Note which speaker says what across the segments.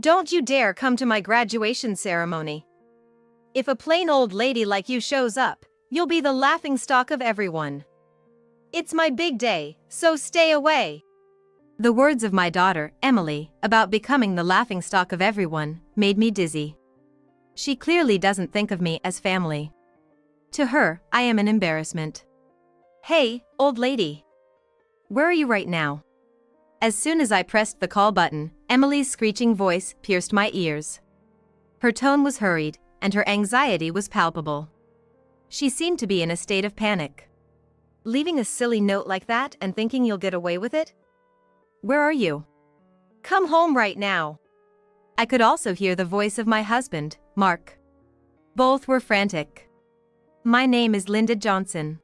Speaker 1: Don't you dare come to my graduation ceremony. If a plain old lady like you shows up, you'll be the laughingstock of everyone. It's my big day, so stay away." The words of my daughter, Emily, about becoming the laughingstock of everyone, made me dizzy. She clearly doesn't think of me as family. To her, I am an embarrassment. "Hey, old lady. Where are you right now?" As soon as I pressed the call button, Emily's screeching voice pierced my ears. Her tone was hurried, and her anxiety was palpable. She seemed to be in a state of panic. "Leaving a silly note like that and thinking you'll get away with it? Where are you? Come home right now." I could also hear the voice of my husband, Mark. Both were frantic. "My name is Linda Johnson.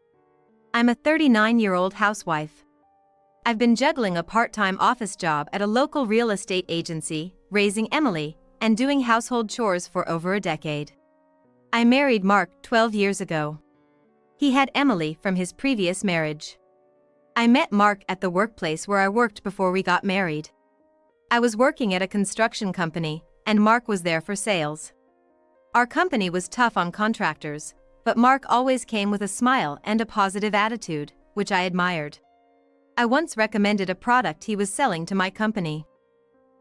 Speaker 1: I'm a 39-year-old housewife. I've been juggling a part-time office job at a local real estate agency, raising Emily, and doing household chores for over a decade. I married Mark 12 years ago. He had Emily from his previous marriage. I met Mark at the workplace where I worked before we got married. I was working at a construction company, and Mark was there for sales. Our company was tough on contractors, but Mark always came with a smile and a positive attitude, which I admired. I once recommended a product he was selling to my company.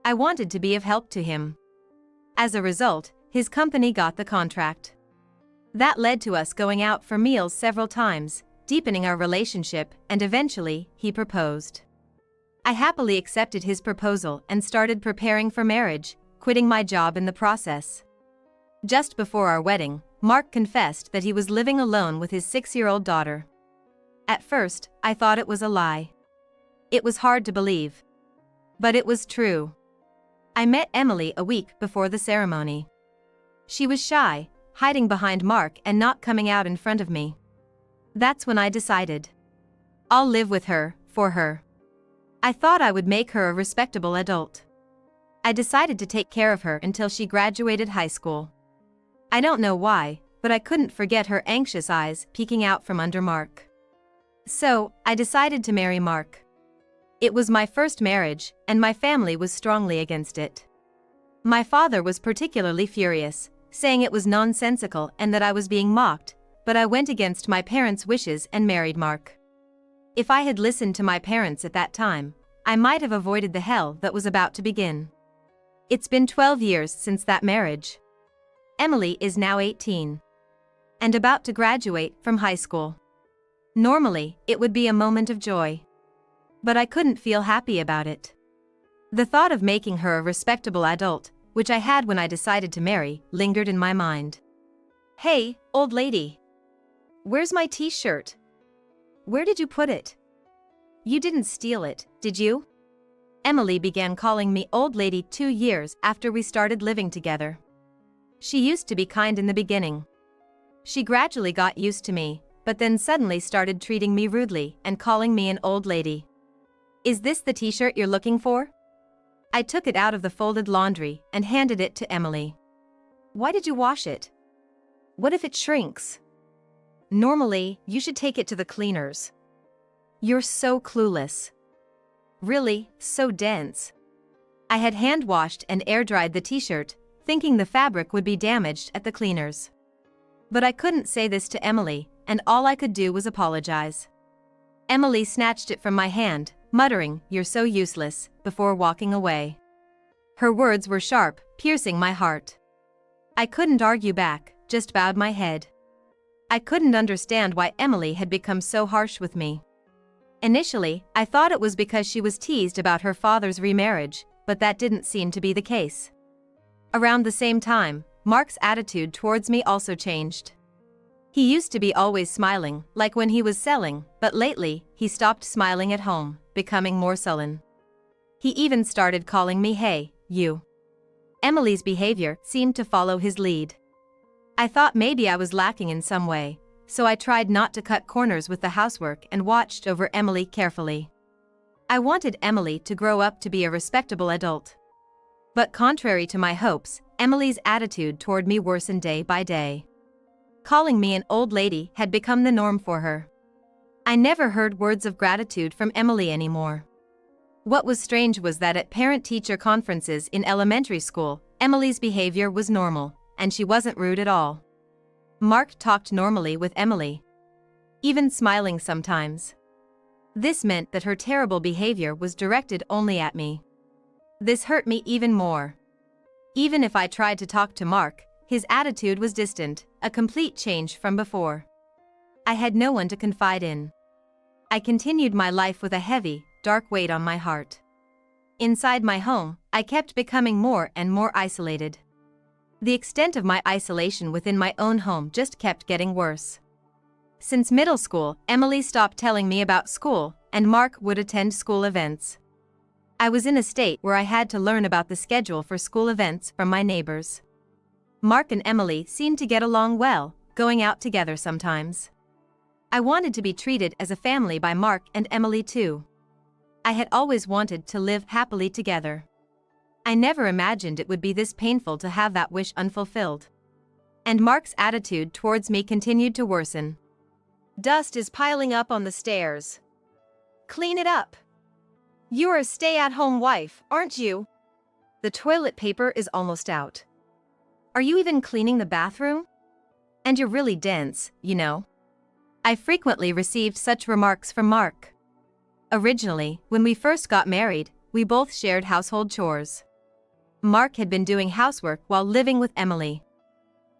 Speaker 1: I wanted to be of help to him. As a result, his company got the contract. That led to us going out for meals several times, deepening our relationship, and eventually, he proposed. I happily accepted his proposal and started preparing for marriage, quitting my job in the process. Just before our wedding, Mark confessed that he was living alone with his 6-year-old daughter. At first, I thought it was a lie. It was hard to believe. But it was true. I met Emily a week before the ceremony. She was shy, hiding behind Mark and not coming out in front of me. That's when I decided. I'll live with her, for her. I thought I would make her a respectable adult. I decided to take care of her until she graduated high school. I don't know why, but I couldn't forget her anxious eyes peeking out from under Mark. So, I decided to marry Mark. It was my first marriage, and my family was strongly against it. My father was particularly furious, saying it was nonsensical and that I was being mocked, but I went against my parents' wishes and married Mark. If I had listened to my parents at that time, I might have avoided the hell that was about to begin. It's been 12 years since that marriage. Emily is now 18. And about to graduate from high school. Normally, it would be a moment of joy. But I couldn't feel happy about it. The thought of making her a respectable adult, which I had when I decided to marry, lingered in my mind. "Hey, old lady. Where's my t-shirt? Where did you put it? You didn't steal it, did you?" Emily began calling me old lady 2 years after we started living together. She used to be kind in the beginning. She gradually got used to me, but then suddenly started treating me rudely and calling me an old lady. "Is this the t-shirt you're looking for?" I took it out of the folded laundry and handed it to Emily. "Why did you wash it? What if it shrinks? Normally, you should take it to the cleaners." "You're so clueless. Really, so dense." I had hand-washed and air-dried the t-shirt, thinking the fabric would be damaged at the cleaners. But I couldn't say this to Emily, and all I could do was apologize. Emily snatched it from my hand, muttering, "You're so useless," before walking away. Her words were sharp, piercing my heart. I couldn't argue back, just bowed my head. I couldn't understand why Emily had become so harsh with me. Initially, I thought it was because she was teased about her father's remarriage, but that didn't seem to be the case. Around the same time, Mark's attitude towards me also changed. He used to be always smiling, like when he was selling, but lately, he stopped smiling at home, becoming more sullen. He even started calling me "Hey, you." Emily's behavior seemed to follow his lead. I thought maybe I was lacking in some way, so I tried not to cut corners with the housework and watched over Emily carefully. I wanted Emily to grow up to be a respectable adult. But contrary to my hopes, Emily's attitude toward me worsened day by day. Calling me an old lady had become the norm for her. I never heard words of gratitude from Emily anymore. What was strange was that at parent-teacher conferences in elementary school, Emily's behavior was normal, and she wasn't rude at all. Mark talked normally with Emily, even smiling sometimes. This meant that her terrible behavior was directed only at me. This hurt me even more. Even if I tried to talk to Mark, his attitude was distant, a complete change from before. I had no one to confide in. I continued my life with a heavy, dark weight on my heart. Inside my home, I kept becoming more and more isolated. The extent of my isolation within my own home just kept getting worse. Since middle school, Emily stopped telling me about school, and Mark would attend school events. I was in a state where I had to learn about the schedule for school events from my neighbors. Mark and Emily seemed to get along well, going out together sometimes. I wanted to be treated as a family by Mark and Emily too. I had always wanted to live happily together. I never imagined it would be this painful to have that wish unfulfilled. And Mark's attitude towards me continued to worsen. Dust is piling up on the stairs. Clean it up. You're a stay-at-home wife, aren't you? The toilet paper is almost out. Are you even cleaning the bathroom? And you're really dense, you know. I frequently received such remarks from Mark. Originally, when we first got married, we both shared household chores. Mark had been doing housework while living with Emily.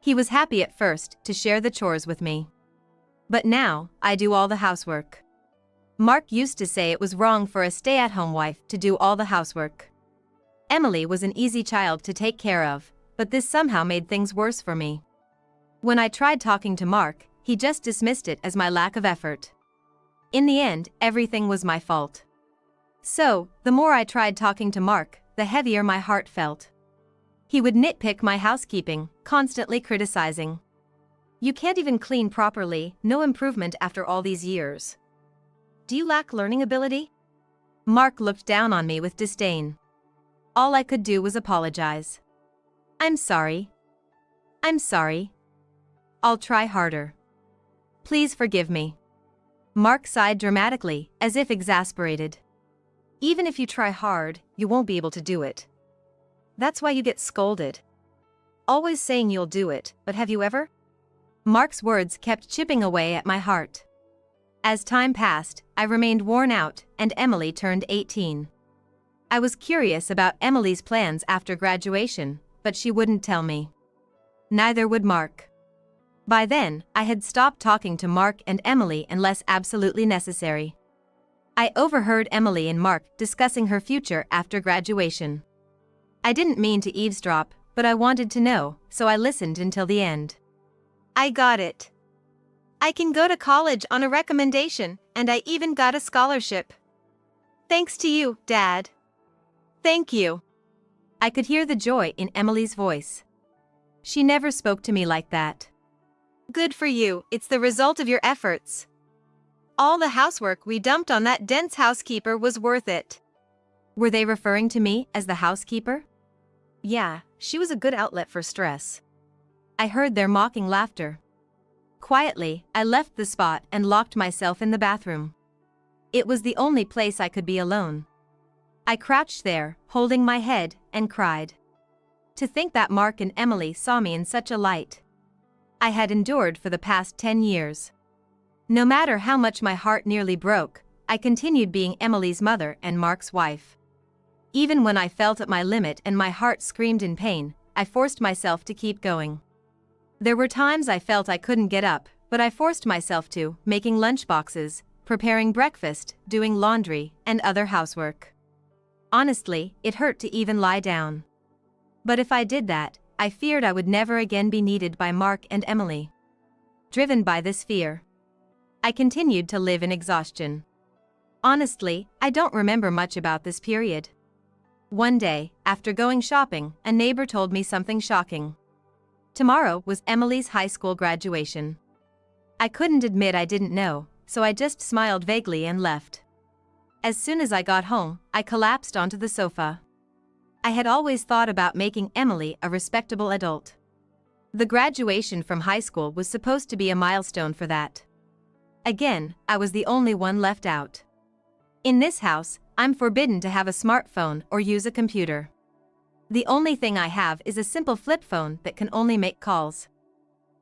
Speaker 1: He was happy at first to share the chores with me. But now, I do all the housework. Mark used to say it was wrong for a stay-at-home wife to do all the housework. Emily was an easy child to take care of, but this somehow made things worse for me. When I tried talking to Mark, he just dismissed it as my lack of effort. In the end, everything was my fault. So, the more I tried talking to Mark, the heavier my heart felt. He would nitpick my housekeeping, constantly criticizing. You can't even clean properly, no improvement after all these years. Do you lack learning ability? Mark looked down on me with disdain. All I could do was apologize. I'm sorry. I'm sorry. I'll try harder. Please forgive me. Mark sighed dramatically, as if exasperated. Even if you try hard, you won't be able to do it. That's why you get scolded. Always saying you'll do it, but have you ever? Mark's words kept chipping away at my heart. As time passed, I remained worn out, and Emily turned 18. I was curious about Emily's plans after graduation, but she wouldn't tell me. Neither would Mark. By then, I had stopped talking to Mark and Emily unless absolutely necessary. I overheard Emily and Mark discussing her future after graduation. I didn't mean to eavesdrop, but I wanted to know, so I listened until the end. I got it. I can go to college on a recommendation, and I even got a scholarship. Thanks to you, Dad. Thank you. I could hear the joy in Emily's voice. She never spoke to me like that. Good for you, it's the result of your efforts. All the housework we dumped on that dense housekeeper was worth it. Were they referring to me as the housekeeper? Yeah, she was a good outlet for stress. I heard their mocking laughter. Quietly, I left the spot and locked myself in the bathroom. It was the only place I could be alone. I crouched there, holding my head, and cried. To think that Mark and Emily saw me in such a light. I had endured for the past 10 years. No matter how much my heart nearly broke, I continued being Emily's mother and Mark's wife. Even when I felt at my limit and my heart screamed in pain, I forced myself to keep going. There were times I felt I couldn't get up, but I forced myself to, making lunchboxes, preparing breakfast, doing laundry, and other housework. Honestly, it hurt to even lie down. But if I did that, I feared I would never again be needed by Mark and Emily. Driven by this fear, I continued to live in exhaustion. Honestly, I don't remember much about this period. One day, after going shopping, a neighbor told me something shocking. Tomorrow was Emily's high school graduation. I couldn't admit I didn't know, so I just smiled vaguely and left. As soon as I got home, I collapsed onto the sofa. I had always thought about making Emily a respectable adult. The graduation from high school was supposed to be a milestone for that. Again, I was the only one left out. In this house, I'm forbidden to have a smartphone or use a computer. The only thing I have is a simple flip phone that can only make calls.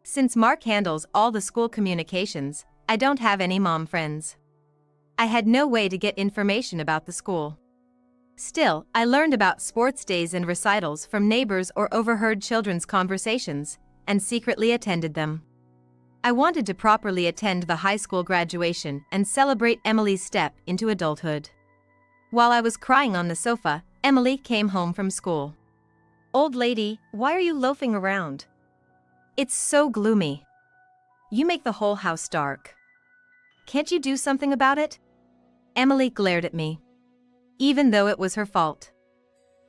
Speaker 1: Since Mark handles all the school communications, I don't have any mom friends. I had no way to get information about the school. Still, I learned about sports days and recitals from neighbors or overheard children's conversations, and secretly attended them. I wanted to properly attend the high school graduation and celebrate Emily's step into adulthood. While I was crying on the sofa, Emily came home from school. "Old lady, why are you loafing around? It's so gloomy. You make the whole house dark. Can't you do something about it?" Emily glared at me. Even though it was her fault.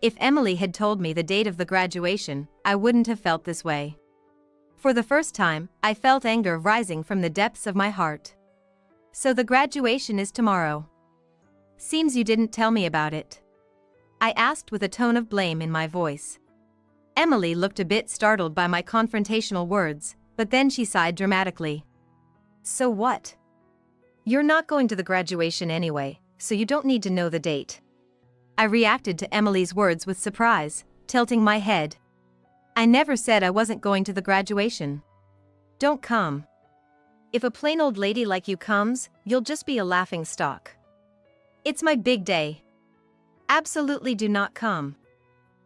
Speaker 1: If Emily had told me the date of the graduation, I wouldn't have felt this way. For the first time, I felt anger rising from the depths of my heart. "So the graduation is tomorrow. Seems you didn't tell me about it," I asked with a tone of blame in my voice. Emily looked a bit startled by my confrontational words, but then she sighed dramatically. "So what? You're not going to the graduation anyway, so you don't need to know the date." I reacted to Emily's words with surprise, tilting my head. "I never said I wasn't going to the graduation. Don't come. If a plain old lady like you comes, you'll just be a laughing stock. It's my big day. Absolutely do not come."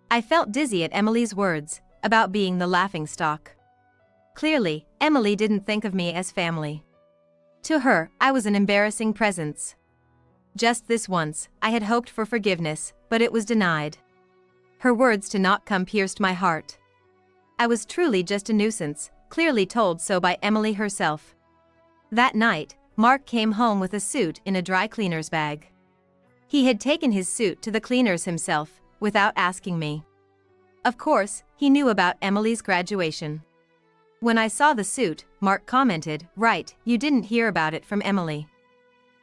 Speaker 1: I felt dizzy at Emily's words, about being the laughing stock. Clearly, Emily didn't think of me as family. To her, I was an embarrassing presence. Just this once, I had hoped for forgiveness, but it was denied. Her words to not come pierced my heart. I was truly just a nuisance, clearly told so by Emily herself. That night, Mark came home with a suit in a dry cleaner's bag. He had taken his suit to the cleaners himself, without asking me. Of course, he knew about Emily's graduation. When I saw the suit, Mark commented, "Right, you didn't hear about it from Emily."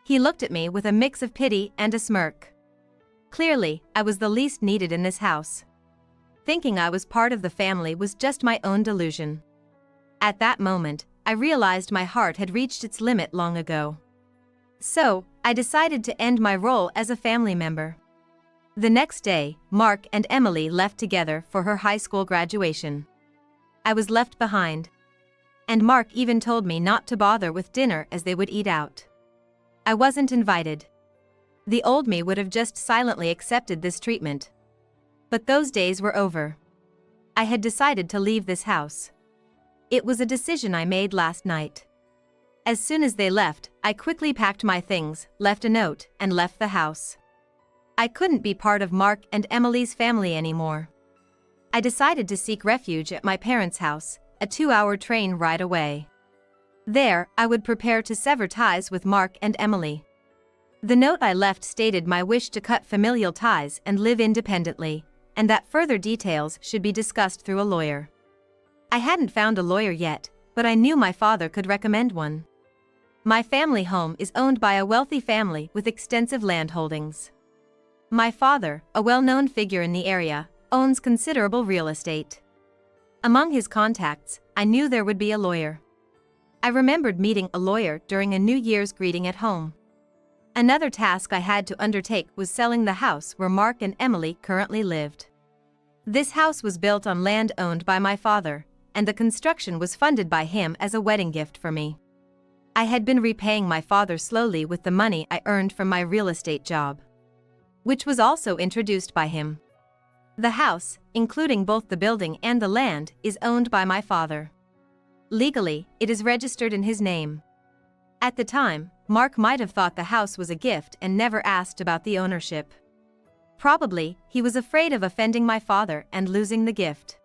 Speaker 1: He looked at me with a mix of pity and a smirk. Clearly, I was the least needed in this house. Thinking I was part of the family was just my own delusion. At that moment, I realized my heart had reached its limit long ago. So, I decided to end my role as a family member. The next day, Mark and Emily left together for her high school graduation. I was left behind. And Mark even told me not to bother with dinner as they would eat out. I wasn't invited. The old me would have just silently accepted this treatment. But those days were over. I had decided to leave this house. It was a decision I made last night. As soon as they left, I quickly packed my things, left a note, and left the house. I couldn't be part of Mark and Emily's family anymore. I decided to seek refuge at my parents' house, a 2-hour train ride away. There, I would prepare to sever ties with Mark and Emily. The note I left stated my wish to cut familial ties and live independently, and that further details should be discussed through a lawyer. I hadn't found a lawyer yet, but I knew my father could recommend one. My family home is owned by a wealthy family with extensive land holdings. My father, a well-known figure in the area, owns considerable real estate. Among his contacts, I knew there would be a lawyer. I remembered meeting a lawyer during a New Year's greeting at home. Another task I had to undertake was selling the house where Mark and Emily currently lived. This house was built on land owned by my father, and the construction was funded by him as a wedding gift for me. I had been repaying my father slowly with the money I earned from my real estate job, which was also introduced by him. The house, including both the building and the land, is owned by my father. Legally, it is registered in his name. At the time, Mark might have thought the house was a gift and never asked about the ownership. Probably, he was afraid of offending my father and losing the gift.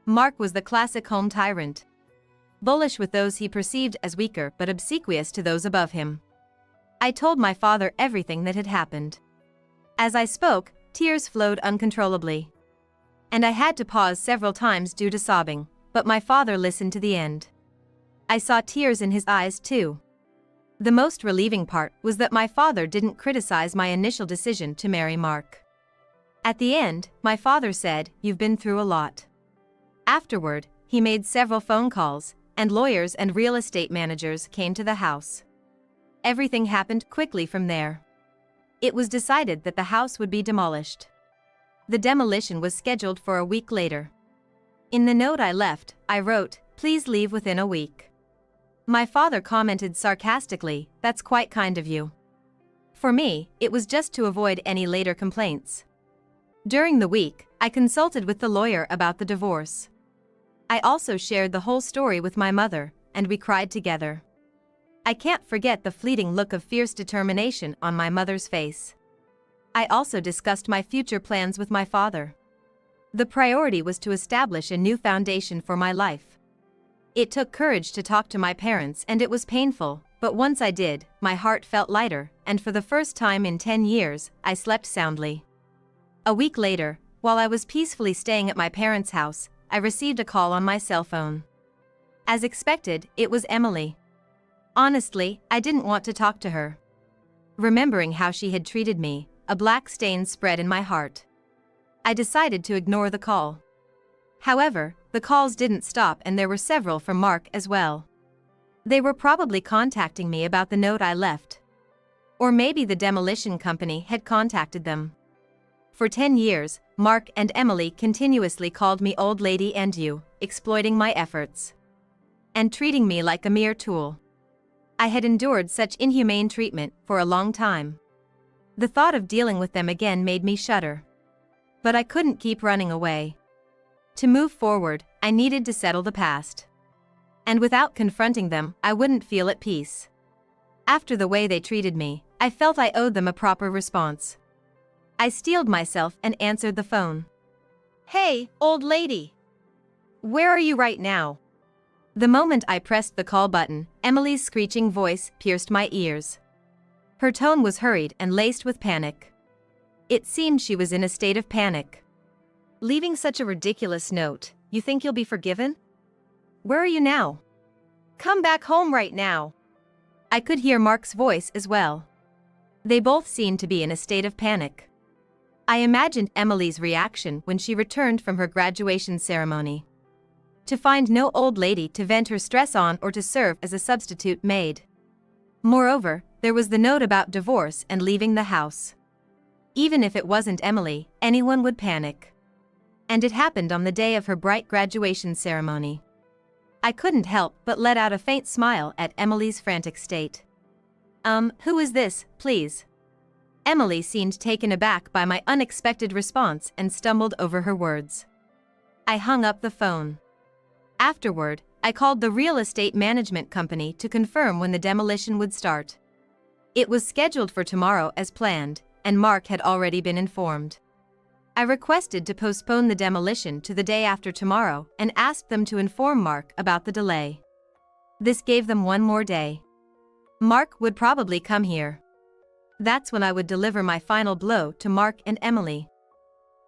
Speaker 1: Mark was the classic home tyrant. Bullish with those he perceived as weaker but obsequious to those above him. I told my father everything that had happened. As I spoke, tears flowed uncontrollably. And I had to pause several times due to sobbing, but my father listened to the end. I saw tears in his eyes too. The most relieving part was that my father didn't criticize my initial decision to marry Mark. At the end, my father said, "You've been through a lot." Afterward, he made several phone calls, and lawyers and real estate managers came to the house. Everything happened quickly from there. It was decided that the house would be demolished. The demolition was scheduled for a week later. In the note I left, I wrote, "Please leave within a week." My father commented sarcastically, "That's quite kind of you." For me, it was just to avoid any later complaints. During the week, I consulted with the lawyer about the divorce. I also shared the whole story with my mother, and we cried together. I can't forget the fleeting look of fierce determination on my mother's face. I also discussed my future plans with my father. The priority was to establish a new foundation for my life. It took courage to talk to my parents, and it was painful, but once I did, my heart felt lighter, and for the first time in 10 years, I slept soundly. A week later, while I was peacefully staying at my parents' house, I received a call on my cell phone. As expected, it was Emily. Honestly, I didn't want to talk to her. Remembering how she had treated me, a black stain spread in my heart. I decided to ignore the call. However, the calls didn't stop, and there were several from Mark as well. They were probably contacting me about the note I left. Or maybe the demolition company had contacted them. For 10 years, Mark and Emily continuously called me old lady and you, exploiting my efforts. And treating me like a mere tool. I had endured such inhumane treatment for a long time. The thought of dealing with them again made me shudder. But I couldn't keep running away. To move forward, I needed to settle the past. And without confronting them, I wouldn't feel at peace. After the way they treated me, I felt I owed them a proper response. I steeled myself and answered the phone. "Hey, old lady. Where are you right now?" The moment I pressed the call button, Emily's screeching voice pierced my ears. Her tone was hurried and laced with panic. It seemed she was in a state of panic. "Leaving such a ridiculous note, you think you'll be forgiven? Where are you now? Come back home right now." I could hear Mark's voice as well. They both seemed to be in a state of panic. I imagined Emily's reaction when she returned from her graduation ceremony. To find no old lady to vent her stress on or to serve as a substitute maid. Moreover, there was the note about divorce and leaving the house. Even if it wasn't Emily, anyone would panic. And it happened on the day of her bright graduation ceremony. I couldn't help but let out a faint smile at Emily's frantic state. Who is this, please?" Emily seemed taken aback by my unexpected response and stumbled over her words. I hung up the phone. Afterward, I called the real estate management company to confirm when the demolition would start. It was scheduled for tomorrow as planned, and Mark had already been informed. I requested to postpone the demolition to the day after tomorrow and asked them to inform Mark about the delay. This gave them one more day. Mark would probably come here. That's when I would deliver my final blow to Mark and Emily.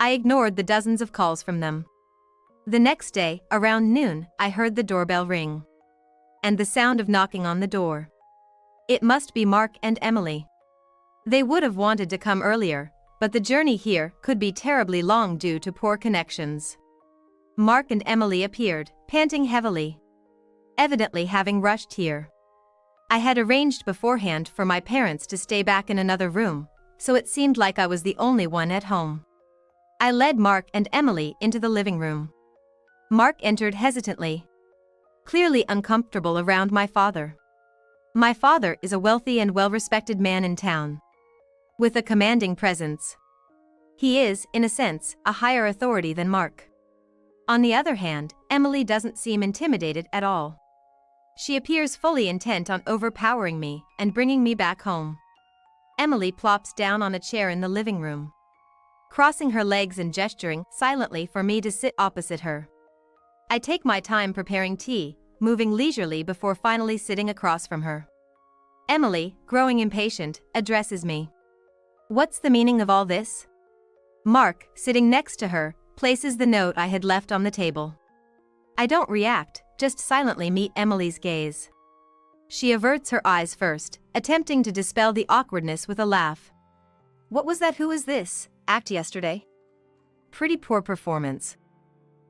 Speaker 1: I ignored the dozens of calls from them. The next day, around noon, I heard the doorbell ring. And the sound of knocking on the door. It must be Mark and Emily. They would have wanted to come earlier, but the journey here could be terribly long due to poor connections. Mark and Emily appeared, panting heavily. Evidently having rushed here. I had arranged beforehand for my parents to stay back in another room, so it seemed like I was the only one at home. I led Mark and Emily into the living room. Mark entered hesitantly, clearly uncomfortable around my father. My father is a wealthy and well-respected man in town, with a commanding presence. He is, in a sense, a higher authority than Mark. On the other hand, Emily doesn't seem intimidated at all. She appears fully intent on overpowering me and bringing me back home. Emily plops down on a chair in the living room, crossing her legs and gesturing silently for me to sit opposite her. I take my time preparing tea, moving leisurely before finally sitting across from her. Emily, growing impatient, addresses me. "What's the meaning of all this?" Mark, sitting next to her, places the note I had left on the table. I don't react, just silently meet Emily's gaze. She averts her eyes first, attempting to dispel the awkwardness with a laugh. "What was that 'who is this' act yesterday? Pretty poor performance."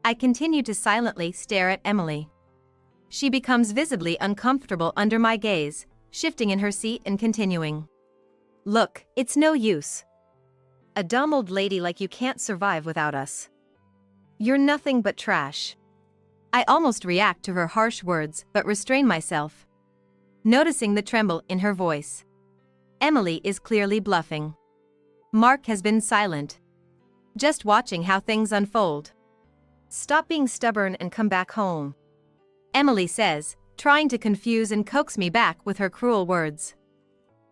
Speaker 1: I continue to silently stare at Emily. She becomes visibly uncomfortable under my gaze, shifting in her seat and continuing. Look, it's no use. A dumb old lady like you can't survive without us. You're nothing but trash. I almost react to her harsh words but restrain myself, noticing the tremble in her voice. Emily is clearly bluffing. Mark has been silent, just watching how things unfold. Stop being stubborn and come back home, Emily says, trying to confuse and coax me back with her cruel words.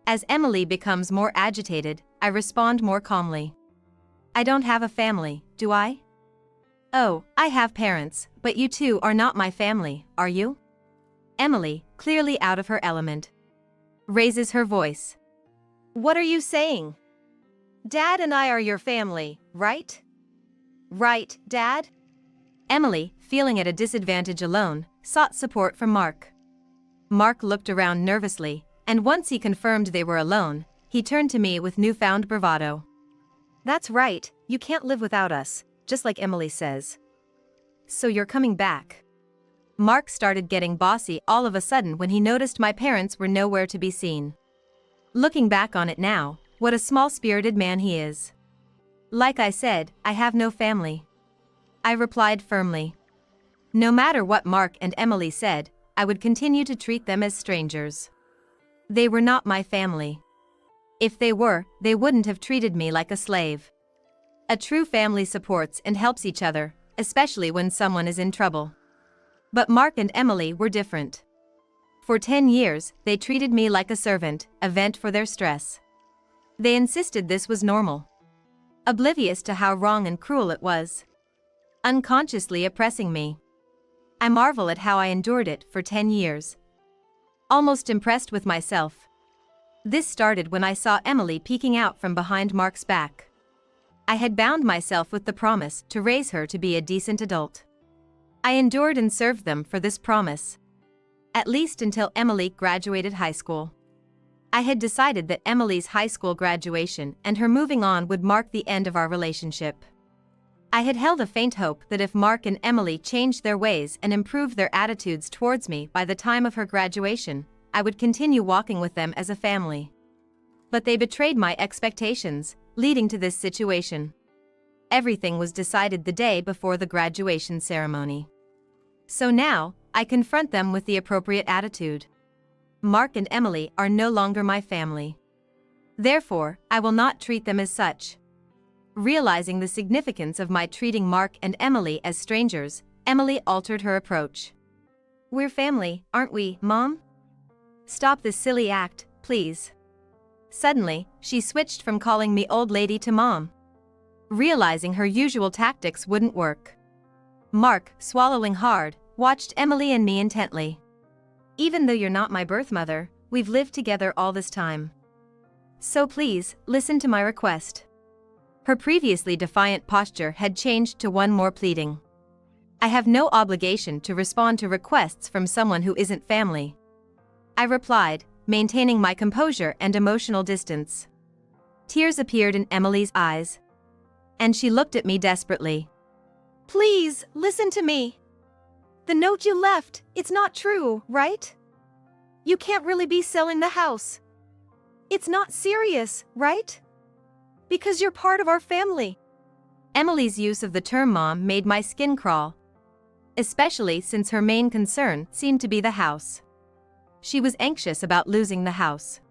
Speaker 1: As Emily becomes more agitated, I respond more calmly. I don't have a family, do I? Oh, I have parents, but you two are not my family, are you? Emily, clearly out of her element, raises her voice. What are you saying? Dad and I are your family, right? Right, Dad? Emily, feeling at a disadvantage alone, sought support from Mark. Mark looked around nervously, and once he confirmed they were alone, he turned to me with newfound bravado. That's right, you can't live without us, just like Emily says. So you're coming back. Mark started getting bossy all of a sudden when he noticed my parents were nowhere to be seen. Looking back on it now, what a small-spirited man he is. Like I said, I have no family, I replied firmly. No matter what Mark and Emily said, I would continue to treat them as strangers. They were not my family. If they were, they wouldn't have treated me like a slave. A true family supports and helps each other, especially when someone is in trouble. But Mark and Emily were different. For 10 years, they treated me like a servant, a vent for their stress. They insisted this was normal, oblivious to how wrong and cruel it was, unconsciously oppressing me. I marvel at how I endured it for 10 years. Almost impressed with myself. This started when I saw Emily peeking out from behind Mark's back. I had bound myself with the promise to raise her to be a decent adult. I endured and served them for this promise. At least until Emily graduated high school. I had decided that Emily's high school graduation and her moving on would mark the end of our relationship. I had held a faint hope that if Mark and Emily changed their ways and improved their attitudes towards me by the time of her graduation, I would continue walking with them as a family. But they betrayed my expectations, leading to this situation. Everything was decided the day before the graduation ceremony. So now, I confront them with the appropriate attitude. Mark and Emily are no longer my family. Therefore, I will not treat them as such. Realizing the significance of my treating Mark and Emily as strangers, Emily altered her approach. We're family, aren't we, Mom? Stop this silly act, please. Suddenly, she switched from calling me old lady to Mom. Realizing her usual tactics wouldn't work. Mark, swallowing hard, watched Emily and me intently. Even though you're not my birth mother, we've lived together all this time. So please, listen to my request. Her previously defiant posture had changed to one more pleading. I have no obligation to respond to requests from someone who isn't family, I replied, maintaining my composure and emotional distance. Tears appeared in Emily's eyes, and she looked at me desperately. Please, listen to me. The note you left, it's not true, right? You can't really be selling the house. It's not serious, right? Because you're part of our family. Emily's use of the term mom made my skin crawl, especially since her main concern seemed to be the house. She was anxious about losing the house.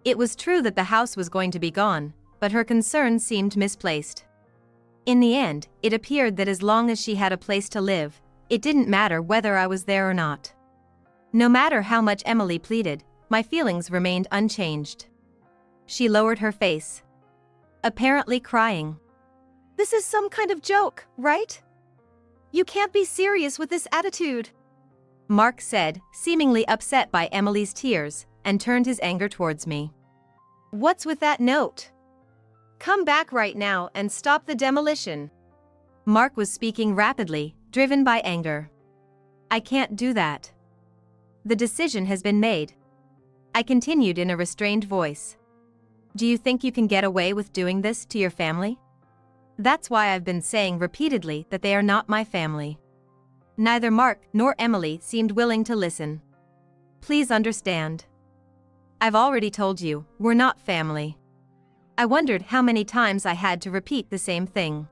Speaker 1: It was true that the house was going to be gone, but her concern seemed misplaced. In the end, it appeared that as long as she had a place to live, it didn't matter whether I was there or not. No matter how much Emily pleaded, my feelings remained unchanged. She lowered her face, apparently crying. This is some kind of joke, right? You can't be serious with this attitude, Mark said, seemingly upset by Emily's tears, and turned his anger towards me. What's with that note? Come back right now and stop the demolition. Mark was speaking rapidly, driven by anger. I can't do that. The decision has been made, I continued in a restrained voice. Do you think you can get away with doing this to your family? That's why I've been saying repeatedly that they are not my family. Neither Mark nor Emily seemed willing to listen. Please understand. I've already told you, we're not family. I wondered how many times I had to repeat the same thing.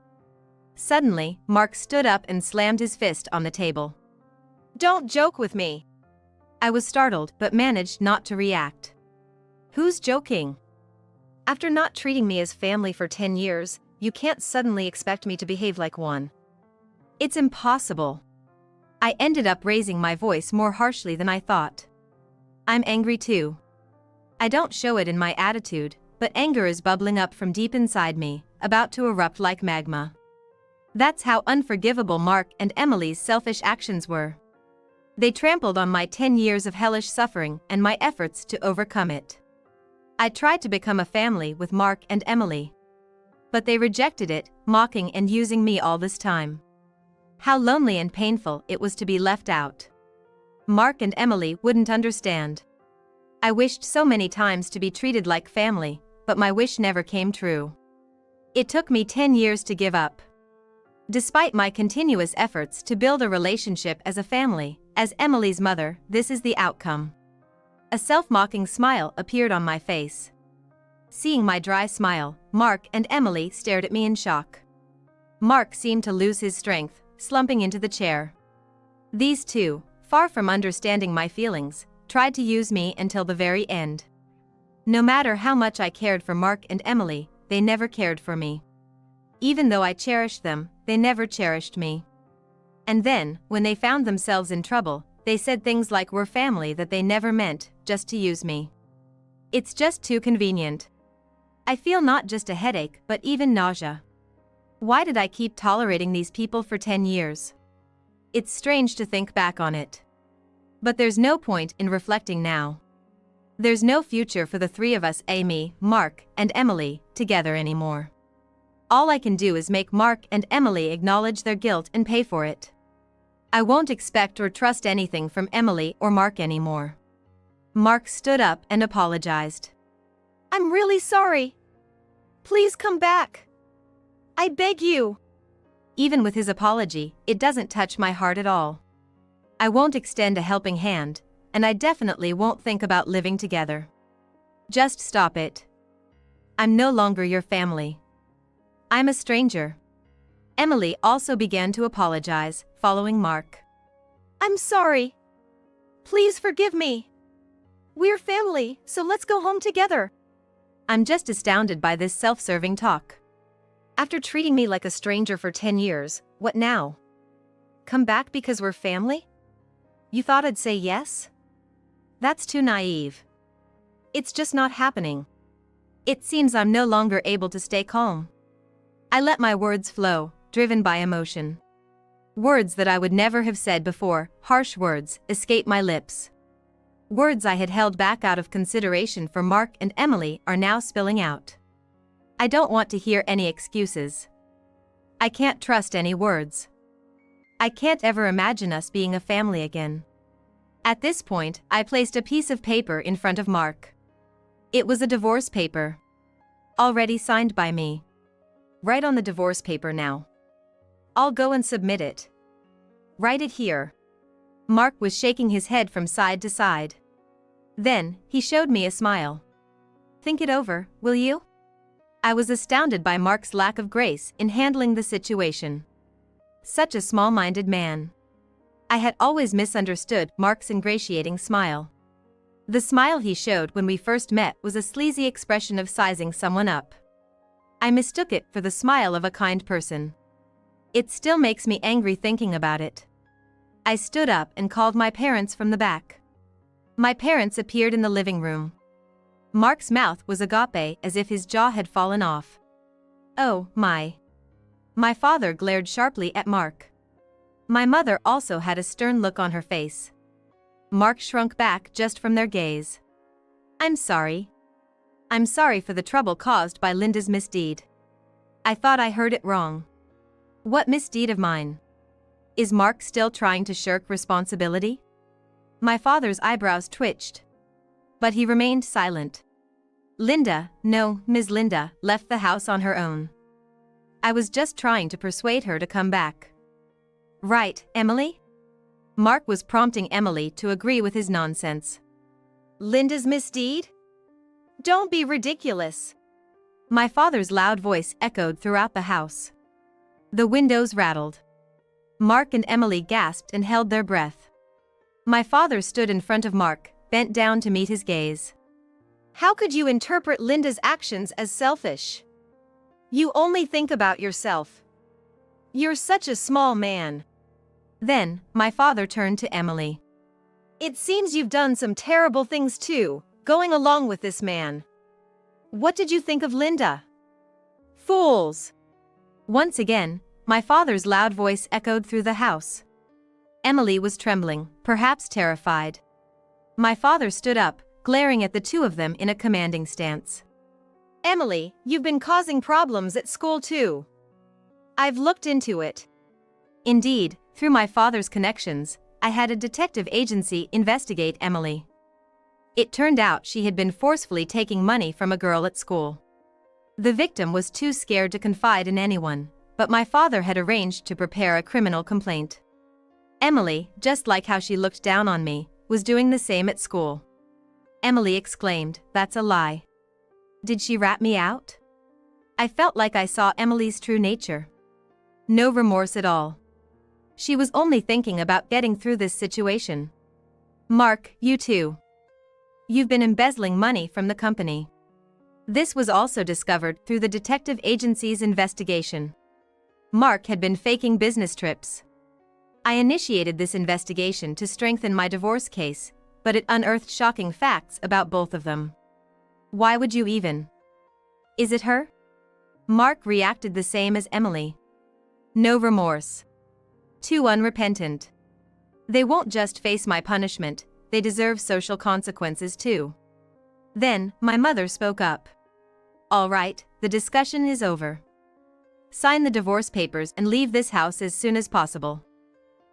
Speaker 1: Suddenly, Mark stood up and slammed his fist on the table. Don't joke with me. I was startled but managed not to react. Who's joking? After not treating me as family for 10 years, you can't suddenly expect me to behave like one. It's impossible. I ended up raising my voice more harshly than I thought. I'm angry too. I don't show it in my attitude, but anger is bubbling up from deep inside me, about to erupt like magma. That's how unforgivable Mark and Emily's selfish actions were. They trampled on my 10 years of hellish suffering and my efforts to overcome it. I tried to become a family with Mark and Emily. But they rejected it, mocking and using me all this time. How lonely and painful it was to be left out. Mark and Emily wouldn't understand. I wished so many times to be treated like family, but my wish never came true. It took me 10 years to give up. Despite my continuous efforts to build a relationship as a family, as Emily's mother, this is the outcome. A self-mocking smile appeared on my face. Seeing my dry smile, Mark and Emily stared at me in shock. Mark seemed to lose his strength, slumping into the chair. These two, far from understanding my feelings, tried to use me until the very end. No matter how much I cared for Mark and Emily, they never cared for me. Even though I cherished them, they never cherished me. And then, when they found themselves in trouble, they said things like we're family that they never meant, just to use me. It's just too convenient. I feel not just a headache but even nausea. Why did I keep tolerating these people for 10 years? It's strange to think back on it. But there's no point in reflecting now. There's no future for the three of us, Amy, Mark, and Emily, together anymore. All I can do is make Mark and Emily acknowledge their guilt and pay for it. I won't expect or trust anything from Emily or Mark anymore. Mark stood up and apologized. I'm really sorry. Please come back. I beg you. Even with his apology, it doesn't touch my heart at all. I won't extend a helping hand, and I definitely won't think about living together. Just stop it. I'm no longer your family. I'm a stranger. Emily also began to apologize, following Mark. I'm sorry. Please forgive me. We're family, so let's go home together. I'm just astounded by this self-serving talk. After treating me like a stranger for 10 years, what now? Come back because we're family? You thought I'd say yes? That's too naive. It's just not happening. It seems I'm no longer able to stay calm. I let my words flow, driven by emotion. Words that I would never have said before, harsh words, escape my lips. Words I had held back out of consideration for Mark and Emily are now spilling out. I don't want to hear any excuses. I can't trust any words. I can't ever imagine us being a family again. At this point, I placed a piece of paper in front of Mark. It was a divorce paper. Already signed by me. Write on the divorce paper now. I'll go and submit it. Write it here. Mark was shaking his head from side to side. Then, he showed me a smile. Think it over, will you? I was astounded by Mark's lack of grace in handling the situation. Such a small-minded man. I had always misunderstood Mark's ingratiating smile. The smile he showed when we first met was a sleazy expression of sizing someone up. I mistook it for the smile of a kind person. It still makes me angry thinking about it. I stood up and called my parents from the back. My parents appeared in the living room. Mark's mouth was agape as if his jaw had fallen off. Oh, my. My father glared sharply at Mark. My mother also had a stern look on her face. Mark shrunk back just from their gaze. I'm sorry. I'm sorry for the trouble caused by Linda's misdeed. I thought I heard it wrong. What misdeed of mine? Is Mark still trying to shirk responsibility? My father's eyebrows twitched. But he remained silent. Linda, no, Ms. Linda, left the house on her own. I was just trying to persuade her to come back. Right, Emily? Mark was prompting Emily to agree with his nonsense. Linda's misdeed? Don't be ridiculous. My father's loud voice echoed throughout the house. The windows rattled. Mark and Emily gasped and held their breath. My father stood in front of Mark, bent down to meet his gaze. How could you interpret Linda's actions as selfish? You only think about yourself. You're such a small man. Then, my father turned to Emily. It seems you've done some terrible things too, going along with this man. What did you think of Linda? Fools! Once again, my father's loud voice echoed through the house. Emily was trembling, perhaps terrified. My father stood up, glaring at the two of them in a commanding stance. Emily, you've been causing problems at school too. I've looked into it. Indeed, through my father's connections, I had a detective agency investigate Emily. It turned out she had been forcefully taking money from a girl at school. The victim was too scared to confide in anyone, but my father had arranged to prepare a criminal complaint. Emily, just like how she looked down on me, was doing the same at school. Emily exclaimed, "That's a lie." Did she rat me out? I felt like I saw Emily's true nature. No remorse at all. She was only thinking about getting through this situation. Mark, you too. You've been embezzling money from the company. This was also discovered through the detective agency's investigation. Mark had been faking business trips. I initiated this investigation to strengthen my divorce case, but it unearthed shocking facts about both of them. Why would you even? Is it her? Mark reacted the same as Emily. No remorse. Too unrepentant. They won't just face my punishment, they deserve social consequences too. Then, my mother spoke up. All right, the discussion is over. Sign the divorce papers and leave this house as soon as possible.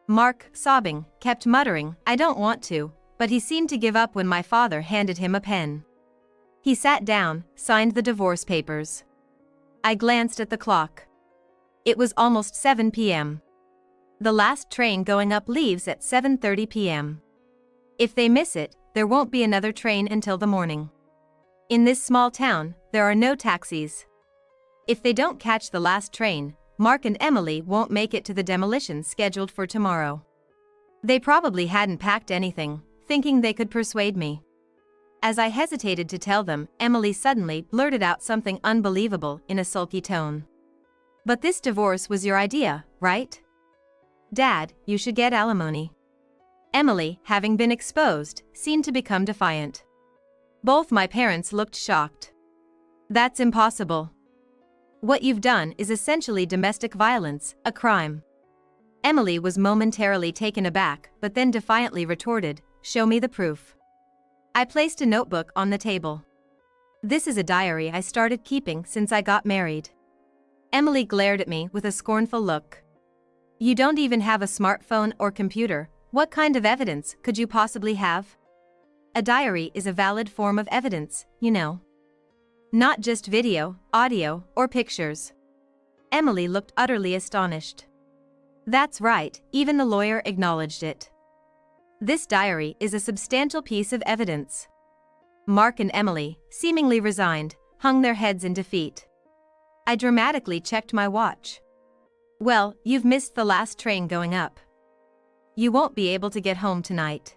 Speaker 1: Mark, sobbing, kept muttering, "I don't want to," but he seemed to give up when my father handed him a pen. He sat down, signed the divorce papers. I glanced at the clock. It was almost 7 p.m. The last train going up leaves at 7:30 p.m. If they miss it, there won't be another train until the morning. In this small town, there are no taxis. If they don't catch the last train, Mark and Emily won't make it to the demolition scheduled for tomorrow. They probably hadn't packed anything, thinking they could persuade me. As I hesitated to tell them, Emily suddenly blurted out something unbelievable in a sulky tone. But this divorce was your idea, right? Dad, you should get alimony. Emily, having been exposed, seemed to become defiant. Both my parents looked shocked. That's impossible. What you've done is essentially domestic violence, a crime. Emily was momentarily taken aback, but then defiantly retorted, "Show me the proof." I placed a notebook on the table. This is a diary I started keeping since I got married. Emily glared at me with a scornful look. You don't even have a smartphone or computer, what kind of evidence could you possibly have? A diary is a valid form of evidence, you know. Not just video, audio, or pictures. Emily looked utterly astonished. That's right, even the lawyer acknowledged it. This diary is a substantial piece of evidence. Mark and Emily, seemingly resigned, hung their heads in defeat. I dramatically checked my watch. Well, you've missed the last train going up. You won't be able to get home tonight.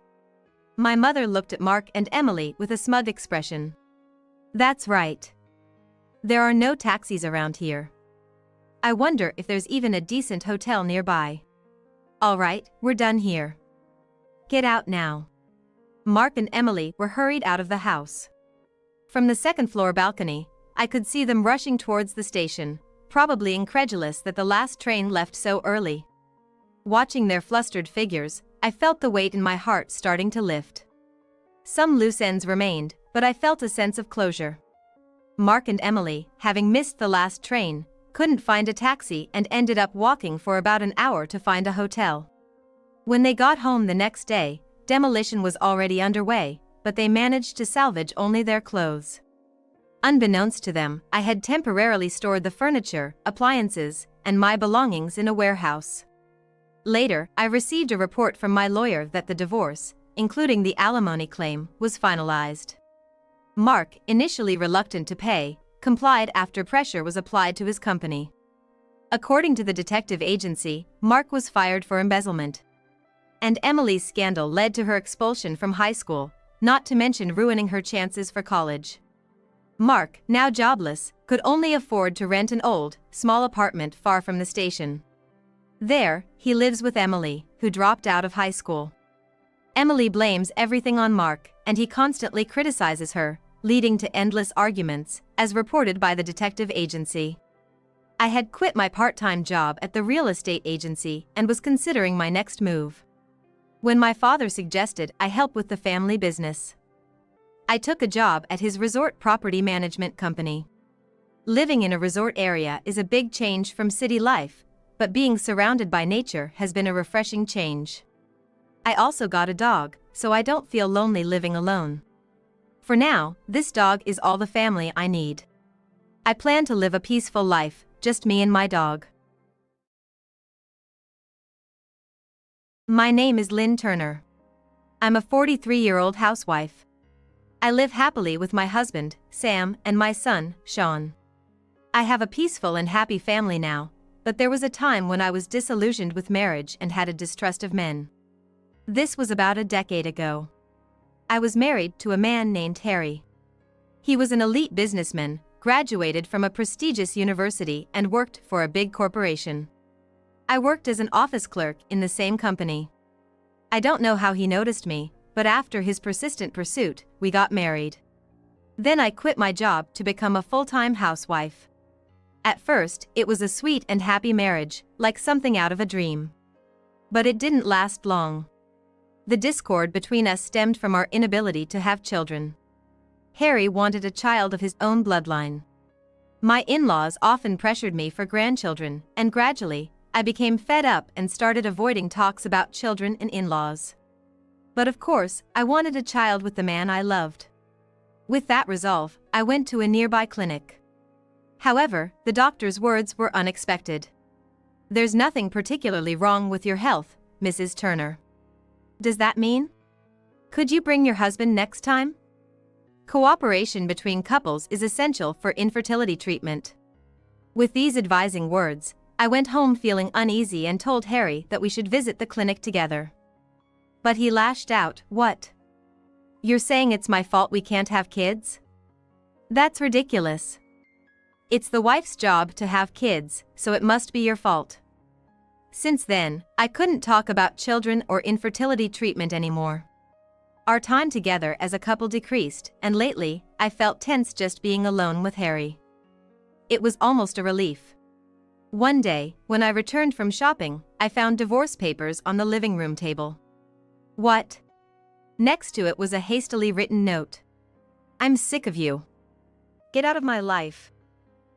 Speaker 1: My mother looked at Mark and Emily with a smug expression. That's right. There are no taxis around here. I wonder if there's even a decent hotel nearby. All right, we're done here. Get out now. Mark and Emily were hurried out of the house. From the second-floor balcony, I could see them rushing towards the station, probably incredulous that the last train left so early. Watching their flustered figures, I felt the weight in my heart starting to lift. Some loose ends remained, but I felt a sense of closure. Mark and Emily, having missed the last train, couldn't find a taxi and ended up walking for about an hour to find a hotel. When they got home the next day, demolition was already underway, but they managed to salvage only their clothes. Unbeknownst to them, I had temporarily stored the furniture, appliances, and my belongings in a warehouse. Later, I received a report from my lawyer that the divorce, including the alimony claim, was finalized. Mark, initially reluctant to pay, complied after pressure was applied to his company. According to the detective agency, Mark was fired for embezzlement. And Emily's scandal led to her expulsion from high school, not to mention ruining her chances for college. Mark, now jobless, could only afford to rent an old, small apartment far from the station. There, he lives with Emily, who dropped out of high school. Emily blames everything on Mark, and he constantly criticizes her, leading to endless arguments, as reported by the detective agency. I had quit my part-time job at the real estate agency and was considering my next move, when my father suggested I help with the family business. I took a job at his resort property management company. Living in a resort area is a big change from city life, but being surrounded by nature has been a refreshing change. I also got a dog, so I don't feel lonely living alone. For now, this dog is all the family I need. I plan to live a peaceful life, just me and my dog. My name is Lynn Turner. I'm a 43-year-old housewife. I live happily with my husband, Sam, and my son, Sean. I have a peaceful and happy family now, but there was a time when I was disillusioned with marriage and had a distrust of men. This was about a decade ago. I was married to a man named Harry. He was an elite businessman, graduated from a prestigious university and worked for a big corporation. I worked as an office clerk in the same company. I don't know how he noticed me, but after his persistent pursuit, we got married. Then I quit my job to become a full-time housewife. At first, it was a sweet and happy marriage, like something out of a dream. But it didn't last long. The discord between us stemmed from our inability to have children. Harry wanted a child of his own bloodline. My in-laws often pressured me for grandchildren, and gradually, I became fed up and started avoiding talks about children and in-laws. But of course, I wanted a child with the man I loved. With that resolve, I went to a nearby clinic. However, the doctor's words were unexpected. "There's nothing particularly wrong with your health, Mrs. Turner." Does that mean? Could you bring your husband next time? Cooperation between couples is essential for infertility treatment. With these advising words, I went home feeling uneasy and told Harry that we should visit the clinic together. But he lashed out, "What? You're saying it's my fault we can't have kids? That's ridiculous. It's the wife's job to have kids, so it must be your fault." Since then, I couldn't talk about children or infertility treatment anymore. Our time together as a couple decreased, and lately, I felt tense just being alone with Harry. It was almost a relief. One day, when I returned from shopping, I found divorce papers on the living room table. What? Next to it was a hastily written note. "I'm sick of you. Get out of my life."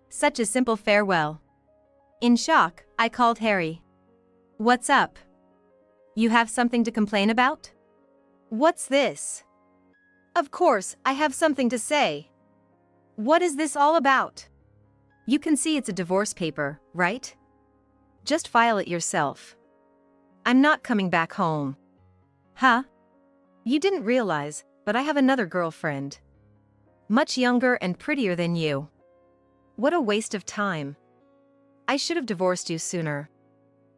Speaker 1: Such a simple farewell. In shock, I called Harry. "What's up? You have something to complain about?" "What's this?" "Of course, I have something to say. What is this all about?" "You can see it's a divorce paper, right? Just file it yourself. I'm not coming back home." "Huh? You didn't realize, but I have another girlfriend. Much younger and prettier than you. What a waste of time. I should have divorced you sooner."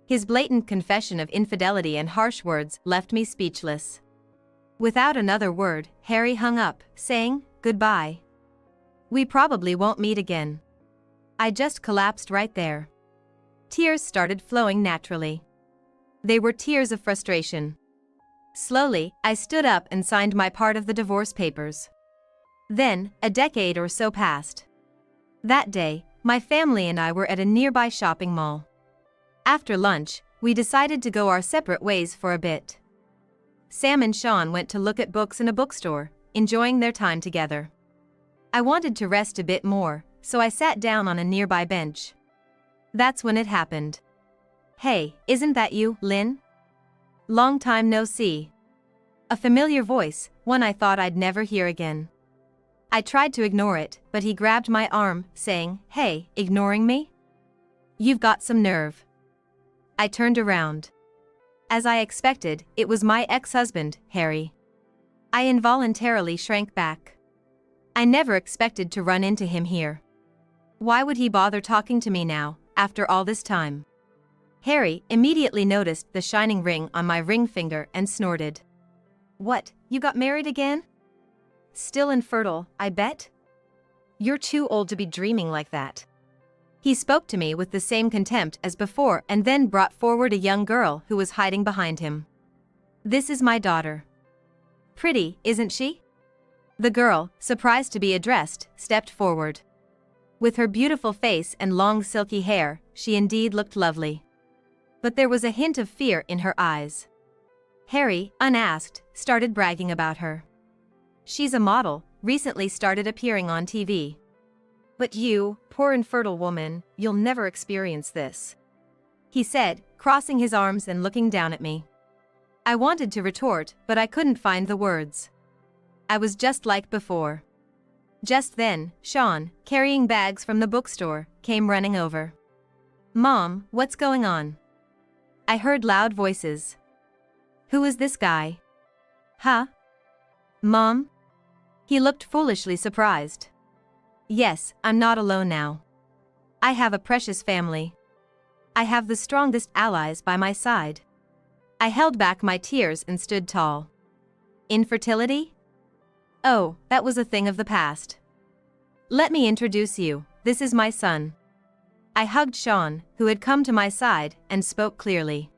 Speaker 1: His blatant confession of infidelity and harsh words left me speechless. Without another word, Harry hung up, saying, "Goodbye. We probably won't meet again." I just collapsed right there. Tears started flowing naturally. They were tears of frustration. Slowly, I stood up and signed my part of the divorce papers. Then, a decade or so passed. That day, my family and I were at a nearby shopping mall. After lunch, we decided to go our separate ways for a bit. Sam and Sean went to look at books in a bookstore, enjoying their time together. I wanted to rest a bit more, so I sat down on a nearby bench. That's when it happened. "Hey, isn't that you, Lynn? Long time no see." A familiar voice, one I thought I'd never hear again. I tried to ignore it, but he grabbed my arm, saying, "Hey, ignoring me? You've got some nerve." I turned around. As I expected, it was my ex-husband, Harry. I involuntarily shrank back. I never expected to run into him here. Why would he bother talking to me now, after all this time? Harry immediately noticed the shining ring on my ring finger and snorted. What, you got married again? Still infertile, I bet? You're too old to be dreaming like that. He spoke to me with the same contempt as before and then brought forward a young girl who was hiding behind him. This is my daughter. Pretty, isn't she? The girl, surprised to be addressed, stepped forward. With her beautiful face and long silky hair, she indeed looked lovely. But there was a hint of fear in her eyes. Harry, unasked, started bragging about her. She's a model, recently started appearing on TV. But you, poor infertile woman, you'll never experience this, he said, crossing his arms and looking down at me. I wanted to retort, but I couldn't find the words. I was just like before. Just then, Sean, carrying bags from the bookstore, came running over. Mom, what's going on? I heard loud voices. Who is this guy? Huh? Mom? He looked foolishly surprised. Yes, I'm not alone now. I have a precious family. I have the strongest allies by my side. I held back my tears and stood tall. Infertility? Oh, that was a thing of the past. Let me introduce you, this is my son. I hugged Sean, who had come to my side, and spoke clearly.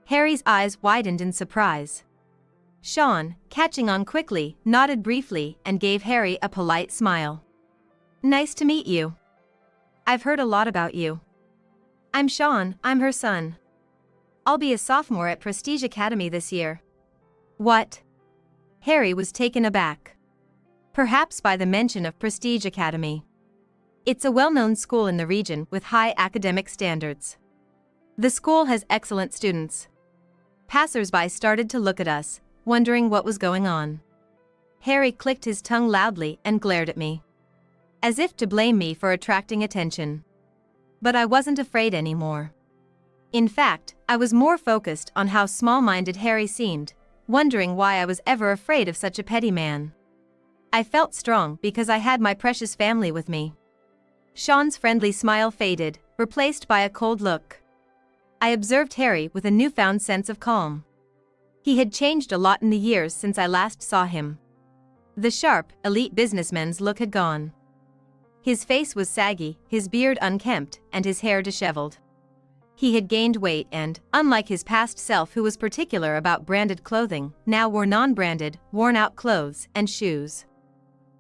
Speaker 1: Harry's eyes widened in surprise. Sean, catching on quickly, nodded briefly and gave Harry a polite smile. Nice to meet you. I've heard a lot about you. I'm Sean, I'm her son. I'll be a sophomore at Prestige Academy this year. What? Harry was taken aback. Perhaps by the mention of Prestige Academy. It's a well-known school in the region with high academic standards. The school has excellent students. Passers-by started to look at us, wondering what was going on. Harry clicked his tongue loudly and glared at me, as if to blame me for attracting attention. But I wasn't afraid anymore. In fact, I was more focused on how small-minded Harry seemed, wondering why I was ever afraid of such a petty man. I felt strong because I had my precious family with me. Sean's friendly smile faded, replaced by a cold look. I observed Harry with a newfound sense of calm. He had changed a lot in the years since I last saw him. The sharp, elite businessman's look had gone. His face was saggy, his beard unkempt, and his hair disheveled. He had gained weight and, unlike his past self who was particular about branded clothing, now wore non-branded, worn-out clothes and shoes.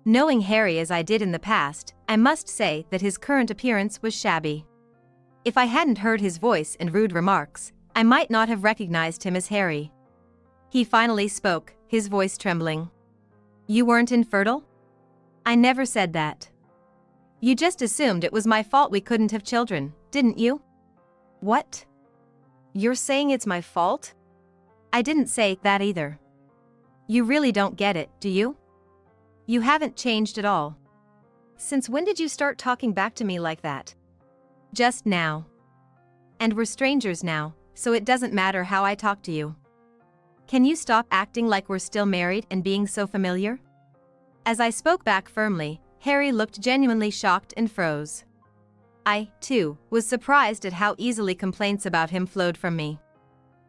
Speaker 1: Knowing Harry as I did in the past, I must say that his current appearance was shabby. If I hadn't heard his voice and rude remarks, I might not have recognized him as Harry. He finally spoke, his voice trembling. You weren't infertile? I never said that. You just assumed it was my fault we couldn't have children, didn't you? What? You're saying it's my fault? I didn't say that either. You really don't get it, do you? You haven't changed at all. Since when did you start talking back to me like that? Just now. And we're strangers now, so it doesn't matter how I talk to you. Can you stop acting like we're still married and being so familiar? As I spoke back firmly, Harry looked genuinely shocked and froze. I, too, was surprised at how easily complaints about him flowed from me.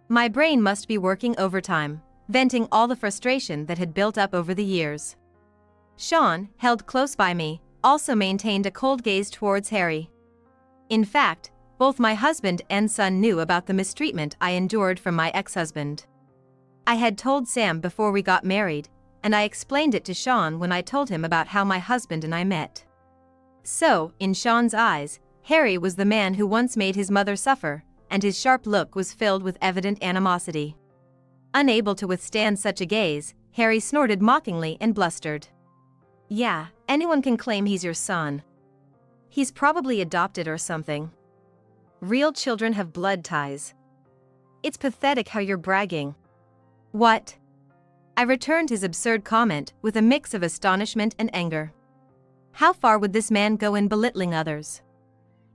Speaker 1: My brain must be working overtime, venting all the frustration that had built up over the years. Sean, held close by me, also maintained a cold gaze towards Harry. In fact, both my husband and son knew about the mistreatment I endured from my ex-husband. I had told Sam before we got married, and I explained it to Sean when I told him about how my husband and I met. So, in Sean's eyes, Harry was the man who once made his mother suffer, and his sharp look was filled with evident animosity. Unable to withstand such a gaze, Harry snorted mockingly and blustered. Yeah, anyone can claim he's your son. He's probably adopted or something. Real children have blood ties. It's pathetic how you're bragging. What? I returned his absurd comment with a mix of astonishment and anger. How far would this man go in belittling others?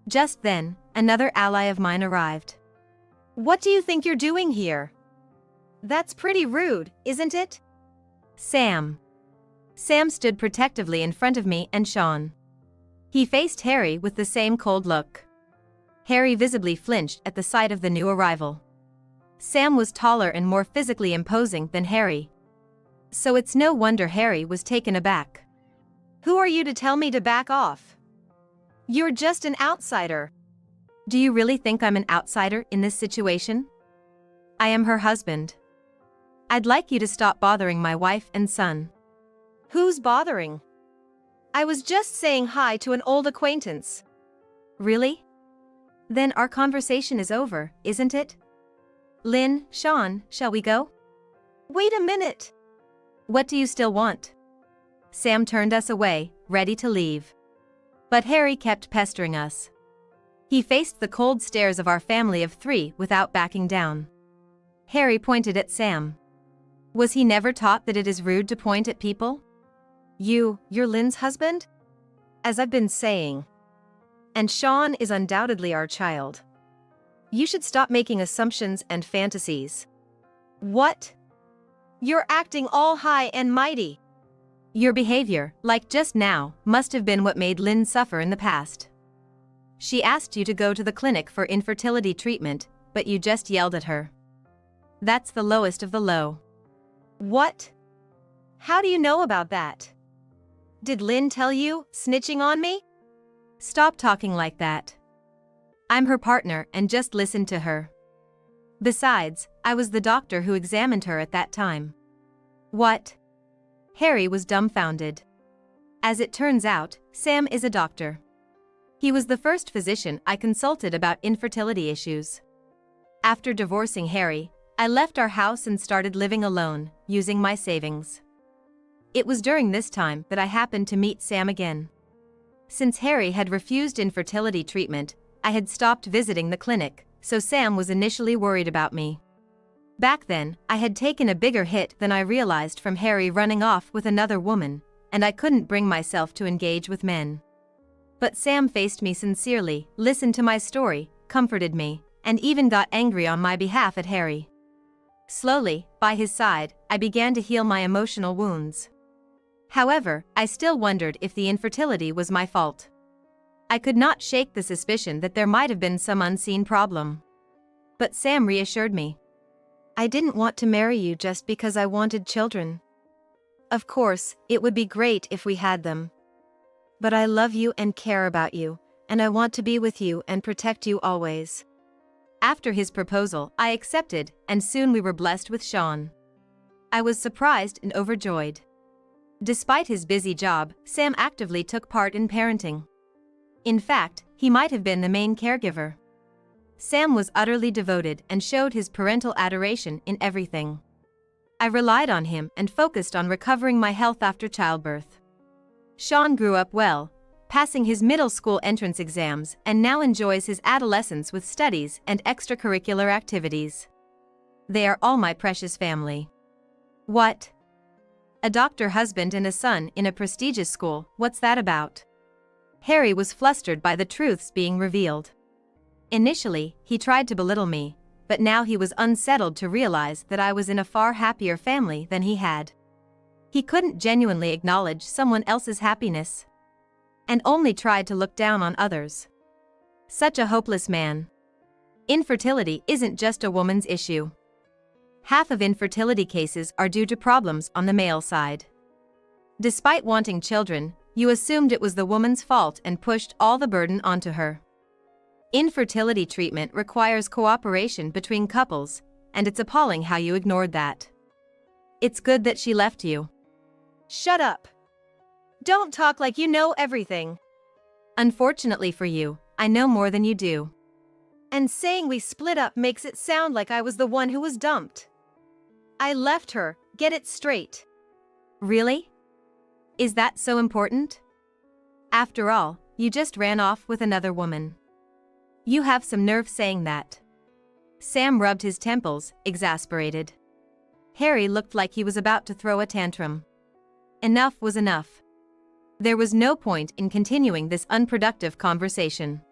Speaker 1: Just then, another ally of mine arrived. What do you think you're doing here? That's pretty rude, isn't it? Sam. Sam stood protectively in front of me and Sean. He faced Harry with the same cold look. Harry visibly flinched at the sight of the new arrival. Sam was taller and more physically imposing than Harry. So it's no wonder Harry was taken aback. "Who are you to tell me to back off? You're just an outsider." "Do you really think I'm an outsider in this situation? I am her husband. I'd like you to stop bothering my wife and son." "Who's bothering? I was just saying hi to an old acquaintance." "Really? Then our conversation is over, isn't it? Lynn, Sean, shall we go?" "Wait a minute. What do you still want?" Sam turned us away, ready to leave. But Harry kept pestering us. He faced the cold stares of our family of 3 without backing down. Harry pointed at Sam. Was he never taught that it is rude to point at people? You're Lynn's husband?" "As I've been saying. And Sean is undoubtedly our child. You should stop making assumptions and fantasies." "What? You're acting all high and mighty." "Your behavior, like just now, must have been what made Lynn suffer in the past. She asked you to go to the clinic for infertility treatment, but you just yelled at her. That's the lowest of the low." "What? How do you know about that? Did Lynn tell you, snitching on me?" "Stop talking like that. I'm her partner and just listen to her. Besides, I was the doctor who examined her at that time." "What?" Harry was dumbfounded. As it turns out, Sam is a doctor. He was the first physician I consulted about infertility issues. After divorcing Harry, I left our house and started living alone, using my savings. It was during this time that I happened to meet Sam again. Since Harry had refused infertility treatment, I had stopped visiting the clinic, so Sam was initially worried about me. Back then, I had taken a bigger hit than I realized from Harry running off with another woman, and I couldn't bring myself to engage with men. But Sam faced me sincerely, listened to my story, comforted me, and even got angry on my behalf at Harry. Slowly, by his side, I began to heal my emotional wounds. However, I still wondered if the infertility was my fault. I could not shake the suspicion that there might have been some unseen problem. But Sam reassured me. "I didn't want to marry you just because I wanted children. Of course, it would be great if we had them. But I love you and care about you, and I want to be with you and protect you always." After his proposal, I accepted, and soon we were blessed with Sean. I was surprised and overjoyed. Despite his busy job, Sam actively took part in parenting. In fact, he might have been the main caregiver. Sam was utterly devoted and showed his parental adoration in everything. I relied on him and focused on recovering my health after childbirth. Sean grew up well, passing his middle school entrance exams, and now enjoys his adolescence with studies and extracurricular activities. They are all my precious family. "What? A doctor husband and a son in a prestigious school, what's that about?" Harry was flustered by the truths being revealed. Initially, he tried to belittle me, but now he was unsettled to realize that I was in a far happier family than he had. He couldn't genuinely acknowledge someone else's happiness, and only tried to look down on others. Such a hopeless man. Infertility isn't just a woman's issue. Half of infertility cases are due to problems on the male side. Despite wanting children, you assumed it was the woman's fault and pushed all the burden onto her. Infertility treatment requires cooperation between couples, and it's appalling how you ignored that. It's good that she left you. "Shut up. Don't talk like you know everything." "Unfortunately for you, I know more than you do." "And saying we split up makes it sound like I was the one who was dumped. I left her, get it straight." "Really? Is that so important? After all, you just ran off with another woman. You have some nerve saying that." Sam rubbed his temples, exasperated. Harry looked like he was about to throw a tantrum. Enough was enough. There was no point in continuing this unproductive conversation.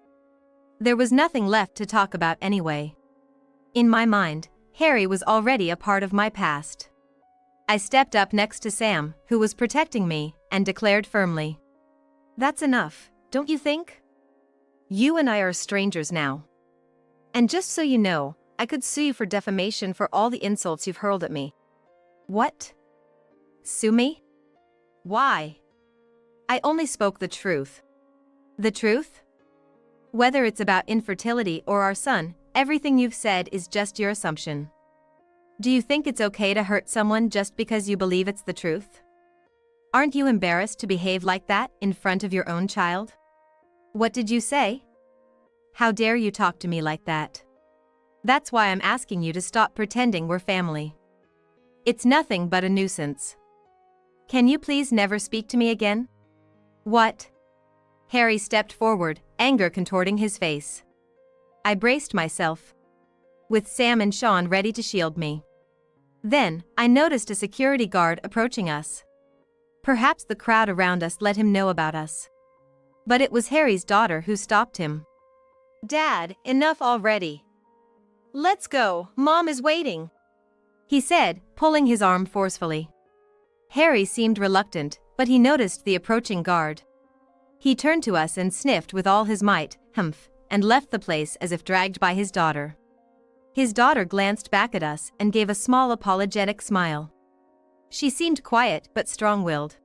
Speaker 1: There was nothing left to talk about anyway. In my mind, Harry was already a part of my past. I stepped up next to Sam, who was protecting me, and declared firmly. That's enough, don't you think? You and I are strangers now. And just so you know, I could sue you for defamation for all the insults you've hurled at me. What? Sue me? Why? I only spoke the truth. The truth? Whether it's about infertility or our son, everything you've said is just your assumption. Do you think it's okay to hurt someone just because you believe it's the truth? Aren't you embarrassed to behave like that in front of your own child? What did you say? How dare you talk to me like that? That's why I'm asking you to stop pretending we're family. It's nothing but a nuisance. Can you please never speak to me again? What? Harry stepped forward, anger contorting his face. I braced myself, with Sam and Sean ready to shield me. Then, I noticed a security guard approaching us. Perhaps the crowd around us let him know about us. But it was Harry's daughter who stopped him. Dad, enough already. Let's go, Mom is waiting, he said, pulling his arm forcefully. Harry seemed reluctant, but he noticed the approaching guard. He turned to us and sniffed with all his might, humph, and left the place as if dragged by his daughter. His daughter glanced back at us and gave a small apologetic smile. She seemed quiet but strong-willed.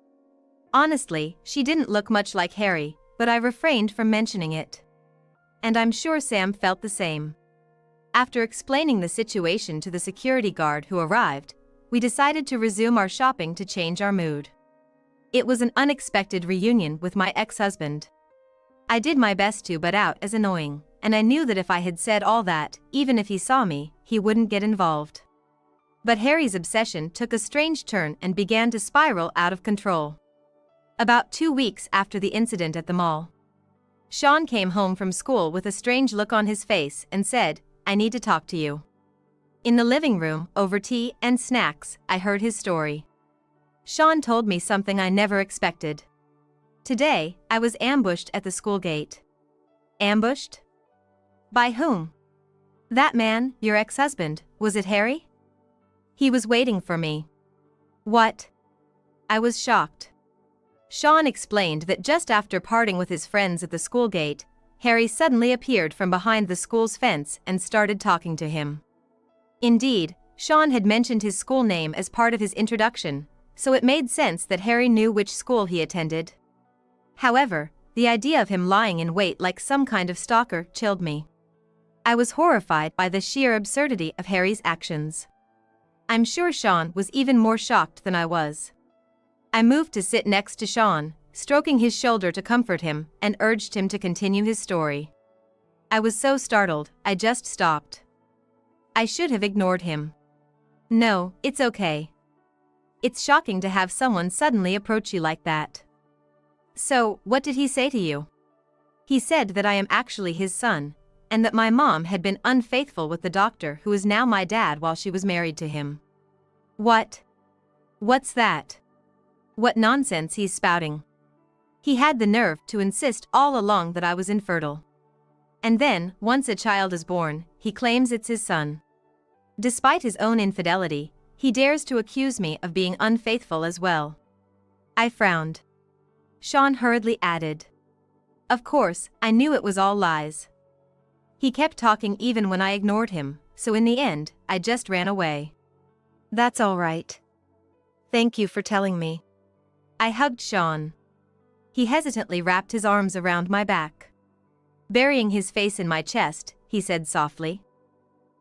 Speaker 1: Honestly, she didn't look much like Harry, but I refrained from mentioning it. And I'm sure Sam felt the same. After explaining the situation to the security guard who arrived, we decided to resume our shopping to change our mood. It was an unexpected reunion with my ex-husband. I did my best to but out as annoying, and I knew that if I had said all that, even if he saw me, he wouldn't get involved. But Harry's obsession took a strange turn and began to spiral out of control. About 2 weeks after the incident at the mall, Sean came home from school with a strange look on his face and said, I need to talk to you. In the living room, over tea and snacks, I heard his story. Sean told me something I never expected. Today, I was ambushed at the school gate. Ambushed? By whom? That man, your ex-husband, was it Harry? He was waiting for me. What? I was shocked. Sean explained that just after parting with his friends at the school gate, Harry suddenly appeared from behind the school's fence and started talking to him. Indeed, Sean had mentioned his school name as part of his introduction, so it made sense that Harry knew which school he attended. However, the idea of him lying in wait like some kind of stalker chilled me. I was horrified by the sheer absurdity of Harry's actions. I'm sure Sean was even more shocked than I was. I moved to sit next to Sean, stroking his shoulder to comfort him, and urged him to continue his story. I was so startled, I just stopped. I should have ignored him. No, it's okay. It's shocking to have someone suddenly approach you like that. So, what did he say to you? He said that I am actually his son, and that my mom had been unfaithful with the doctor who is now my dad while she was married to him. What? What's that? What nonsense he's spouting. He had the nerve to insist all along that I was infertile. And then, once a child is born, he claims it's his son. Despite his own infidelity, he dares to accuse me of being unfaithful as well. I frowned. Sean hurriedly added. Of course, I knew it was all lies. He kept talking even when I ignored him, so in the end, I just ran away. That's all right. Thank you for telling me. I hugged Sean. He hesitantly wrapped his arms around my back. Burying his face in my chest, he said softly.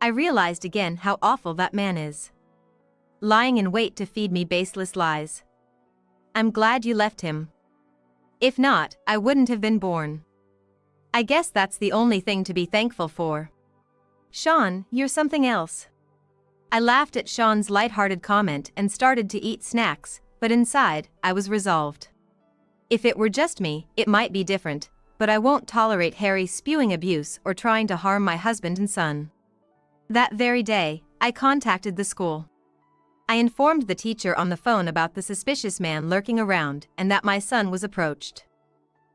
Speaker 1: I realized again how awful that man is. Lying in wait to feed me baseless lies. I'm glad you left him. If not, I wouldn't have been born. I guess that's the only thing to be thankful for. Sean, you're something else. I laughed at Sean's lighthearted comment and started to eat snacks, but inside, I was resolved. If it were just me, it might be different, but I won't tolerate Harry spewing abuse or trying to harm my husband and son. That very day, I contacted the school. I informed the teacher on the phone about the suspicious man lurking around and that my son was approached.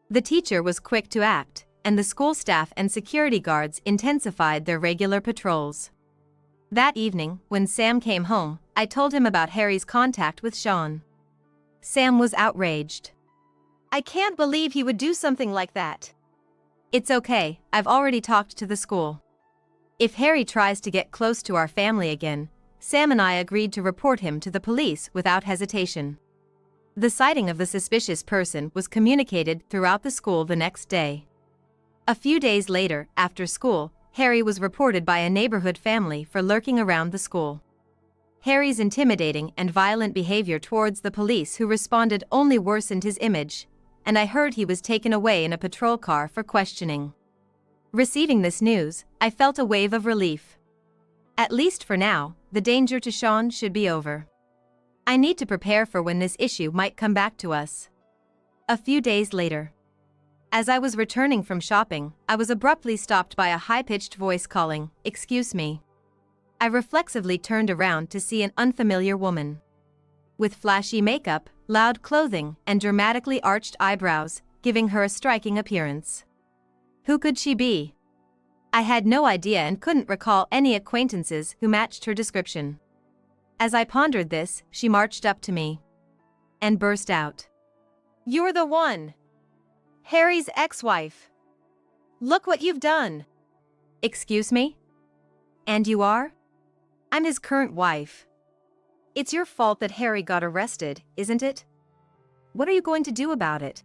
Speaker 1: The teacher was quick to act, and the school staff and security guards intensified their regular patrols. That evening, when Sam came home, I told him about Harry's contact with Sean. Sam was outraged. I can't believe he would do something like that. It's okay, I've already talked to the school. If Harry tries to get close to our family again, Sam and I agreed to report him to the police without hesitation. The sighting of the suspicious person was communicated throughout the school the next day. A few days later, after school, Harry was reported by a neighborhood family for lurking around the school. Harry's intimidating and violent behavior towards the police who responded only worsened his image, and I heard he was taken away in a patrol car for questioning. Receiving this news, I felt a wave of relief. At least for now, the danger to Sean should be over. I need to prepare for when this issue might come back to us. A few days later. As I was returning from shopping, I was abruptly stopped by a high-pitched voice calling, "Excuse me." I reflexively turned around to see an unfamiliar woman. With flashy makeup, loud clothing, and dramatically arched eyebrows, giving her a striking appearance. Who could she be? I had no idea and couldn't recall any acquaintances who matched her description. As I pondered this, she marched up to me and burst out. "You're the one! Harry's ex-wife! Look what you've done!" "Excuse me? And you are?" "I'm his current wife." "It's your fault that Harry got arrested, isn't it? What are you going to do about it?"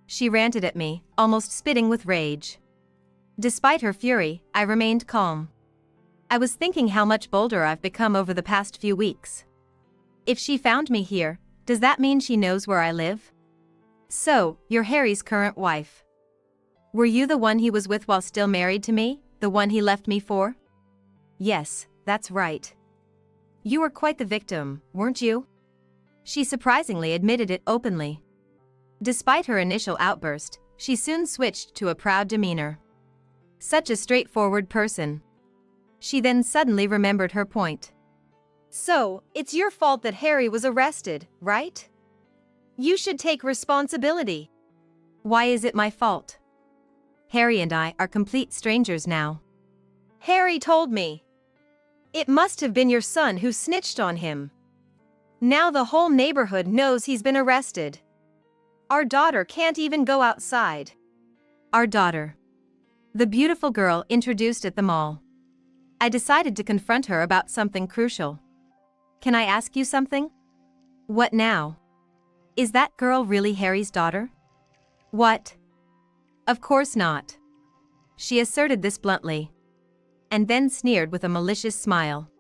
Speaker 1: She ranted at me, almost spitting with rage. Despite her fury, I remained calm. I was thinking how much bolder I've become over the past few weeks. If she found me here, does that mean she knows where I live? "So, you're Harry's current wife. Were you the one he was with while still married to me, the one he left me for?" "Yes, that's right." "You were quite the victim, weren't you?" She surprisingly admitted it openly. Despite her initial outburst, she soon switched to a proud demeanor. Such a straightforward person. She then suddenly remembered her point. "So, it's your fault that Harry was arrested, right? You should take responsibility." "Why is it my fault? Harry and I are complete strangers now." "Harry told me. It must have been your son who snitched on him. Now the whole neighborhood knows he's been arrested. Our daughter can't even go outside." Our daughter. The beautiful girl introduced at the mall. I decided to confront her about something crucial. "Can I ask you something?" "What now?" "Is that girl really Harry's daughter?" "What? Of course not." She asserted this bluntly. And then sneered with a malicious smile.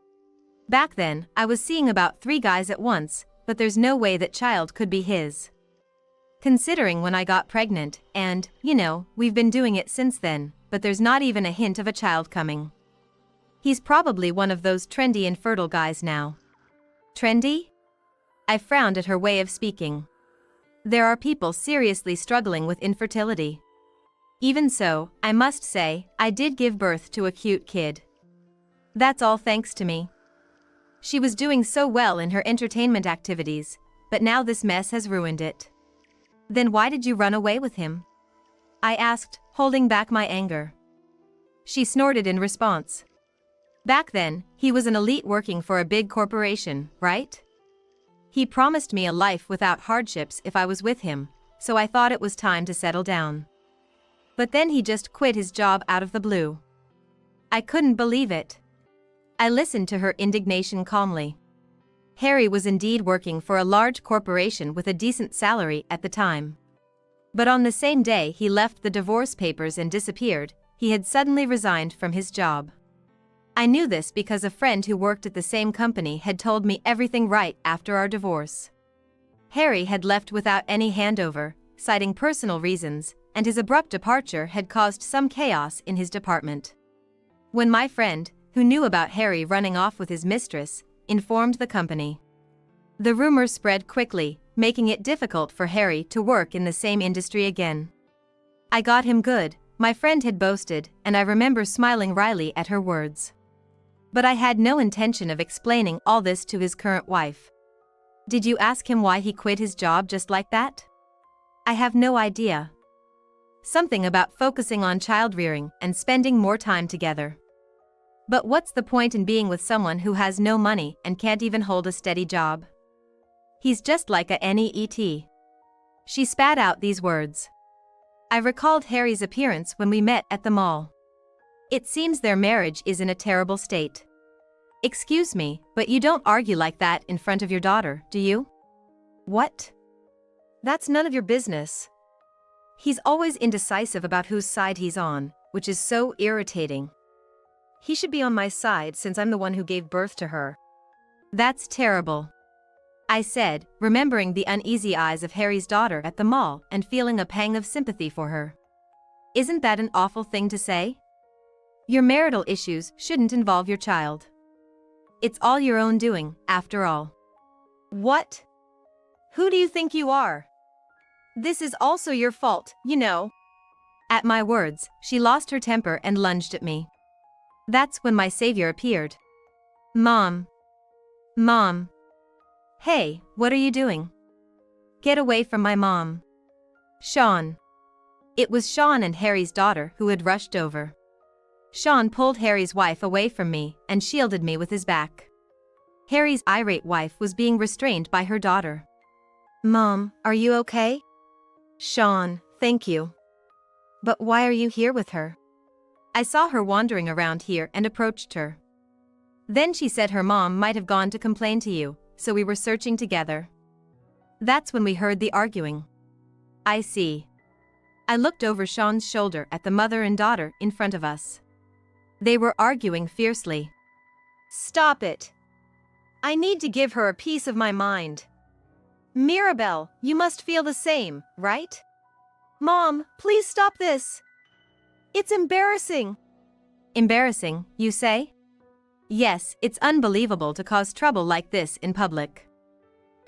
Speaker 1: "Back then, I was seeing about 3 guys at once, but there's no way that child could be his. Considering when I got pregnant, and, we've been doing it since then, but there's not even a hint of a child coming. He's probably one of those trendy infertile guys now." "Trendy?" I frowned at her way of speaking. There are people seriously struggling with infertility. Even so, I must say, I did give birth to a cute kid. That's all thanks to me. She was doing so well in her entertainment activities, but now this mess has ruined it. "Then why did you run away with him?" I asked, holding back my anger. She snorted in response. "Back then, he was an elite working for a big corporation, right? He promised me a life without hardships if I was with him, so I thought it was time to settle down. But then he just quit his job out of the blue." I couldn't believe it. I listened to her indignation calmly. Harry was indeed working for a large corporation with a decent salary at the time. But on the same day he left the divorce papers and disappeared, he had suddenly resigned from his job. I knew this because a friend who worked at the same company had told me everything right after our divorce. Harry had left without any handover, citing personal reasons, and his abrupt departure had caused some chaos in his department. When my friend, who knew about Harry running off with his mistress, informed the company, the rumor spread quickly, making it difficult for Harry to work in the same industry again. "I got him good," my friend had boasted, and I remember smiling wryly at her words. But I had no intention of explaining all this to his current wife. "Did you ask him why he quit his job just like that?" "I have no idea. Something about focusing on child rearing and spending more time together." But what's the point in being with someone who has no money and can't even hold a steady job? He's just like a NEET. She spat out these words. I recalled Harry's appearance when we met at the mall. It seems their marriage is in a terrible state. Excuse me, but you don't argue like that in front of your daughter, do you? What? That's none of your business. He's always indecisive about whose side he's on, which is so irritating. He should be on my side since I'm the one who gave birth to her. That's terrible, I said, remembering the uneasy eyes of Harry's daughter at the mall and feeling a pang of sympathy for her. Isn't that an awful thing to say? Your marital issues shouldn't involve your child. It's all your own doing, after all. What? Who do you think you are? This is also your fault, you know. At my words, she lost her temper and lunged at me. That's when my savior appeared. Mom. Mom. Hey, what are you doing? Get away from my mom. Sean. It was Sean and Harry's daughter who had rushed over. Sean pulled Harry's wife away from me and shielded me with his back. Harry's irate wife was being restrained by her daughter. Mom, are you okay? Sean, thank you. But why are you here with her? I saw her wandering around here and approached her. Then she said her mom might have gone to complain to you, so we were searching together. That's when we heard the arguing. I see. I looked over Sean's shoulder at the mother and daughter in front of us. They were arguing fiercely. Stop it. I need to give her a piece of my mind. Mirabelle, you must feel the same, right? Mom, please stop this. It's embarrassing. Embarrassing, you say? Yes, it's unbelievable to cause trouble like this in public.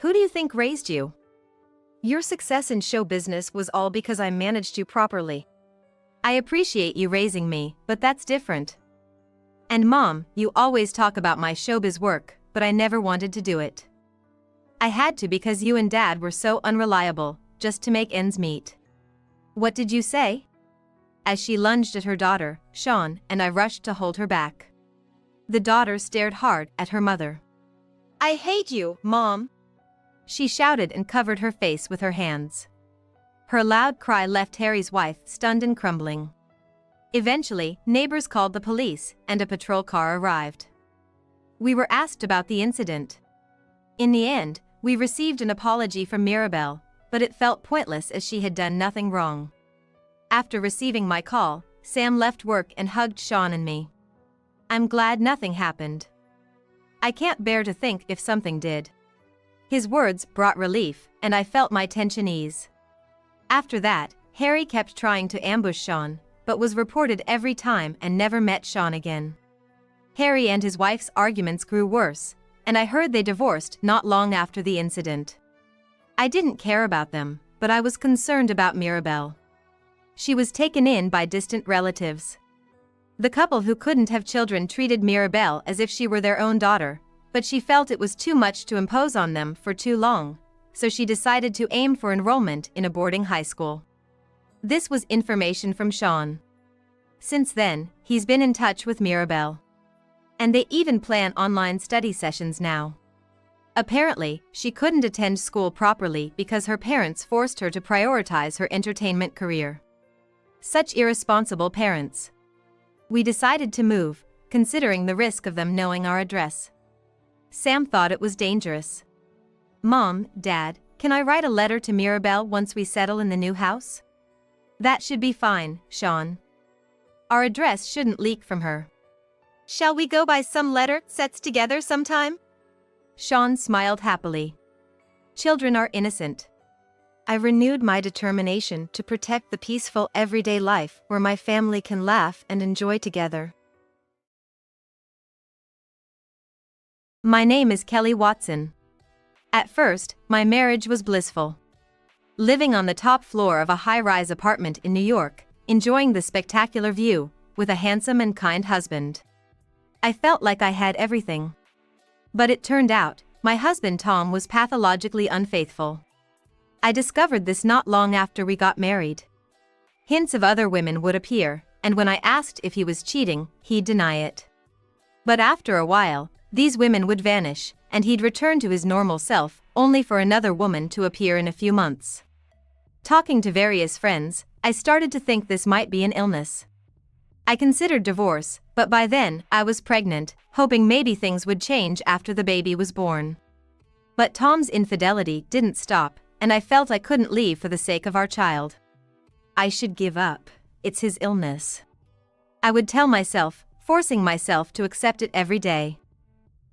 Speaker 1: Who do you think raised you? Your success in show business was all because I managed you properly. I appreciate you raising me, but that's different. And Mom, you always talk about my showbiz work, but I never wanted to do it. I had to because you and Dad were so unreliable, just to make ends meet. What did you say? As she lunged at her daughter, Sean, and I rushed to hold her back. The daughter stared hard at her mother. I hate you, Mom! She shouted and covered her face with her hands. Her loud cry left Harry's wife stunned and crumbling. Eventually, neighbors called the police, and a patrol car arrived. We were asked about the incident. In the end, we received an apology from Mirabelle, but it felt pointless as she had done nothing wrong. After receiving my call, Sam left work and hugged Sean and me. I'm glad nothing happened. I can't bear to think if something did. His words brought relief, and I felt my tension ease. After that, Harry kept trying to ambush Sean, but was reported every time and never met Sean again. Harry and his wife's arguments grew worse, and I heard they divorced not long after the incident. I didn't care about them, but I was concerned about Mirabelle. She was taken in by distant relatives. The couple who couldn't have children treated Mirabelle as if she were their own daughter, but she felt it was too much to impose on them for too long, so she decided to aim for enrollment in a boarding high school. This was information from Sean. Since then, he's been in touch with Mirabelle. And they even plan online study sessions now. Apparently, she couldn't attend school properly because her parents forced her to prioritize her entertainment career. Such irresponsible parents. We decided to move, considering the risk of them knowing our address. Sam thought it was dangerous. Mom, Dad, can I write a letter to Mirabelle once we settle in the new house? That should be fine, Sean. Our address shouldn't leak from her. Shall we go buy some letter sets together sometime? Sean smiled happily. Children are innocent. I renewed my determination to protect the peaceful everyday life where my family can laugh and enjoy together. My name is Kelly Watson. At first, my marriage was blissful. Living on the top floor of a high-rise apartment in New York, enjoying the spectacular view, with a handsome and kind husband. I felt like I had everything. But it turned out, my husband Tom was pathologically unfaithful. I discovered this not long after we got married. Hints of other women would appear, and when I asked if he was cheating, he'd deny it. But after a while, these women would vanish, and he'd return to his normal self, only for another woman to appear in a few months. Talking to various friends, I started to think this might be an illness. I considered divorce, but by then, I was pregnant, hoping maybe things would change after the baby was born. But Tom's infidelity didn't stop, and I felt I couldn't leave for the sake of our child. I should give up. It's his illness. I would tell myself, forcing myself to accept it every day.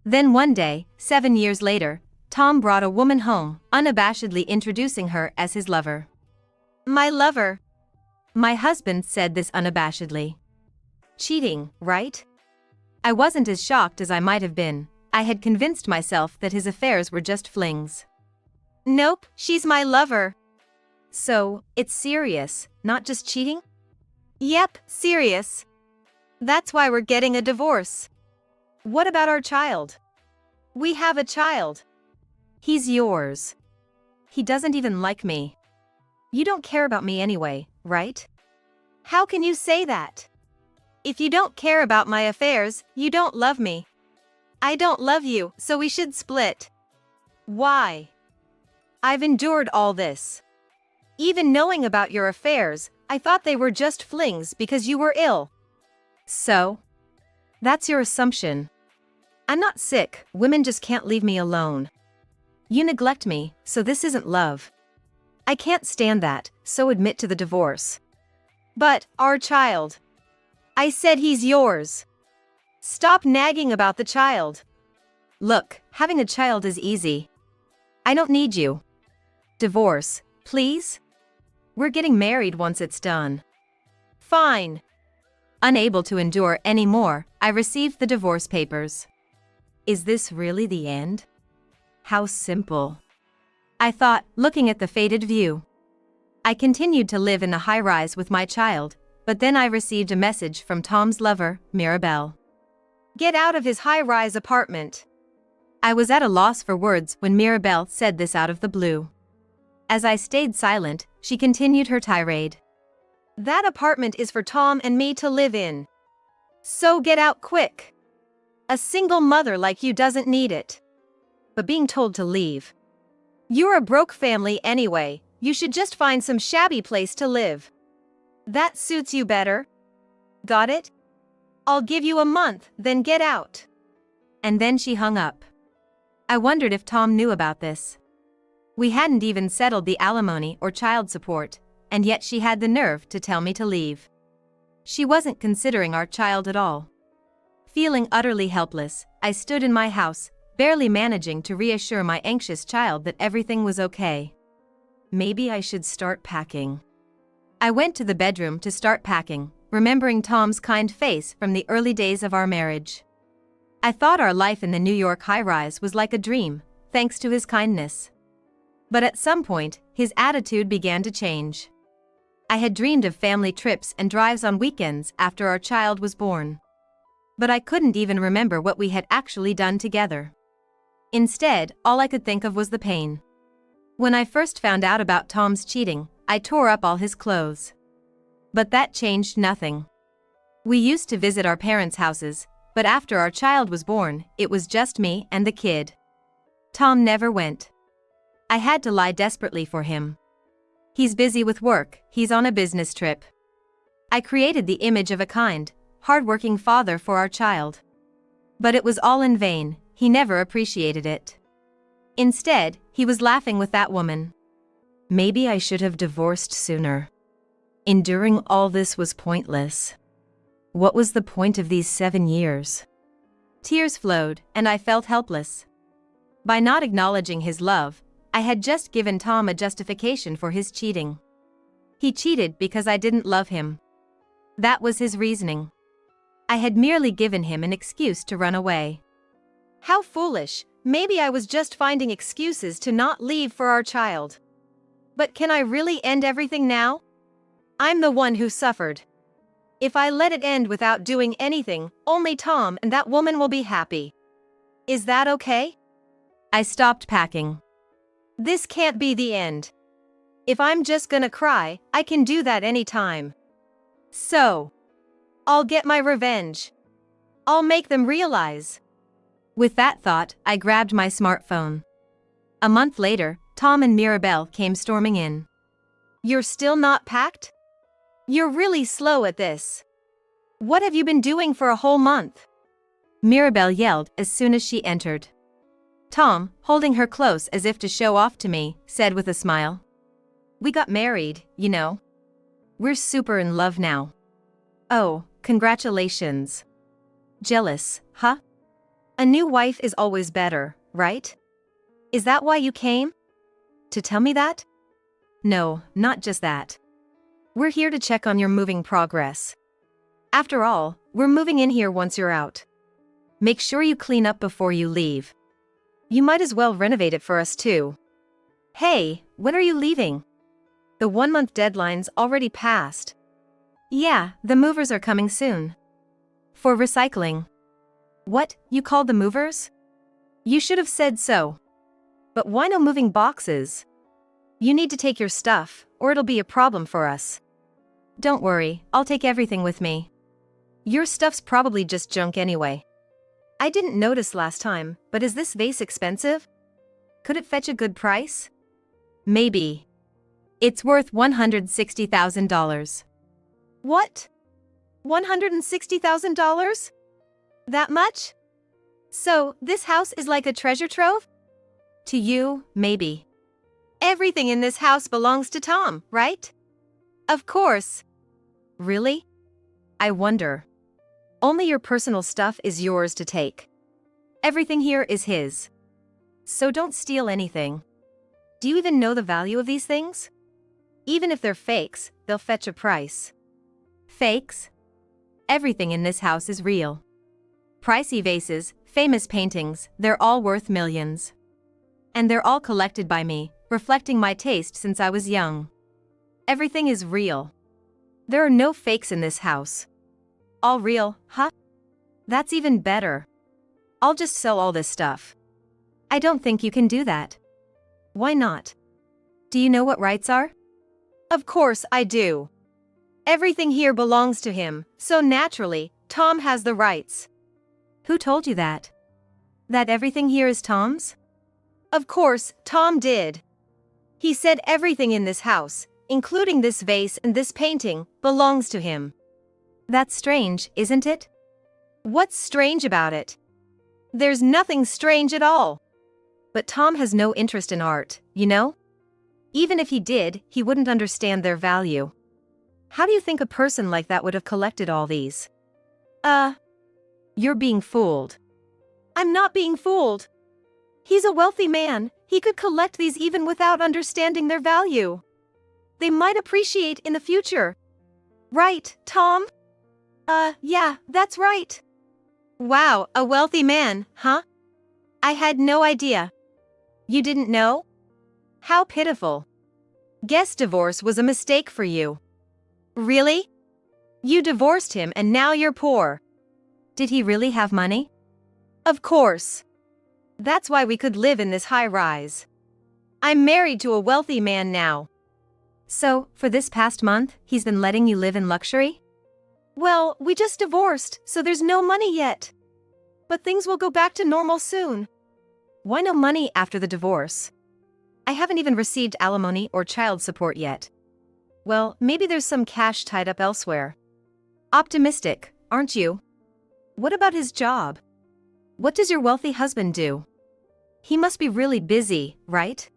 Speaker 1: Then one day, 7 years later, Tom brought a woman home, unabashedly introducing her as his lover. My lover. My husband said this unabashedly. Cheating, right? I wasn't as shocked as I might have been. I had convinced myself that his affairs were just flings. Nope, she's my lover. So, it's serious, not just cheating? Yep, serious. That's why we're getting a divorce. What about our child? We have a child. He's yours. He doesn't even like me. You don't care about me anyway, right? How can you say that? If you don't care about my affairs, you don't love me. I don't love you, so we should split. Why? I've endured all this. Even knowing about your affairs, I thought they were just flings because you were ill. So? That's your assumption. I'm not sick, women just can't leave me alone. You neglect me, so this isn't love. I can't stand that, so admit to the divorce. But, our child. I said he's yours. Stop nagging about the child. Look, having a child is easy. I don't need you. Divorce, please? We're getting married once it's done. Fine. Unable to endure any more, I received the divorce papers. Is this really the end? How simple. I thought, looking at the faded view. I continued to live in the high-rise with my child, but then I received a message from Tom's lover, Mirabelle. Get out of his high-rise apartment. I was at a loss for words when Mirabelle said this out of the blue. As I stayed silent, she continued her tirade. That apartment is for Tom and me to live in. So get out quick. A single mother like you doesn't need it. But being told to leave. You're a broke family anyway, you should just find some shabby place to live. That suits you better. Got it? I'll give you a month, then get out. And then she hung up. I wondered if Tom knew about this. We hadn't even settled the alimony or child support, and yet she had the nerve to tell me to leave. She wasn't considering our child at all. Feeling utterly helpless, I stood in my house, barely managing to reassure my anxious child that everything was okay. Maybe I should start packing. I went to the bedroom to start packing, remembering Tom's kind face from the early days of our marriage. I thought our life in the New York high-rise was like a dream, thanks to his kindness. But at some point, his attitude began to change. I had dreamed of family trips and drives on weekends after our child was born. But I couldn't even remember what we had actually done together. Instead, all I could think of was the pain. When I first found out about Tom's cheating, I tore up all his clothes. But that changed nothing. We used to visit our parents' houses, but after our child was born, it was just me and the kid. Tom never went. I had to lie desperately for him. He's busy with work, he's on a business trip. I created the image of a kind, hardworking father for our child. But it was all in vain, he never appreciated it. Instead, he was laughing with that woman. Maybe I should have divorced sooner. Enduring all this was pointless. What was the point of these 7 years? Tears flowed, and I felt helpless. By not acknowledging his love, I had just given Tom a justification for his cheating. He cheated because I didn't love him. That was his reasoning. I had merely given him an excuse to run away. How foolish, maybe I was just finding excuses to not leave for our child. But can I really end everything now? I'm the one who suffered. If I let it end without doing anything, only Tom and that woman will be happy. Is that okay? I stopped packing. This can't be the end. If I'm just gonna cry, I can do that anytime. So, I'll get my revenge. I'll make them realize. With that thought, I grabbed my smartphone. A month later, Tom and Mirabelle came storming in. You're still not packed? You're really slow at this. What have you been doing for a whole month? Mirabelle yelled as soon as she entered. Tom, holding her close as if to show off to me, said with a smile. We got married, you know. We're super in love now. Oh, congratulations. Jealous, huh? A new wife is always better, right? Is that why you came? To tell me that? No, not just that. We're here to check on your moving progress. After all, we're moving in here once you're out. Make sure you clean up before you leave. You might as well renovate it for us too. Hey, when are you leaving? The 1-month deadline's already passed. Yeah, the movers are coming soon. For recycling. What, you called the movers? You should have said so. But why no moving boxes? You need to take your stuff, or it'll be a problem for us. Don't worry, I'll take everything with me. Your stuff's probably just junk anyway. I didn't notice last time, but is this vase expensive? Could it fetch a good price? Maybe. It's worth $160,000. What? $160,000? That much? So, this house is like a treasure trove? To you, maybe. Everything in this house belongs to Tom, right? Of course. Really? I wonder. Only your personal stuff is yours to take. Everything here is his. So don't steal anything. Do you even know the value of these things? Even if they're fakes, they'll fetch a price. Fakes? Everything in this house is real. Pricey vases, famous paintings, they're all worth millions. And they're all collected by me, reflecting my taste since I was young. Everything is real. There are no fakes in this house. All real, huh? That's even better. I'll just sell all this stuff. I don't think you can do that. Why not? Do you know what rights are? Of course I do. Everything here belongs to him, so naturally, Tom has the rights. Who told you that? That everything here is Tom's? Of course, Tom did. He said everything in this house, including this vase and this painting, belongs to him. That's strange, isn't it? What's strange about it? There's nothing strange at all. But Tom has no interest in art, you know? Even if he did, he wouldn't understand their value. How do you think a person like that would have collected all these? You're being fooled. I'm not being fooled. He's a wealthy man, he could collect these even without understanding their value. They might appreciate in the future. Right, Tom? Yeah, that's right. Wow, a wealthy man, huh? I had no idea. You didn't know? How pitiful. Guess divorce was a mistake for you. Really? You divorced him and now you're poor. Did he really have money? Of course. That's why we could live in this high-rise. I'm married to a wealthy man now. So, for this past month, he's been letting you live in luxury? Well, we just divorced, so there's no money yet. But things will go back to normal soon. Why no money after the divorce? I haven't even received alimony or child support yet. Well, maybe there's some cash tied up elsewhere. Optimistic, aren't you? What about his job? What does your wealthy husband do? He must be really busy, right?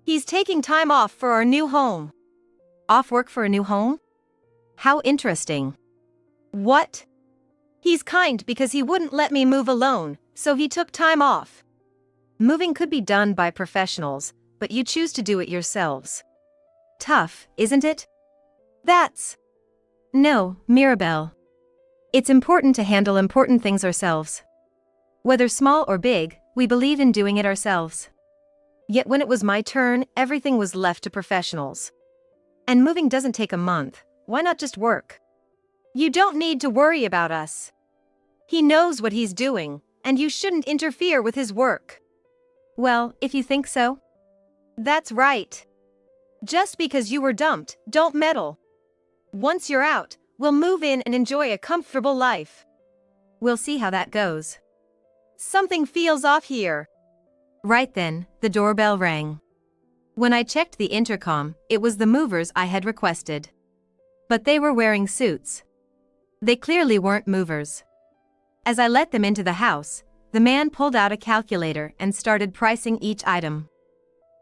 Speaker 1: He's taking time off for our new home. Off work for a new home? How interesting. What? He's kind because he wouldn't let me move alone, so he took time off. Moving could be done by professionals, but you choose to do it yourselves. Tough, isn't it? That's... No, Mirabelle. It's important to handle important things ourselves. Whether small or big, we believe in doing it ourselves. Yet when it was my turn, everything was left to professionals. And moving doesn't take a month, why not just work? You don't need to worry about us. He knows what he's doing, and you shouldn't interfere with his work. Well, if you think so. That's right. Just because you were dumped, don't meddle. Once you're out, we'll move in and enjoy a comfortable life. We'll see how that goes. Something feels off here. Right then, the doorbell rang. When I checked the intercom, it was the movers I had requested. But they were wearing suits. They clearly weren't movers. As I let them into the house, the man pulled out a calculator and started pricing each item.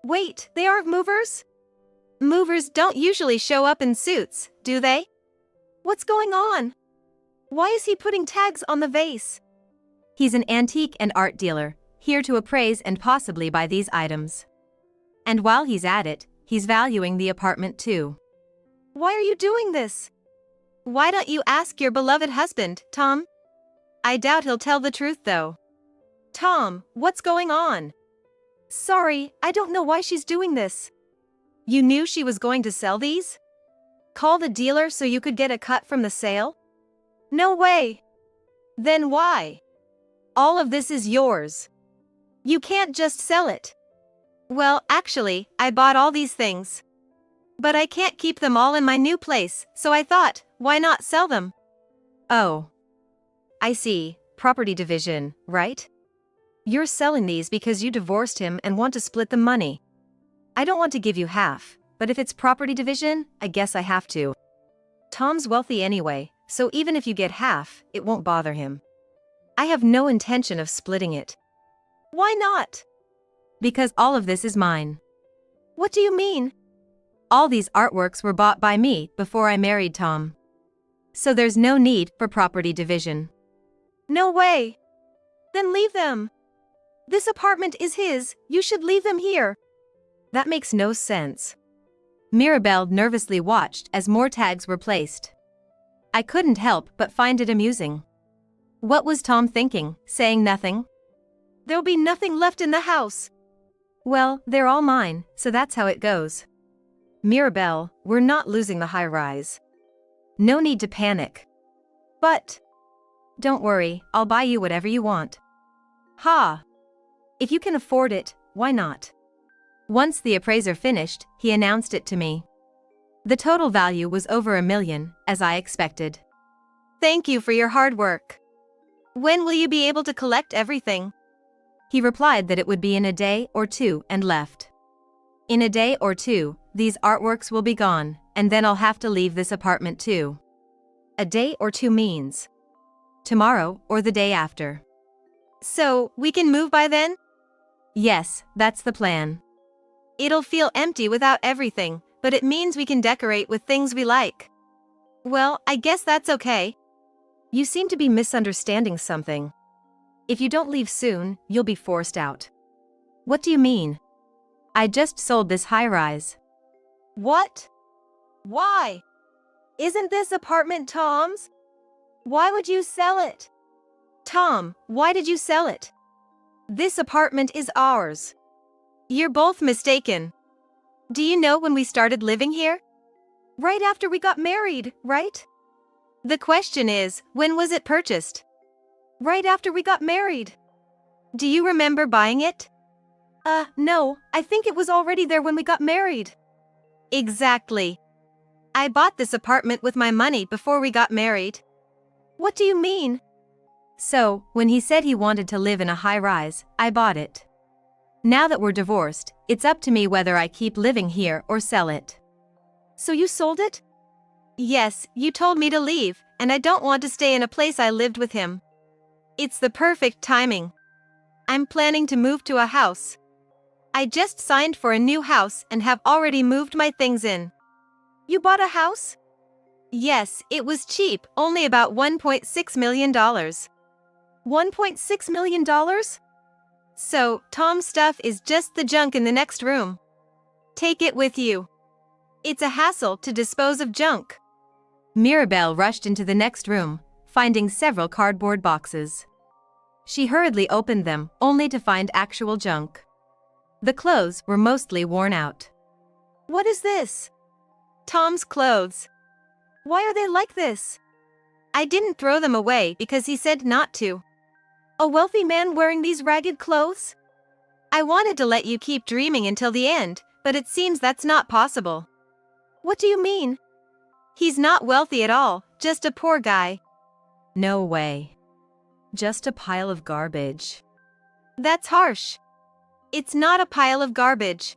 Speaker 1: Wait, they aren't movers? Movers don't usually show up in suits, do they? What's going on? Why is he putting tags on the vase? He's an antique and art dealer, here to appraise and possibly buy these items. And while he's at it, he's valuing the apartment too. Why are you doing this? Why don't you ask your beloved husband, Tom? I doubt he'll tell the truth though. Tom, what's going on? Sorry, I don't know why she's doing this. You knew she was going to sell these? Call the dealer so you could get a cut from the sale? No way. Then why? All of this is yours. You can't just sell it. Well, actually, I bought all these things. But I can't keep them all in my new place, so I thought, why not sell them? Oh. I see, property division, right? You're selling these because you divorced him and want to split the money. I don't want to give you half, but if it's property division, I guess I have to. Tom's wealthy anyway, so even if you get half, it won't bother him. I have no intention of splitting it. Why not? Because all of this is mine. What do you mean? All these artworks were bought by me before I married Tom. So there's no need for property division. No way. Then leave them. This apartment is his, you should leave them here. That makes no sense. Mirabelle nervously watched as more tags were placed. I couldn't help but find it amusing. What was Tom thinking, saying nothing? There'll be nothing left in the house. Well, they're all mine, so that's how it goes. Mirabelle, we're not losing the high-rise. No need to panic. But don't worry, I'll buy you whatever you want. Ha! If you can afford it, why not? Once the appraiser finished, he announced it to me. The total value was over $1 million, as I expected. Thank you for your hard work. When will you be able to collect everything? He replied that it would be in a day or two and left. In a day or two, these artworks will be gone, and then I'll have to leave this apartment too. A day or two means tomorrow or the day after. So, we can move by then? Yes, that's the plan. It'll feel empty without everything, but it means we can decorate with things we like. Well, I guess that's okay. You seem to be misunderstanding something. If you don't leave soon, you'll be forced out. What do you mean? I just sold this high-rise. What? Why? Isn't this apartment Tom's? Why would you sell it? Tom, why did you sell it? This apartment is ours. You're both mistaken. Do you know when we started living here? Right after we got married, right? The question is, when was it purchased? Right after we got married. Do you remember buying it? No, I think it was already there when we got married. Exactly. I bought this apartment with my money before we got married. What do you mean? So, when he said he wanted to live in a high-rise, I bought it. Now that we're divorced, it's up to me whether I keep living here or sell it. So you sold it? Yes, you told me to leave, and I don't want to stay in a place I lived with him. It's the perfect timing. I'm planning to move to a house. I just signed for a new house and have already moved my things in. You bought a house? Yes, it was cheap, only about $1.6 million. $1.6 million? So, Tom's stuff is just the junk in the next room. Take it with you. It's a hassle to dispose of junk. Mirabelle rushed into the next room, finding several cardboard boxes. She hurriedly opened them, only to find actual junk. The clothes were mostly worn out. What is this? Tom's clothes. Why are they like this? I didn't throw them away because he said not to. A wealthy man wearing these ragged clothes? I wanted to let you keep dreaming until the end, but it seems that's not possible. What do you mean? He's not wealthy at all, just a poor guy. No way. Just a pile of garbage. That's harsh. It's not a pile of garbage.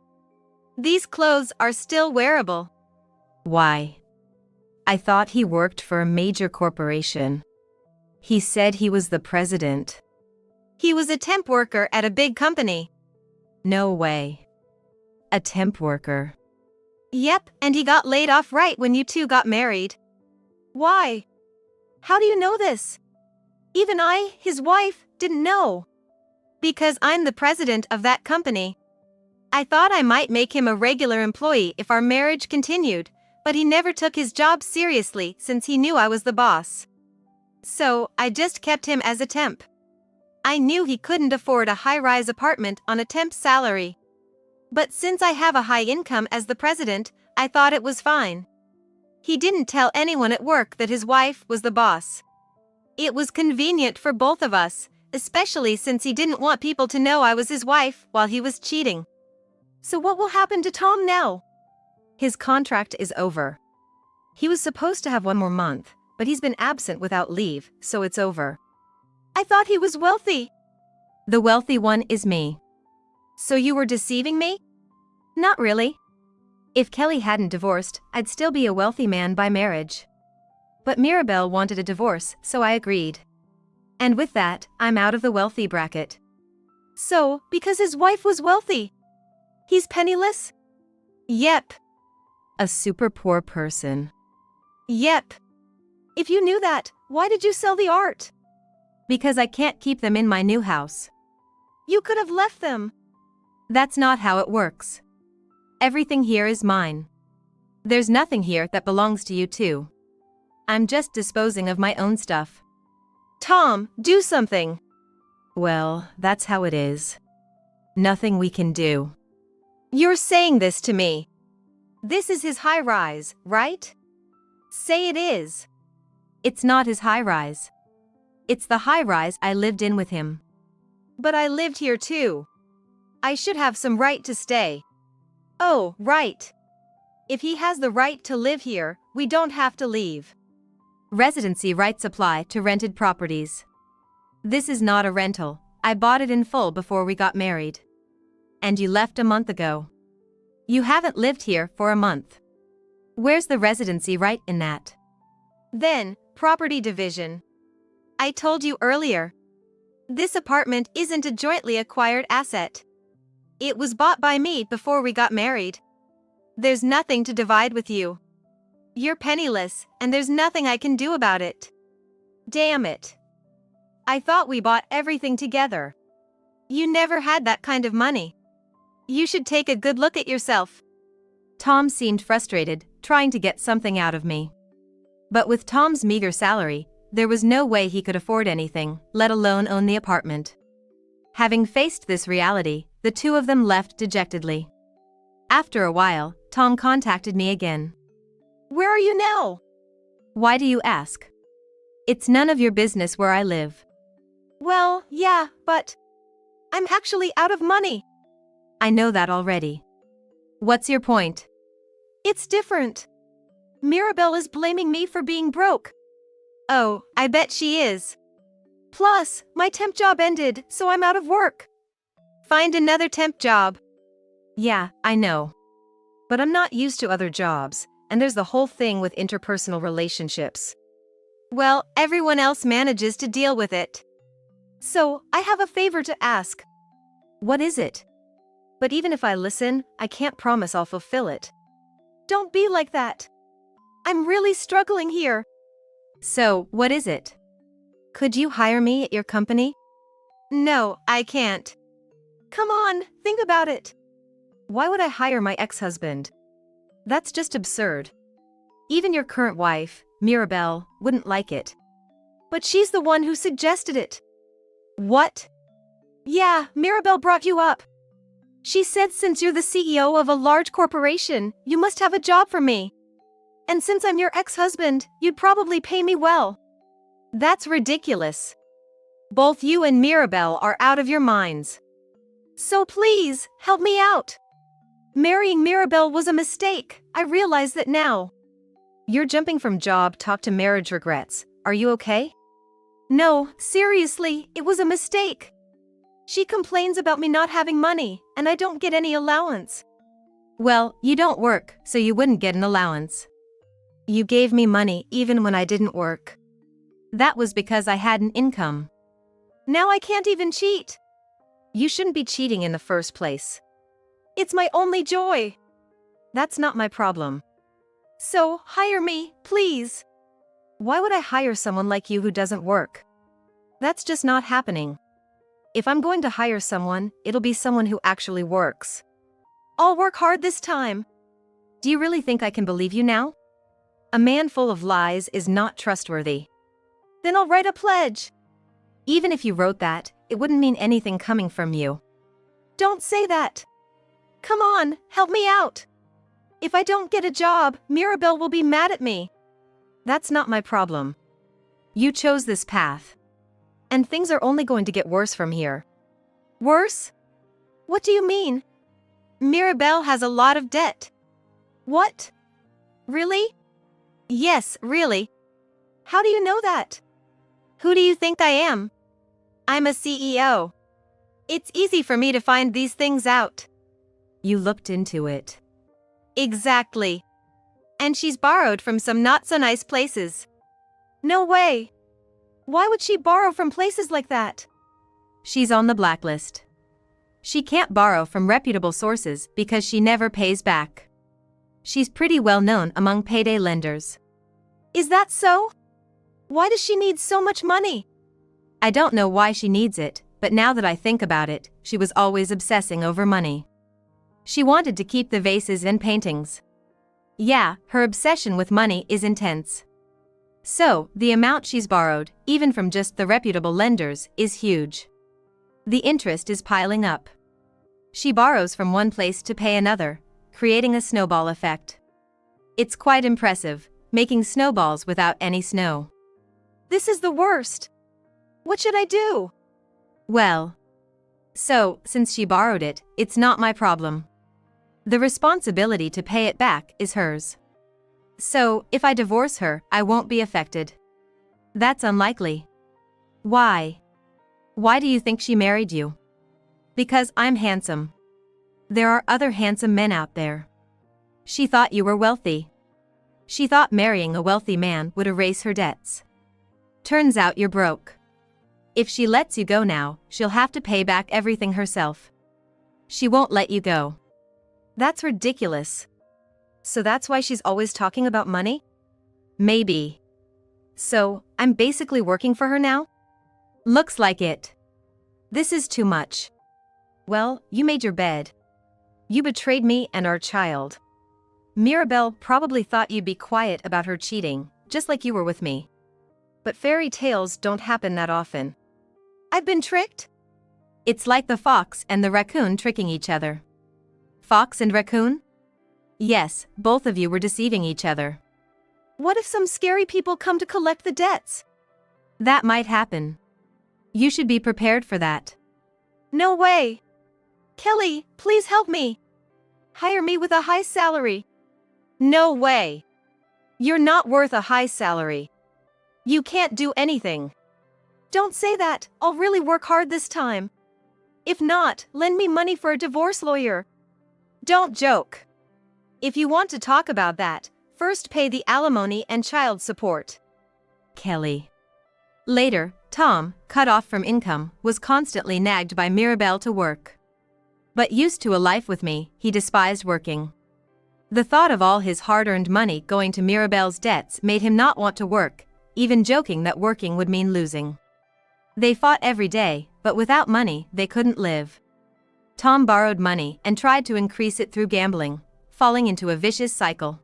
Speaker 1: These clothes are still wearable. Why? I thought he worked for a major corporation. He said he was the president. He was a temp worker at a big company. No way. A temp worker. Yep, and he got laid off right when you two got married. Why? How do you know this? Even I, his wife, didn't know. Because I'm the president of that company. I thought I might make him a regular employee if our marriage continued, but he never took his job seriously since he knew I was the boss. So, I just kept him as a temp. I knew he couldn't afford a high-rise apartment on a temp salary. But since I have a high income as the president, I thought it was fine. He didn't tell anyone at work that his wife was the boss. It was convenient for both of us, especially since he didn't want people to know I was his wife while he was cheating. So what will happen to Tom now? His contract is over. He was supposed to have one more month, but he's been absent without leave, so it's over. I thought he was wealthy. The wealthy one is me. So you were deceiving me? Not really. If Kelly hadn't divorced, I'd still be a wealthy man by marriage. But Mirabelle wanted a divorce, so I agreed. And with that, I'm out of the wealthy bracket. So, because his wife was wealthy, he's penniless? Yep. A super poor person. Yep. If you knew that, why did you sell the art? Because I can't keep them in my new house. You could have left them. That's not how it works. Everything here is mine. There's nothing here that belongs to you too. I'm just disposing of my own stuff. Tom, do something. Well, that's how it is. Nothing we can do. You're saying this to me. This is his high-rise, right? Say it is. It's not his high-rise. It's the high-rise I lived in with him. But I lived here too. I should have some right to stay. Oh, right. If he has the right to live here, we don't have to leave. Residency rights apply to rented properties. This is not a rental. I bought it in full before we got married. And you left a month ago. You haven't lived here for a month. Where's the residency right in that? Then, property division. I told you earlier. This apartment isn't a jointly acquired asset. It was bought by me before we got married. There's nothing to divide with you. You're penniless, and there's nothing I can do about it. Damn it. I thought we bought everything together. You never had that kind of money. You should take a good look at yourself. Tom seemed frustrated, trying to get something out of me. But with Tom's meager salary, there was no way he could afford anything, let alone own the apartment. Having faced this reality, the two of them left dejectedly. After a while, Tom contacted me again. Where are you now? Why do you ask? It's none of your business where I live. Well, yeah, but I'm actually out of money. I know that already. What's your point? It's different. Mirabelle is blaming me for being broke. Oh, I bet she is. Plus, my temp job ended, so I'm out of work. Find another temp job. Yeah, I know. But I'm not used to other jobs, and there's the whole thing with interpersonal relationships. Well, everyone else manages to deal with it. So, I have a favor to ask. What is it? But even if I listen, I can't promise I'll fulfill it. Don't be like that. I'm really struggling here. So, what is it? Could you hire me at your company? No, I can't. Come on, think about it. Why would I hire my ex-husband? That's just absurd. Even your current wife, Mirabelle, wouldn't like it. But she's the one who suggested it. What? Yeah, Mirabelle brought you up. She said since you're the CEO of a large corporation, you must have a job for me. And since I'm your ex-husband, you'd probably pay me well. That's ridiculous. Both you and Mirabelle are out of your minds. So please, help me out. Marrying Mirabelle was a mistake. I realize that now. You're jumping from job talk to marriage regrets. Are you okay? No, seriously, it was a mistake. She complains about me not having money, and I don't get any allowance. Well, you don't work, so you wouldn't get an allowance. You gave me money even when I didn't work. That was because I had an income. Now I can't even cheat. You shouldn't be cheating in the first place. It's my only joy. That's not my problem. So, hire me, please. Why would I hire someone like you who doesn't work? That's just not happening. If I'm going to hire someone, it'll be someone who actually works. I'll work hard this time. Do you really think I can believe you now? A man full of lies is not trustworthy. Then I'll write a pledge. Even if you wrote that, it wouldn't mean anything coming from you. Don't say that. Come on, help me out. If I don't get a job, Mirabelle will be mad at me. That's not my problem. You chose this path. And things are only going to get worse from here. Worse? What do you mean? Mirabelle has a lot of debt. What? Really? Yes, really. How do you know that? Who do you think I am? I'm a CEO. It's easy for me to find these things out. You looked into it. Exactly. And she's borrowed from some not-so-nice places. No way. Why would she borrow from places like that? She's on the blacklist. She can't borrow from reputable sources because she never pays back. She's pretty well known among payday lenders. Is that so? Why does she need so much money? I don't know why she needs it, but now that I think about it, she was always obsessing over money. She wanted to keep the vases and paintings. Yeah, her obsession with money is intense. So, the amount she's borrowed, even from just the reputable lenders, is huge. The interest is piling up. She borrows from one place to pay another, creating a snowball effect. It's quite impressive, making snowballs without any snow. This is the worst. What should I do? Well, since she borrowed it, it's not my problem. The responsibility to pay it back is hers. So, if I divorce her, I won't be affected. That's unlikely. Why? Why do you think she married you? Because I'm handsome. There are other handsome men out there. She thought you were wealthy. She thought marrying a wealthy man would erase her debts. Turns out you're broke. If she lets you go now, she'll have to pay back everything herself. She won't let you go. That's ridiculous. So that's why she's always talking about money? Maybe. So, I'm basically working for her now? Looks like it. This is too much. Well, you made your bed. You betrayed me and our child. Mirabelle probably thought you'd be quiet about her cheating, just like you were with me. But fairy tales don't happen that often. I've been tricked? It's like the fox and the raccoon tricking each other. Fox and raccoon? Yes, both of you were deceiving each other. What if some scary people come to collect the debts? That might happen. You should be prepared for that. No way. Kelly, please help me. Hire me with a high salary. No way. You're not worth a high salary. You can't do anything. Don't say that, I'll really work hard this time. If not, lend me money for a divorce lawyer. Don't joke. If you want to talk about that, first pay the alimony and child support. Kelly. Later, Tom, cut off from income, was constantly nagged by Mirabelle to work. But used to a life with me, he despised working. The thought of all his hard-earned money going to Mirabelle's debts made him not want to work, even joking that working would mean losing. They fought every day, but without money, they couldn't live. Tom borrowed money and tried to increase it through gambling, falling into a vicious cycle.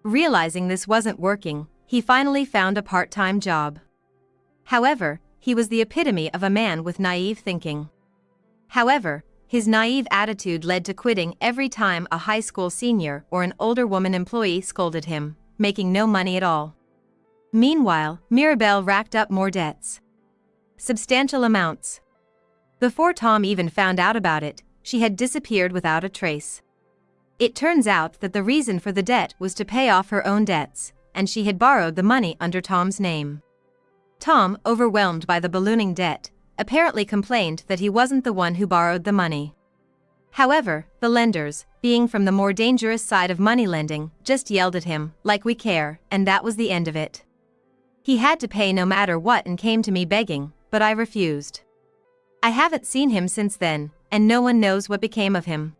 Speaker 1: Realizing this wasn't working, he finally found a part-time job. However, he was the epitome of a man with naive thinking. However, his naive attitude led to quitting every time a high school senior or an older woman employee scolded him, making no money at all. Meanwhile, Mirabelle racked up more debts. Substantial amounts. Before Tom even found out about it, she had disappeared without a trace. It turns out that the reason for the debt was to pay off her own debts, and she had borrowed the money under Tom's name. Tom, overwhelmed by the ballooning debt, apparently complained that he wasn't the one who borrowed the money. However, the lenders, being from the more dangerous side of money lending, just yelled at him, like we care, and that was the end of it. He had to pay no matter what and came to me begging, but I refused. I haven't seen him since then, and no one knows what became of him.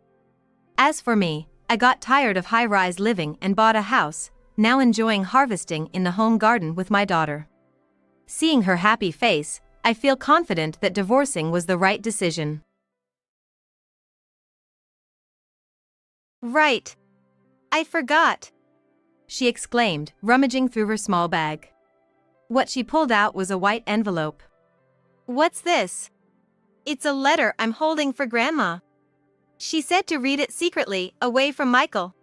Speaker 1: As for me, I got tired of high-rise living and bought a house, now enjoying harvesting in the home garden with my daughter. Seeing her happy face, I feel confident that divorcing was the right decision.
Speaker 2: Right. I forgot,
Speaker 1: she exclaimed, rummaging through her small bag. What she pulled out was a white envelope.
Speaker 2: What's this? It's a letter I'm holding for Grandma. She said to read it secretly, away from Michael.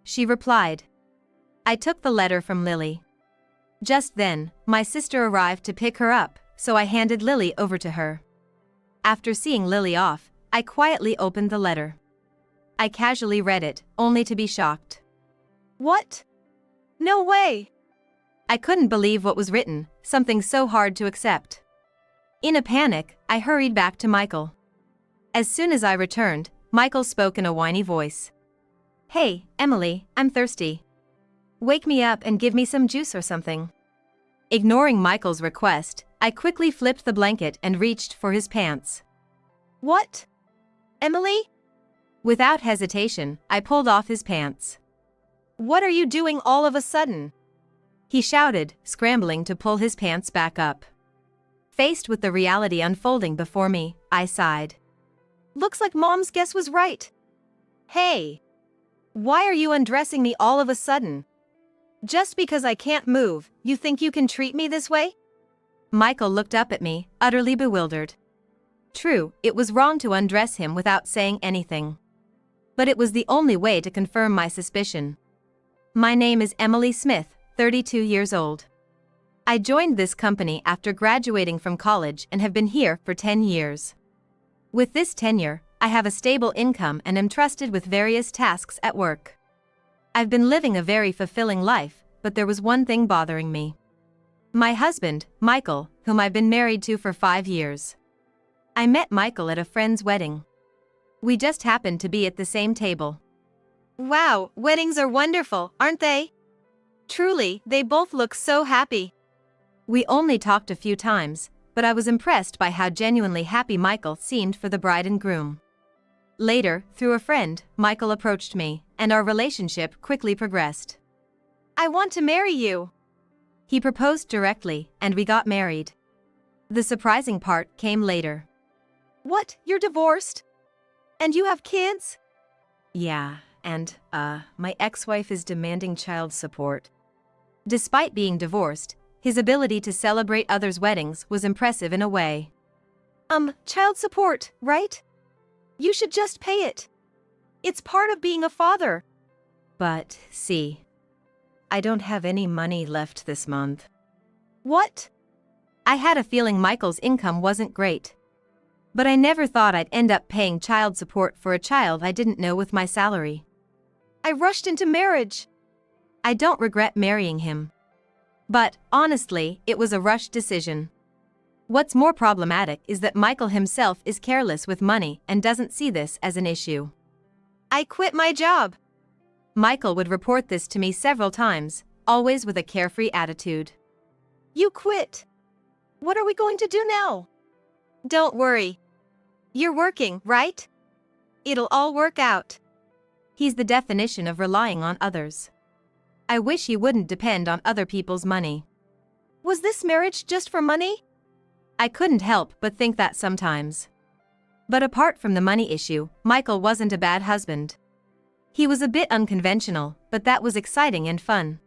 Speaker 1: She replied. I took the letter from Lily. Just then, my sister arrived to pick her up, so I handed Lily over to her. After seeing Lily off, I quietly opened the letter. I casually read it, only to be shocked.
Speaker 2: What? No way!
Speaker 1: I couldn't believe what was written, something so hard to accept. In a panic, I hurried back to Michael. As soon as I returned, Michael spoke in a whiny voice. Hey, Emily, I'm thirsty. Wake me up and give me some juice or something. Ignoring Michael's request, I quickly flipped the blanket and reached for his pants.
Speaker 2: What? Emily?
Speaker 1: Without hesitation, I pulled off his pants.
Speaker 2: What are you doing all of a sudden?
Speaker 1: He shouted, scrambling to pull his pants back up. Faced with the reality unfolding before me, I sighed.
Speaker 2: Looks like Mom's guess was right. Hey! Why are you undressing me all of a sudden? Just because I can't move, you think you can treat me this way?
Speaker 1: Michael looked up at me, utterly bewildered. True, it was wrong to undress him without saying anything. But it was the only way to confirm my suspicion. My name is Emily Smith, 32 years old. I joined this company after graduating from college and have been here for 10 years. With this tenure, I have a stable income and am trusted with various tasks at work. I've been living a very fulfilling life, but there was one thing bothering me. My husband, Michael, whom I've been married to for 5 years. I met Michael at a friend's wedding. We just happened to be at the same table.
Speaker 2: Wow, weddings are wonderful, aren't they? Truly, they both look so happy.
Speaker 1: We only talked a few times, but I was impressed by how genuinely happy Michael seemed for the bride and groom. Later, through a friend, Michael approached me, and our relationship quickly progressed.
Speaker 2: I want to marry you.
Speaker 1: He proposed directly, and we got married. The surprising part came later.
Speaker 2: What, you're divorced? And you have kids?
Speaker 1: Yeah, and, my ex-wife is demanding child support. Despite being divorced, his ability to celebrate others' weddings was impressive in a way.
Speaker 2: Child support, right? You should just pay it. It's part of being a father.
Speaker 1: But, see, I don't have any money left this month.
Speaker 2: What?
Speaker 1: I had a feeling Michael's income wasn't great. But I never thought I'd end up paying child support for a child I didn't know with my salary.
Speaker 2: I rushed into marriage.
Speaker 1: I don't regret marrying him. But, honestly, it was a rushed decision. What's more problematic is that Michael himself is careless with money and doesn't see this as an issue.
Speaker 2: I quit my job.
Speaker 1: Michael would report this to me several times, always with a carefree attitude.
Speaker 2: You quit. What are we going to do now? Don't worry. You're working, right? It'll all work out.
Speaker 1: He's the definition of relying on others. I wish he wouldn't depend on other people's money.
Speaker 2: Was this marriage just for money?
Speaker 1: I couldn't help but think that sometimes. But apart from the money issue, Michael wasn't a bad husband. He was a bit unconventional, but that was exciting and fun.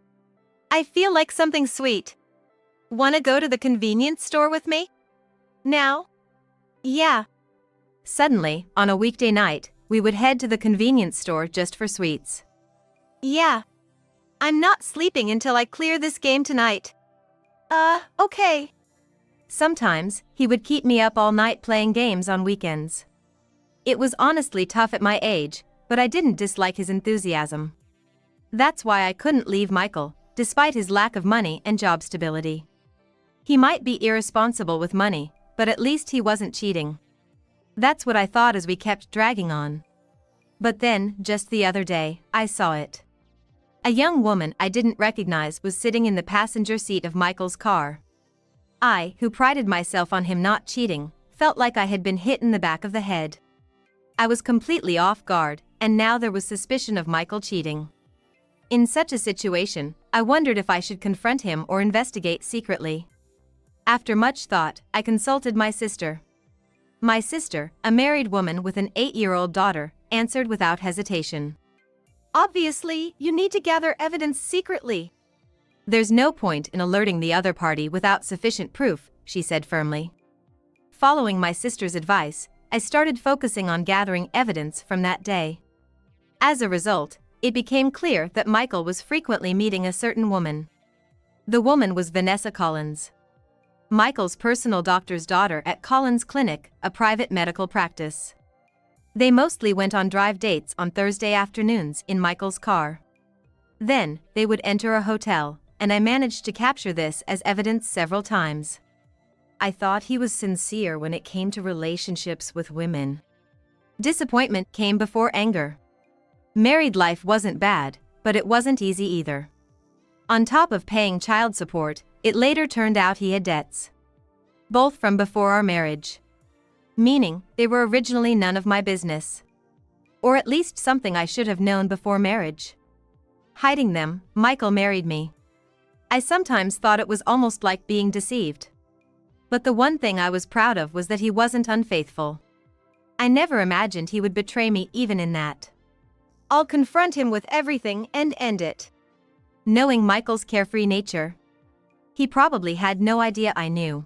Speaker 2: I feel like something sweet. Wanna go to the convenience store with me? Now? Yeah.
Speaker 1: Suddenly, on a weekday night, we would head to the convenience store just for sweets.
Speaker 2: Yeah. I'm not sleeping until I clear this game tonight. Okay.
Speaker 1: Sometimes, he would keep me up all night playing games on weekends. It was honestly tough at my age, but I didn't dislike his enthusiasm. That's why I couldn't leave Michael, despite his lack of money and job stability. He might be irresponsible with money, but at least he wasn't cheating. That's what I thought as we kept dragging on. But then, just the other day, I saw it. A young woman I didn't recognize was sitting in the passenger seat of Michael's car. I, who prided myself on him not cheating, felt like I had been hit in the back of the head. I was completely off guard, and now there was suspicion of Michael cheating. In such a situation, I wondered if I should confront him or investigate secretly. After much thought, I consulted my sister. My sister, a married woman with an 8-year-old daughter, answered without hesitation.
Speaker 2: Obviously, you need to gather evidence secretly.
Speaker 1: There's no point in alerting the other party without sufficient proof, she said firmly. Following my sister's advice, I started focusing on gathering evidence from that day. As a result, it became clear that Michael was frequently meeting a certain woman. The woman was Vanessa Collins, Michael's personal doctor's daughter at Collins Clinic, a private medical practice. They mostly went on drive dates on Thursday afternoons in Michael's car. Then, they would enter a hotel, and I managed to capture this as evidence several times. I thought he was sincere when it came to relationships with women. Disappointment came before anger. Married life wasn't bad, but it wasn't easy either. On top of paying child support, it later turned out he had debts. Both from before our marriage. Meaning, they were originally none of my business. Or at least something I should have known before marriage. Hiding them, Michael married me. I sometimes thought it was almost like being deceived. But the one thing I was proud of was that he wasn't unfaithful. I never imagined he would betray me even in that.
Speaker 2: I'll confront him with everything and end it.
Speaker 1: Knowing Michael's carefree nature, he probably had no idea I knew.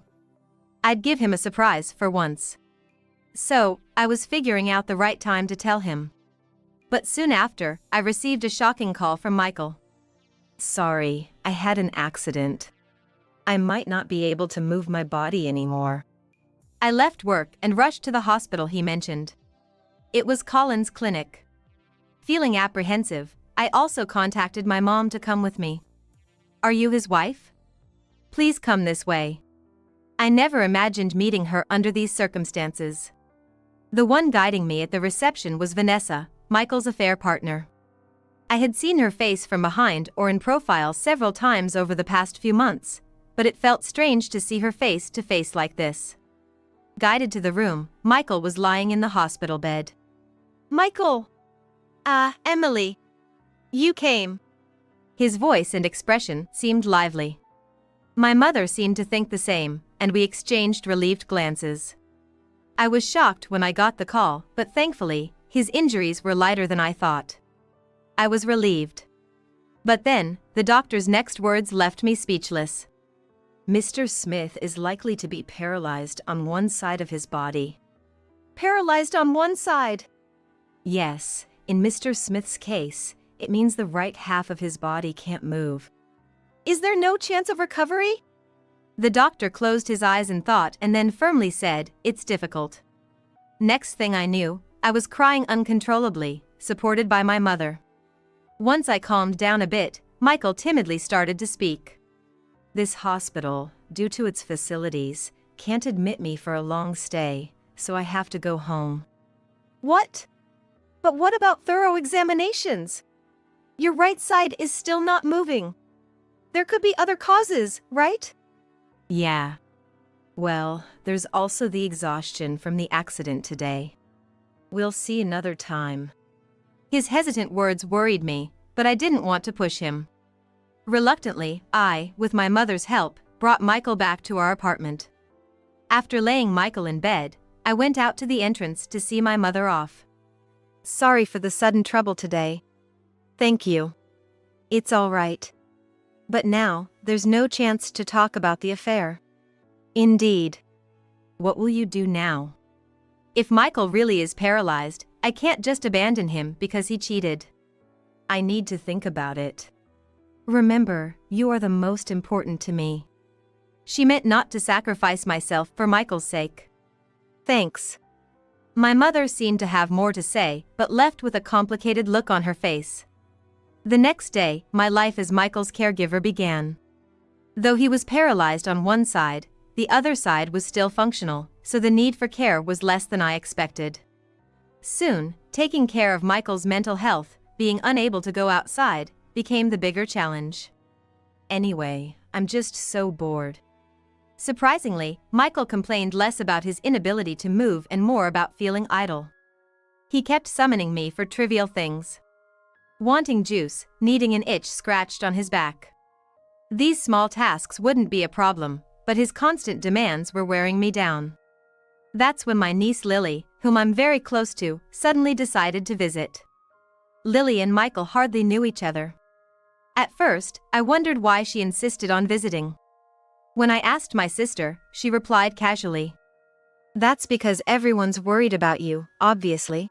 Speaker 1: I'd give him a surprise for once. So, I was figuring out the right time to tell him. But soon after, I received a shocking call from Michael.
Speaker 2: Sorry, I had an accident. I might not be able to move my body anymore.
Speaker 1: I left work and rushed to the hospital he mentioned. It was Collins Clinic. Feeling apprehensive, I also contacted my mom to come with me. Are you his wife? Please come this way. I never imagined meeting her under these circumstances. The one guiding me at the reception was Vanessa, Michael's affair partner. I had seen her face from behind or in profile several times over the past few months, but it felt strange to see her face to face like this. Guided to the room, Michael was lying in the hospital bed.
Speaker 2: Michael! Emily. You came.
Speaker 1: His voice and expression seemed lively. My mother seemed to think the same, and we exchanged relieved glances. I was shocked when I got the call, but thankfully, his injuries were lighter than I thought. I was relieved. But then, the doctor's next words left me speechless.
Speaker 2: Mr. Smith is likely to be paralyzed on one side of his body.
Speaker 1: Paralyzed on one side?
Speaker 2: Yes, in Mr. Smith's case, it means the right half of his body can't move.
Speaker 1: Is there no chance of recovery? The doctor closed his eyes in thought and then firmly said, "It's difficult." Next thing I knew, I was crying uncontrollably, supported by my mother. Once I calmed down a bit, Michael timidly started to speak.
Speaker 2: This hospital, due to its facilities, can't admit me for a long stay, so I have to go home.
Speaker 1: What? But what about thorough examinations? Your right side is still not moving. There could be other causes, right?
Speaker 2: Yeah. Well, there's also the exhaustion from the accident today. We'll see another time.
Speaker 1: His hesitant words worried me, but I didn't want to push him. Reluctantly, I, with my mother's help, brought Michael back to our apartment. After laying Michael in bed, I went out to the entrance to see my mother off.
Speaker 2: Sorry for the sudden trouble today.
Speaker 1: Thank you.
Speaker 2: It's all right. But now, there's no chance to talk about the affair.
Speaker 1: Indeed.
Speaker 2: What will you do now?
Speaker 1: If Michael really is paralyzed, I can't just abandon him because he cheated.
Speaker 2: I need to think about it. Remember, you are the most important to me.
Speaker 1: She meant not to sacrifice myself for Michael's sake. Thanks. My mother seemed to have more to say, but left with a complicated look on her face. The next day, my life as Michael's caregiver began. Though he was paralyzed on one side, the other side was still functional, so the need for care was less than I expected. Soon, taking care of Michael's mental health, being unable to go outside, became the bigger challenge. Anyway, I'm just so bored. Surprisingly, Michael complained less about his inability to move and more about feeling idle. He kept summoning me for trivial things. Wanting juice, needing an itch scratched on his back. These small tasks wouldn't be a problem, but his constant demands were wearing me down. That's when my niece Lily, whom I'm very close to, suddenly decided to visit. Lily and Michael hardly knew each other. At first, I wondered why she insisted on visiting. When I asked my sister, she replied casually.
Speaker 2: That's because everyone's worried about you, obviously.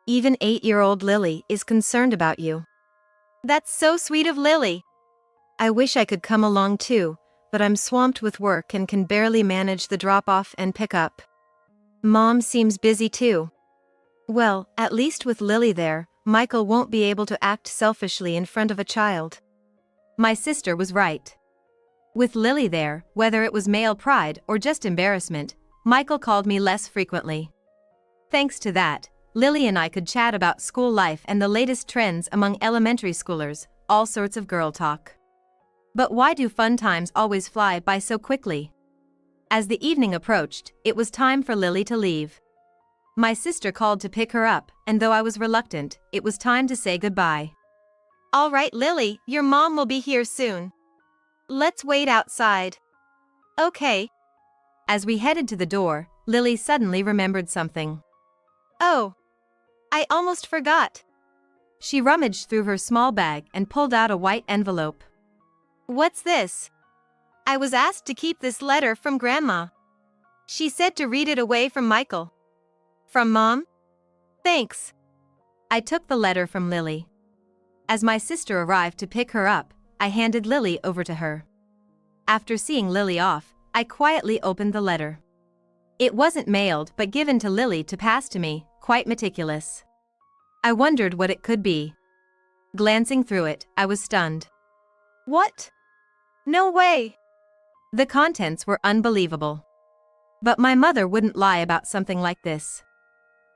Speaker 2: Even 8-year-old Lily is concerned about you.
Speaker 1: That's so sweet of Lily.
Speaker 2: I wish I could come along too, but I'm swamped with work and can barely manage the drop-off and pick-up. Mom seems busy too. Well, at least with Lily there, Michael won't be able to act selfishly in front of a child.
Speaker 1: My sister was right. With Lily there, whether it was male pride or just embarrassment, Michael called me less frequently. Thanks to that, Lily and I could chat about school life and the latest trends among elementary schoolers, all sorts of girl talk. But why do fun times always fly by so quickly? As the evening approached, it was time for Lily to leave. My sister called to pick her up, and though I was reluctant, it was time to say goodbye.
Speaker 2: All right, Lily, your mom will be here soon. Let's wait outside. Okay.
Speaker 1: As we headed to the door, Lily suddenly remembered something.
Speaker 2: Oh, I almost forgot.
Speaker 1: She rummaged through her small bag and pulled out a white envelope.
Speaker 2: What's this? I was asked to keep this letter from Grandma. She said to read it away from Michael. From Mom? Thanks.
Speaker 1: I took the letter from Lily. As my sister arrived to pick her up, I handed Lily over to her. After seeing Lily off, I quietly opened the letter. It wasn't mailed but given to Lily to pass to me, quite meticulous. I wondered what it could be. Glancing through it, I was stunned.
Speaker 2: What? No way!
Speaker 1: The contents were unbelievable. But my mother wouldn't lie about something like this.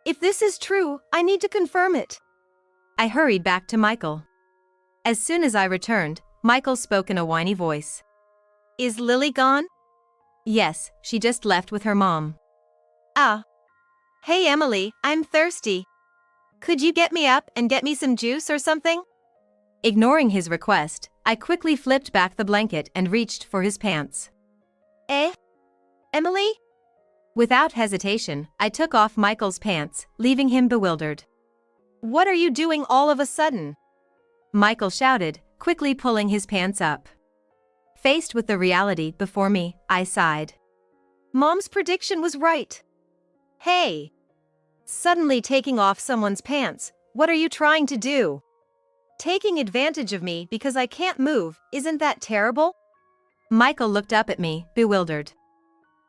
Speaker 2: If this is true, I need to confirm it.
Speaker 1: I hurried back to Michael. As soon as I returned, Michael spoke in a whiny voice.
Speaker 2: Is Lily gone?
Speaker 1: Yes, she just left with her mom.
Speaker 2: Ah. Hey Emily, I'm thirsty. Could you get me up and get me some juice or something?
Speaker 1: Ignoring his request, I quickly flipped back the blanket and reached for his pants.
Speaker 2: Eh? Emily?
Speaker 1: Without hesitation, I took off Michael's pants, leaving him bewildered.
Speaker 2: What are you doing all of a sudden?
Speaker 1: Michael shouted, quickly pulling his pants up. Faced with the reality before me, I sighed.
Speaker 2: Mom's prediction was right. Hey! Suddenly taking off someone's pants, what are you trying to do? Taking advantage of me because I can't move, isn't that terrible?
Speaker 1: Michael looked up at me, bewildered.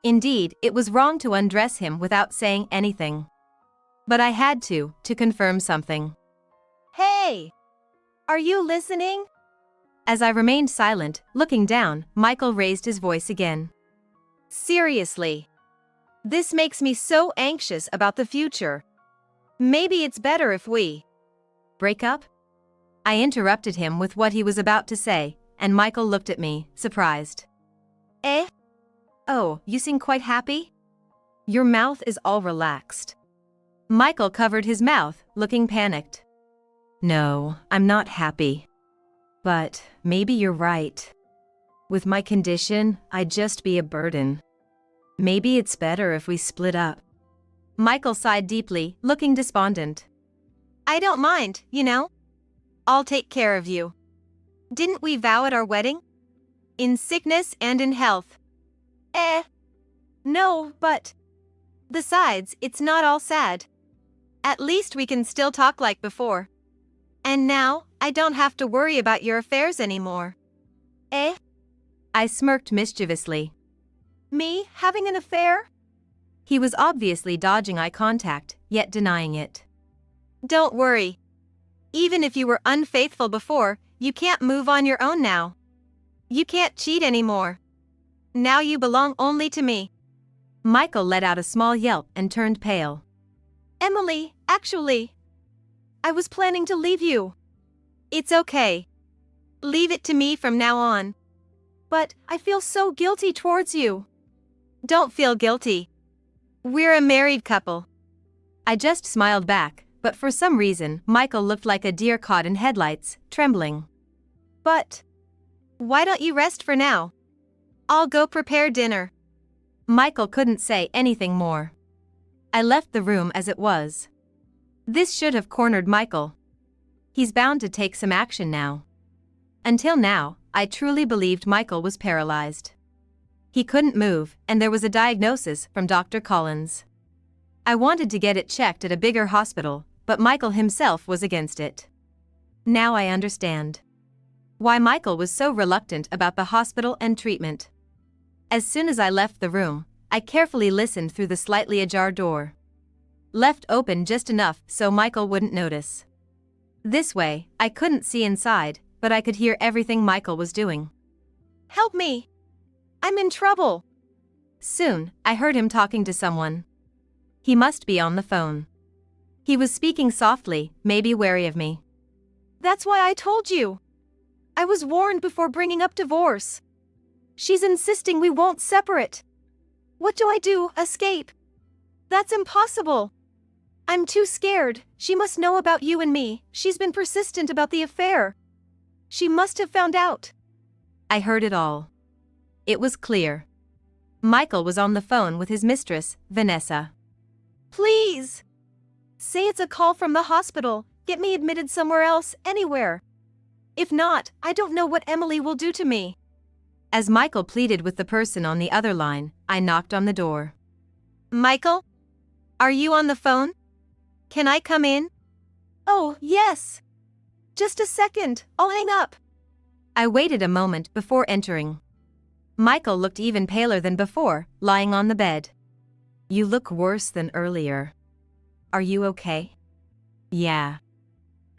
Speaker 1: Indeed, it was wrong to undress him without saying anything. But I had to confirm something.
Speaker 2: Hey! Are you listening?
Speaker 1: As I remained silent, looking down, Michael raised his voice again.
Speaker 2: Seriously. This makes me so anxious about the future. Maybe it's better if we
Speaker 1: break up? I interrupted him with what he was about to say, and Michael looked at me, surprised.
Speaker 2: Eh?
Speaker 1: Oh, you seem quite happy? Your mouth is all relaxed. Michael covered his mouth, looking panicked. No, I'm not happy. But maybe you're right. With my condition, I'd just be a burden. Maybe it's better if we split up. Michael sighed deeply, looking despondent.
Speaker 2: I don't mind, you know. I'll take care of you. Didn't we vow at our wedding? In sickness and in health. No, but... Besides, it's not all sad. At least we can still talk like before. And now, I don't have to worry about your affairs anymore.
Speaker 1: I smirked mischievously.
Speaker 2: Me, having an affair?
Speaker 1: He was obviously dodging eye contact, yet denying it.
Speaker 2: Don't worry. Even if you were unfaithful before, you can't move on your own now.
Speaker 1: You can't cheat anymore. Now you belong only to me.
Speaker 2: Michael let out a small yelp and turned pale.
Speaker 1: Emily, actually, I was planning to leave you. It's okay. Leave it to me from now on. But I feel so guilty towards you. Don't feel guilty. We're a married couple.
Speaker 2: I just smiled back, but for some reason, Michael looked like a deer caught in headlights, trembling.
Speaker 1: But why don't you rest for now? I'll go prepare dinner.
Speaker 2: Michael couldn't say anything more. I left the room as it was. This should have cornered Michael. He's bound to take some action now. Until now, I truly believed Michael was paralyzed. He couldn't move, and there was a diagnosis from Dr. Collins. I wanted to get it checked at a bigger hospital, but Michael himself was against it. Now I understand why Michael was so reluctant about the hospital and treatment. As soon as I left the room, I carefully listened through the slightly ajar door, left open just enough so Michael wouldn't notice. This way, I couldn't see inside, but I could hear everything Michael was doing.
Speaker 1: Help me! I'm in trouble!
Speaker 2: Soon, I heard him talking to someone. He must be on the phone. He was speaking softly, maybe wary of me.
Speaker 1: That's why I told you. I was warned before bringing up divorce. She's insisting we won't separate. What do I do? Escape? That's impossible. I'm too scared. She must know about you and me. She's been persistent about the affair. She must have found out.
Speaker 2: I heard it all. It was clear. Michael was on the phone with his mistress, Vanessa.
Speaker 1: Please! Say it's a call from the hospital. Get me admitted somewhere else, anywhere. If not, I don't know what Emily will do to me.
Speaker 2: As Michael pleaded with the person on the other line, I knocked on the door.
Speaker 1: Michael? Are you on the phone? Can I come in? Oh, yes. Just a second, I'll hang up.
Speaker 2: I waited a moment before entering. Michael looked even paler than before, lying on the bed. You look worse than earlier. Are you okay? Yeah.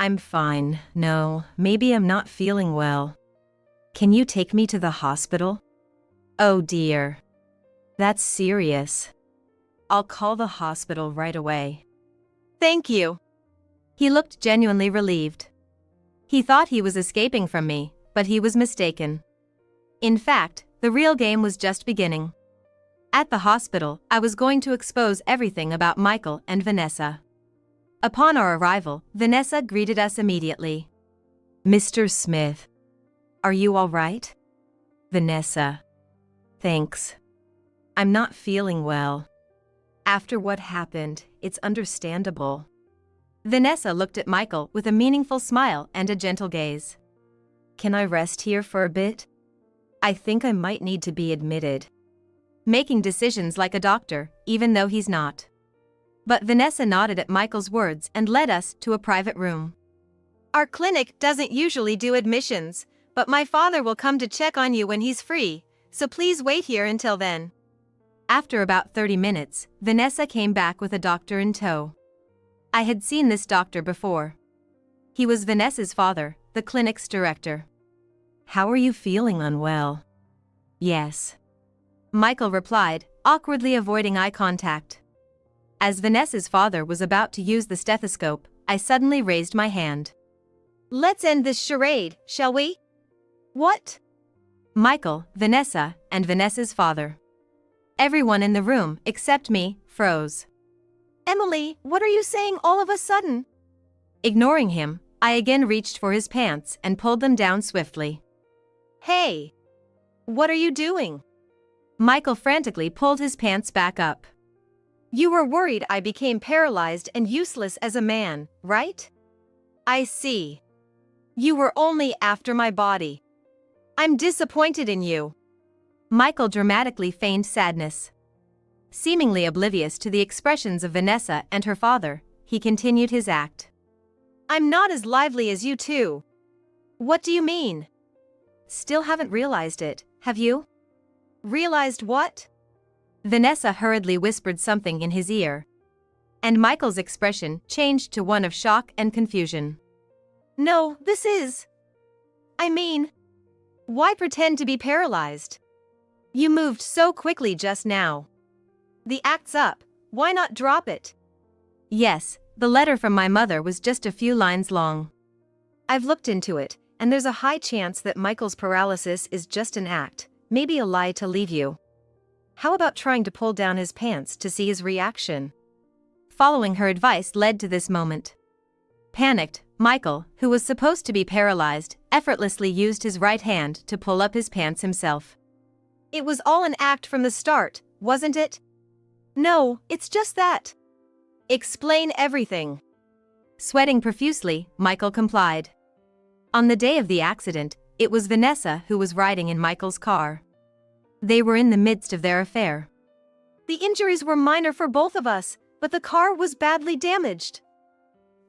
Speaker 2: I'm fine. No, maybe I'm not feeling well. Can you take me to the hospital? Oh dear. That's serious. I'll call the hospital right away.
Speaker 1: Thank you.
Speaker 2: He looked genuinely relieved. He thought he was escaping from me, but he was mistaken. In fact, the real game was just beginning. At the hospital, I was going to expose everything about Michael and Vanessa. Upon our arrival, Vanessa greeted us immediately. Mr. Smith. Are you all right? Vanessa. Thanks. I'm not feeling well. After what happened, it's understandable. Vanessa looked at Michael with a meaningful smile and a gentle gaze. Can I rest here for a bit? I think I might need to be admitted. Making decisions like a doctor, even though he's not. But Vanessa nodded at Michael's words and led us to a private room.
Speaker 1: Our clinic doesn't usually do admissions, but my father will come to check on you when he's free, so please wait here until then.
Speaker 2: After about 30 minutes, Vanessa came back with a doctor in tow. I had seen this doctor before. He was Vanessa's father, the clinic's director. How are you feeling unwell? Yes. Michael replied, awkwardly avoiding eye contact. As Vanessa's father was about to use the stethoscope, I suddenly raised my hand.
Speaker 1: Let's end this charade, shall we? What?
Speaker 2: Michael, Vanessa, and Vanessa's father. Everyone in the room, except me, froze.
Speaker 1: Emily, what are you saying all of a sudden?
Speaker 2: Ignoring him, I again reached for his pants and pulled them down swiftly.
Speaker 1: Hey! What are you doing?
Speaker 2: Michael frantically pulled his pants back up.
Speaker 1: You were worried I became paralyzed and useless as a man, right? I see. You were only after my body. I'm disappointed in you.
Speaker 2: Michael dramatically feigned sadness. Seemingly oblivious to the expressions of Vanessa and her father, he continued his act.
Speaker 1: I'm not as lively as you two. What do you mean?
Speaker 2: Still haven't realized it, have you?
Speaker 1: Realized what?
Speaker 2: Vanessa hurriedly whispered something in his ear. And Michael's expression changed to one of shock and confusion.
Speaker 1: No, this is... I mean... Why pretend to be paralyzed? You moved so quickly just now. The act's up, why not drop it?
Speaker 2: Yes, the letter from my mother was just a few lines long. I've looked into it, and there's a high chance that Michael's paralysis is just an act, maybe a lie to leave you. How about trying to pull down his pants to see his reaction? Following her advice led to this moment. Panicked, Michael, who was supposed to be paralyzed, effortlessly used his right hand to pull up his pants himself.
Speaker 1: It was all an act from the start, wasn't it? No, it's just that. Explain everything.
Speaker 2: Sweating profusely, Michael complied. On the day of the accident, it was Vanessa who was riding in Michael's car. They were in the midst of their affair.
Speaker 1: The injuries were minor for both of us, but the car was badly damaged.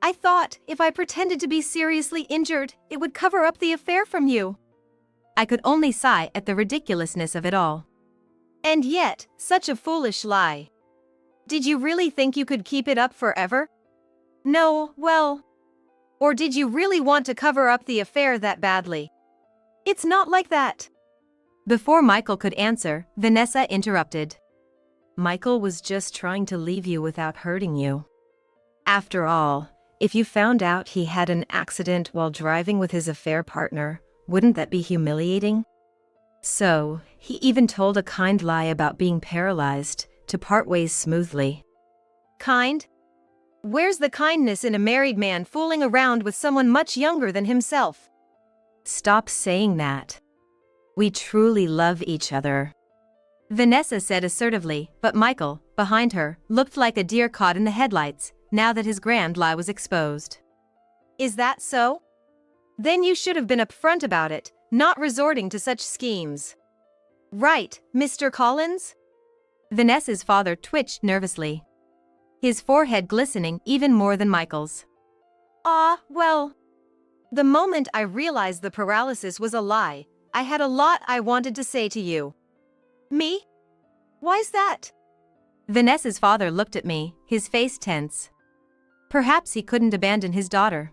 Speaker 1: I thought if I pretended to be seriously injured, it would cover up the affair from you.
Speaker 2: I could only sigh at the ridiculousness of it all.
Speaker 1: And yet, such a foolish lie. Did you really think you could keep it up forever? No, well. Or did you really want to cover up the affair that badly? It's not like that.
Speaker 2: Before Michael could answer, Vanessa interrupted. Michael was just trying to leave you without hurting you. After all, if you found out he had an accident while driving with his affair partner, wouldn't that be humiliating? So, he even told a kind lie about being paralyzed, to part ways smoothly.
Speaker 1: Kind? Where's the kindness in a married man fooling around with someone much younger than himself?
Speaker 2: Stop saying that. We truly love each other. Vanessa said assertively, but Michael, behind her, looked like a deer caught in the headlights, now that his grand lie was exposed.
Speaker 1: Is that so? Then you should have been upfront about it, not resorting to such schemes. Right, Mr. Collins?
Speaker 2: Vanessa's father twitched nervously, his forehead glistening even more than Michael's.
Speaker 1: Well. The moment I realized the paralysis was a lie, I had a lot I wanted to say to you. Me? Why's that?
Speaker 2: Vanessa's father looked at me, his face tense. Perhaps he couldn't abandon his daughter.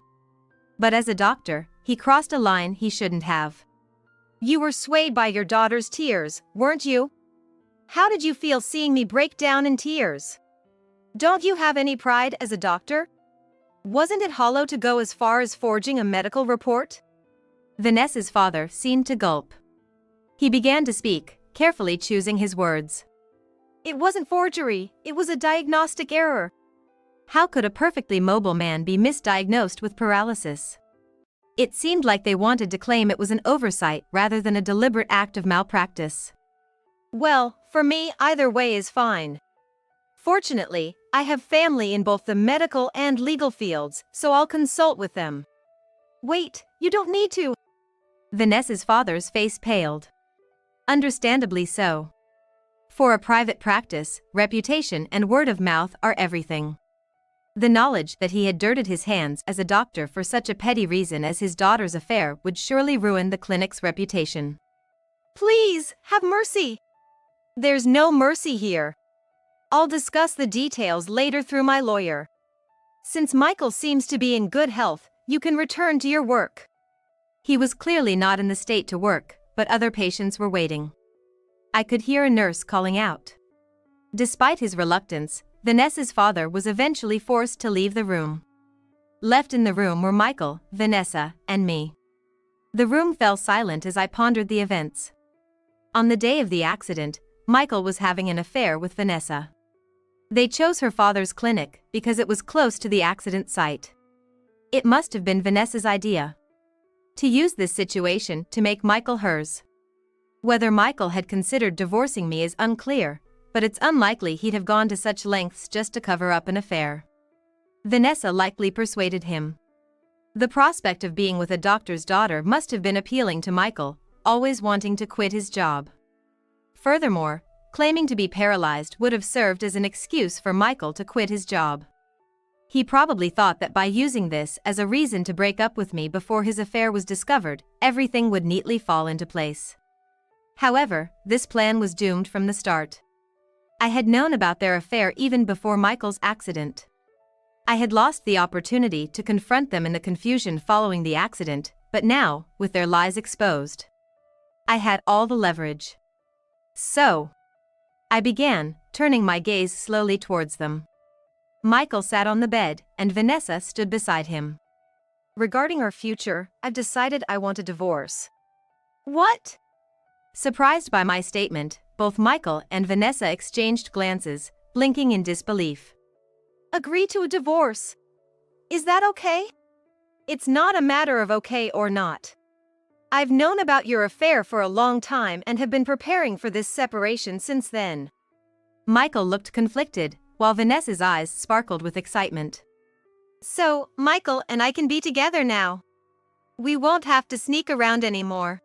Speaker 2: But as a doctor, he crossed a line he shouldn't have.
Speaker 1: You were swayed by your daughter's tears, weren't you? How did you feel seeing me break down in tears? Don't you have any pride as a doctor? Wasn't it hollow to go as far as forging a medical report?
Speaker 2: Vanessa's father seemed to gulp. He began to speak, carefully choosing his words.
Speaker 1: It wasn't forgery, it was a diagnostic error.
Speaker 2: How could a perfectly mobile man be misdiagnosed with paralysis? It seemed like they wanted to claim it was an oversight rather than a deliberate act of malpractice.
Speaker 1: Well, for me, either way is fine. Fortunately, I have family in both the medical and legal fields, so I'll consult with them. Wait, you don't need to.
Speaker 2: Vanessa's father's face paled. Understandably so. For a private practice, reputation and word of mouth are everything. The knowledge that he had dirtied his hands as a doctor for such a petty reason as his daughter's affair would surely ruin the clinic's reputation.
Speaker 1: Please, have mercy. There's no mercy here. I'll discuss the details later through my lawyer. Since Michael seems to be in good health, you can return to your work.
Speaker 2: He was clearly not in the state to work, but other patients were waiting. I could hear a nurse calling out. Despite his reluctance, Vanessa's father was eventually forced to leave the room. Left in the room were Michael, Vanessa, and me. The room fell silent as I pondered the events. On the day of the accident, Michael was having an affair with Vanessa. They chose her father's clinic because it was close to the accident site. It must have been Vanessa's idea to use this situation to make Michael hers. Whether Michael had considered divorcing me is unclear, but it's unlikely he'd have gone to such lengths just to cover up an affair. Vanessa likely persuaded him. The prospect of being with a doctor's daughter must have been appealing to Michael, always wanting to quit his job. Furthermore, claiming to be paralyzed would have served as an excuse for Michael to quit his job. He probably thought that by using this as a reason to break up with me before his affair was discovered, everything would neatly fall into place. However, this plan was doomed from the start. I had known about their affair even before Michael's accident. I had lost the opportunity to confront them in the confusion following the accident, but now, with their lies exposed, I had all the leverage. So, I began, turning my gaze slowly towards them. Michael sat on the bed, and Vanessa stood beside him. Regarding our future, I've decided I want a divorce.
Speaker 1: What?
Speaker 2: Surprised by my statement, both Michael and Vanessa exchanged glances, blinking in disbelief.
Speaker 1: Agree to a divorce. Is that okay? It's not a matter of okay or not. I've known about your affair for a long time and have been preparing for this separation since then.
Speaker 2: Michael looked conflicted, while Vanessa's eyes sparkled with excitement.
Speaker 1: So, Michael and I can be together now. We won't have to sneak around anymore.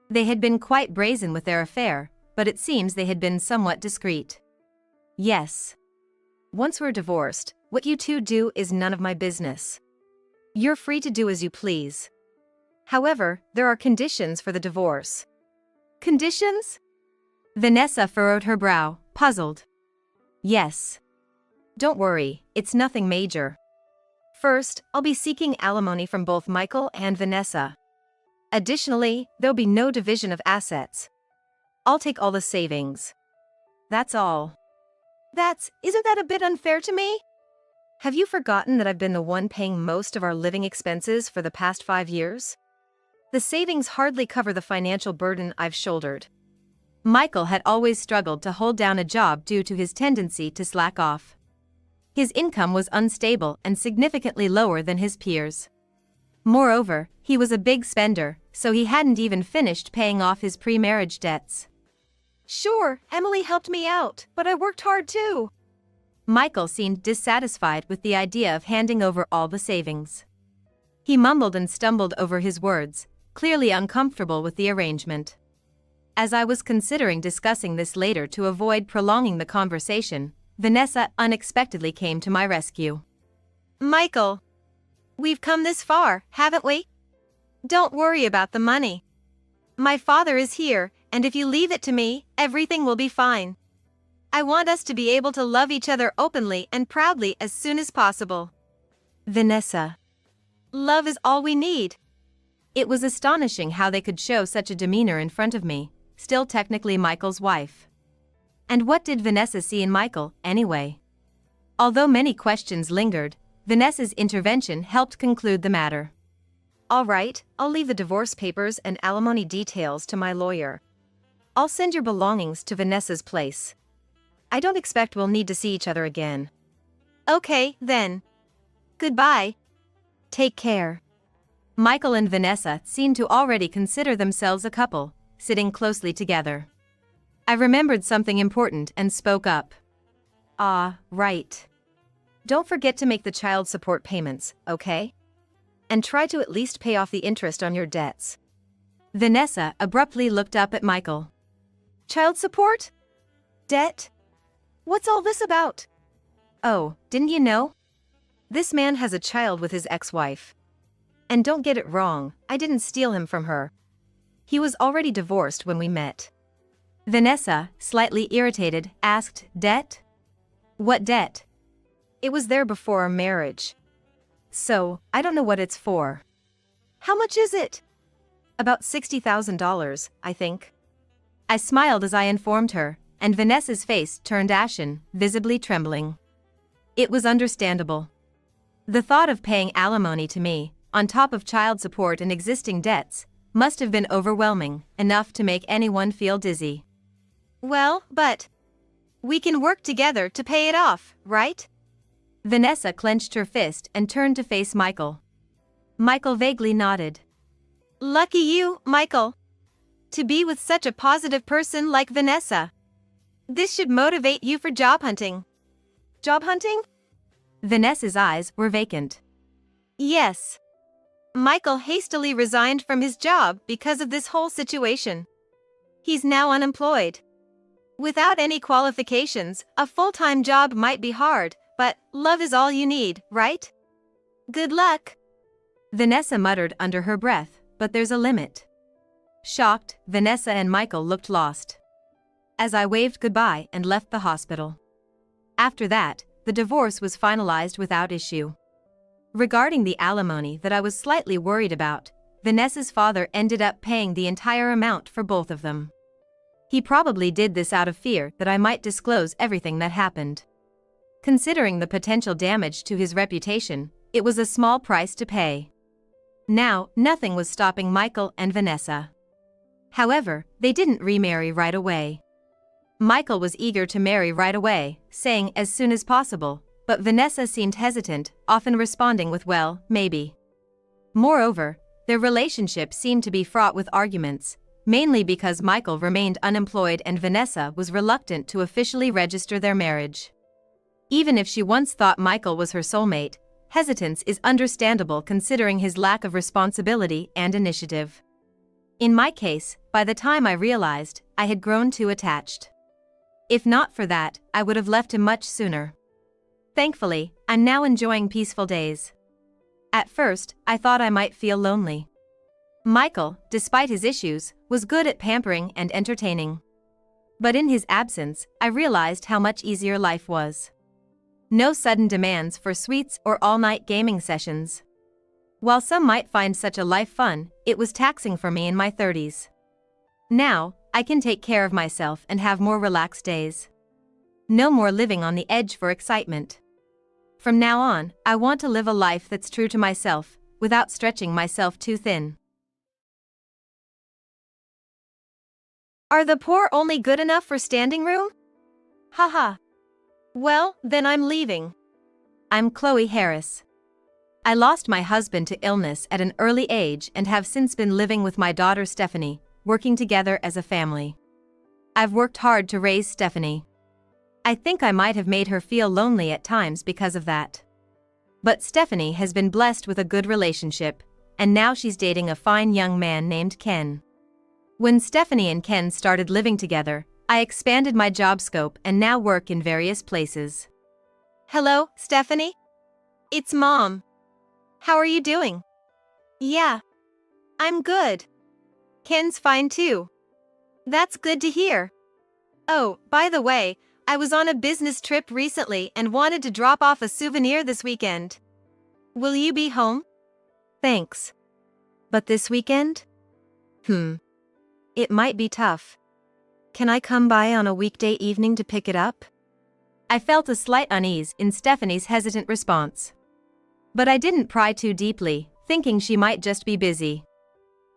Speaker 2: They had been quite brazen with their affair, but it seems they had been somewhat discreet. Yes. Once we're divorced, what you two do is none of my business. You're free to do as you please. However, there are conditions for the divorce.
Speaker 1: Conditions?
Speaker 2: Vanessa furrowed her brow, puzzled. Yes. Don't worry, it's nothing major. First, I'll be seeking alimony from both Michael and Vanessa. Additionally, there'll be no division of assets. I'll take all the savings. That's all.
Speaker 1: Isn't that a bit unfair to me?
Speaker 2: Have you forgotten that I've been the one paying most of our living expenses for the past 5 years? The savings hardly cover the financial burden I've shouldered. Michael had always struggled to hold down a job due to his tendency to slack off. His income was unstable and significantly lower than his peers. Moreover, he was a big spender, so he hadn't even finished paying off his pre-marriage debts.
Speaker 1: Sure, Emily helped me out, but I worked hard too.
Speaker 2: Michael seemed dissatisfied with the idea of handing over all the savings. He mumbled and stumbled over his words, clearly uncomfortable with the arrangement. As I was considering discussing this later to avoid prolonging the conversation, Vanessa unexpectedly came to my rescue.
Speaker 1: Michael, we've come this far, haven't we? Don't worry about the money. My father is here, and if you leave it to me, everything will be fine. I want us to be able to love each other openly and proudly as soon as possible.
Speaker 2: Vanessa.
Speaker 1: Love is all we need.
Speaker 2: It was astonishing how they could show such a demeanor in front of me, still technically Michael's wife. And what did Vanessa see in Michael, anyway? Although many questions lingered, Vanessa's intervention helped conclude the matter. All right, I'll leave the divorce papers and alimony details to my lawyer. I'll send your belongings to Vanessa's place. I don't expect we'll need to see each other again.
Speaker 1: Okay, then. Goodbye.
Speaker 2: Take care. Michael and Vanessa seemed to already consider themselves a couple, sitting closely together. I remembered something important and spoke up. Ah, right. Don't forget to make the child support payments, okay? And try to at least pay off the interest on your debts. Vanessa abruptly looked up at Michael.
Speaker 1: Child support? Debt? What's all this about?
Speaker 2: Oh, didn't you know? This man has a child with his ex-wife. And don't get it wrong, I didn't steal him from her. He was already divorced when we met. Vanessa, slightly irritated, asked, Debt? What debt? It was there before our marriage. So, I don't know what it's for.
Speaker 1: How much is it?
Speaker 2: About $60,000, I think. I smiled as I informed her, and Vanessa's face turned ashen, visibly trembling. It was understandable. The thought of paying alimony to me, on top of child support and existing debts, must have been overwhelming, enough to make anyone feel dizzy.
Speaker 1: Well, but we can work together to pay it off, right?
Speaker 2: Vanessa clenched her fist and turned to face Michael. Michael vaguely nodded.
Speaker 1: Lucky you, Michael. To be with such a positive person like Vanessa. This should motivate you for job hunting. Job hunting?
Speaker 2: Vanessa's eyes were vacant.
Speaker 1: Yes. Michael hastily resigned from his job because of this whole situation. He's now unemployed. Without any qualifications, a full-time job might be hard, but love is all you need, right? Good luck.
Speaker 2: Vanessa muttered under her breath, but there's a limit. Shocked, Vanessa and Michael looked lost. As I waved goodbye and left the hospital. After that, the divorce was finalized without issue. Regarding the alimony that I was slightly worried about, Vanessa's father ended up paying the entire amount for both of them. He probably did this out of fear that I might disclose everything that happened. Considering the potential damage to his reputation, it was a small price to pay. Now, nothing was stopping Michael and Vanessa. However, they didn't remarry right away. Michael was eager to marry right away, saying as soon as possible, but Vanessa seemed hesitant, often responding with well, maybe. Moreover, their relationship seemed to be fraught with arguments, mainly because Michael remained unemployed and Vanessa was reluctant to officially register their marriage. Even if she once thought Michael was her soulmate, hesitance is understandable considering his lack of responsibility and initiative. In my case, by the time I realized, I had grown too attached. If not for that, I would have left him much sooner. Thankfully, I'm now enjoying peaceful days. At first, I thought I might feel lonely. Michael, despite his issues, was good at pampering and entertaining. But in his absence, I realized how much easier life was. No sudden demands for sweets or all-night gaming sessions. While some might find such a life fun, it was taxing for me in my 30s. Now, I can take care of myself and have more relaxed days. No more living on the edge for excitement. From now on, I want to live a life that's true to myself, without stretching myself too thin.
Speaker 1: Are the poor only good enough for standing room? Haha. Well, then I'm leaving.
Speaker 2: I'm Chloe Harris. I lost my husband to illness at an early age and have since been living with my daughter Stephanie, working together as a family. I've worked hard to raise Stephanie. I think I might have made her feel lonely at times because of that. But Stephanie has been blessed with a good relationship, and now she's dating a fine young man named Ken. When Stephanie and Ken started living together, I expanded my job scope and now work in various places.
Speaker 1: Hello, Stephanie? It's Mom. How are you doing? Yeah. I'm good. Ken's fine too. That's good to hear. Oh, by the way, I was on a business trip recently and wanted to drop off a souvenir this weekend. Will you be home?
Speaker 2: Thanks. But this weekend? It might be tough. Can I come by on a weekday evening to pick it up? I felt a slight unease in Stephanie's hesitant response. But I didn't pry too deeply, thinking she might just be busy.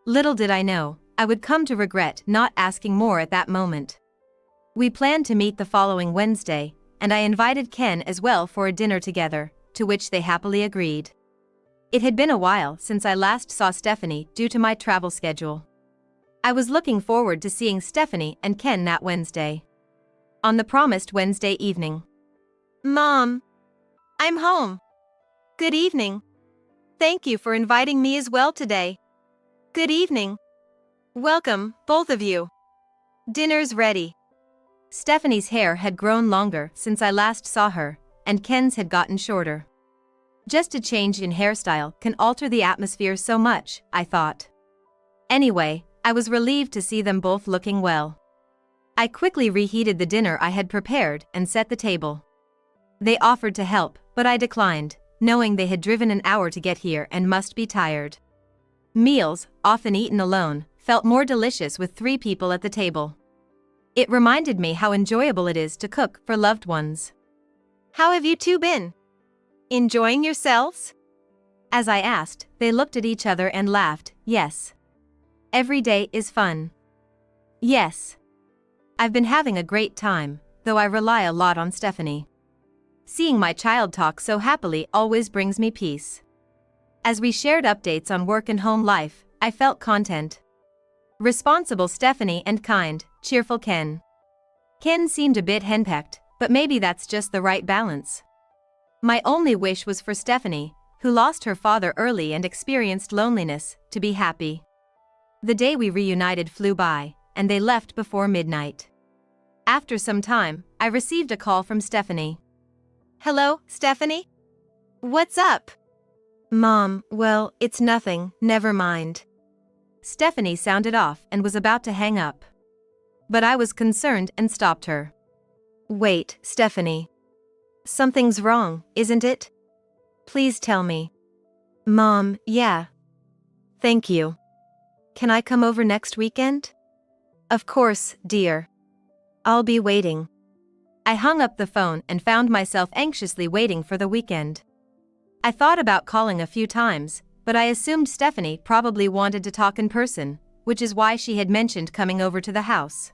Speaker 2: Little did I know, I would come to regret not asking more at that moment. We planned to meet the following Wednesday, and I invited Ken as well for a dinner together, to which they happily agreed. It had been a while since I last saw Stephanie due to my travel schedule. I was looking forward to seeing Stephanie and Ken that Wednesday. On the promised Wednesday evening.
Speaker 1: Mom. I'm home. Good evening. Thank you for inviting me as well today. Good evening. Welcome, both of you. Dinner's ready.
Speaker 2: Stephanie's hair had grown longer since I last saw her, and Ken's had gotten shorter. Just a change in hairstyle can alter the atmosphere so much, I thought. Anyway, I was relieved to see them both looking well. I quickly reheated the dinner I had prepared and set the table. They offered to help, but I declined, knowing they had driven an hour to get here and must be tired. Meals, often eaten alone, felt more delicious with 3 people at the table. It reminded me how enjoyable it is to cook for loved ones.
Speaker 1: How have you two been? Enjoying yourselves?
Speaker 2: As I asked, they looked at each other and laughed. Yes. Every day is fun. Yes. I've been having a great time, though I rely a lot on Stephanie. Seeing my child talk so happily always brings me peace. As we shared updates on work and home life, I felt content. Responsible Stephanie and kind, cheerful Ken. Ken seemed a bit henpecked, but maybe that's just the right balance. My only wish was for Stephanie, who lost her father early and experienced loneliness, to be happy. The day we reunited flew by, and they left before midnight. After some time, I received a call from Stephanie.
Speaker 1: Hello, Stephanie? What's up?
Speaker 2: Mom, well, it's nothing, never mind. Stephanie sounded off and was about to hang up. But I was concerned and stopped her. Wait, Stephanie. Something's wrong, isn't it? Please tell me. Mom, yeah. Thank you. Can I come over next weekend? Of course, dear. I'll be waiting.
Speaker 1: I hung up the phone and found myself anxiously waiting for the weekend. I thought about calling a few times, but I assumed Stephanie probably wanted to talk in person, which is why she had mentioned coming over to the house.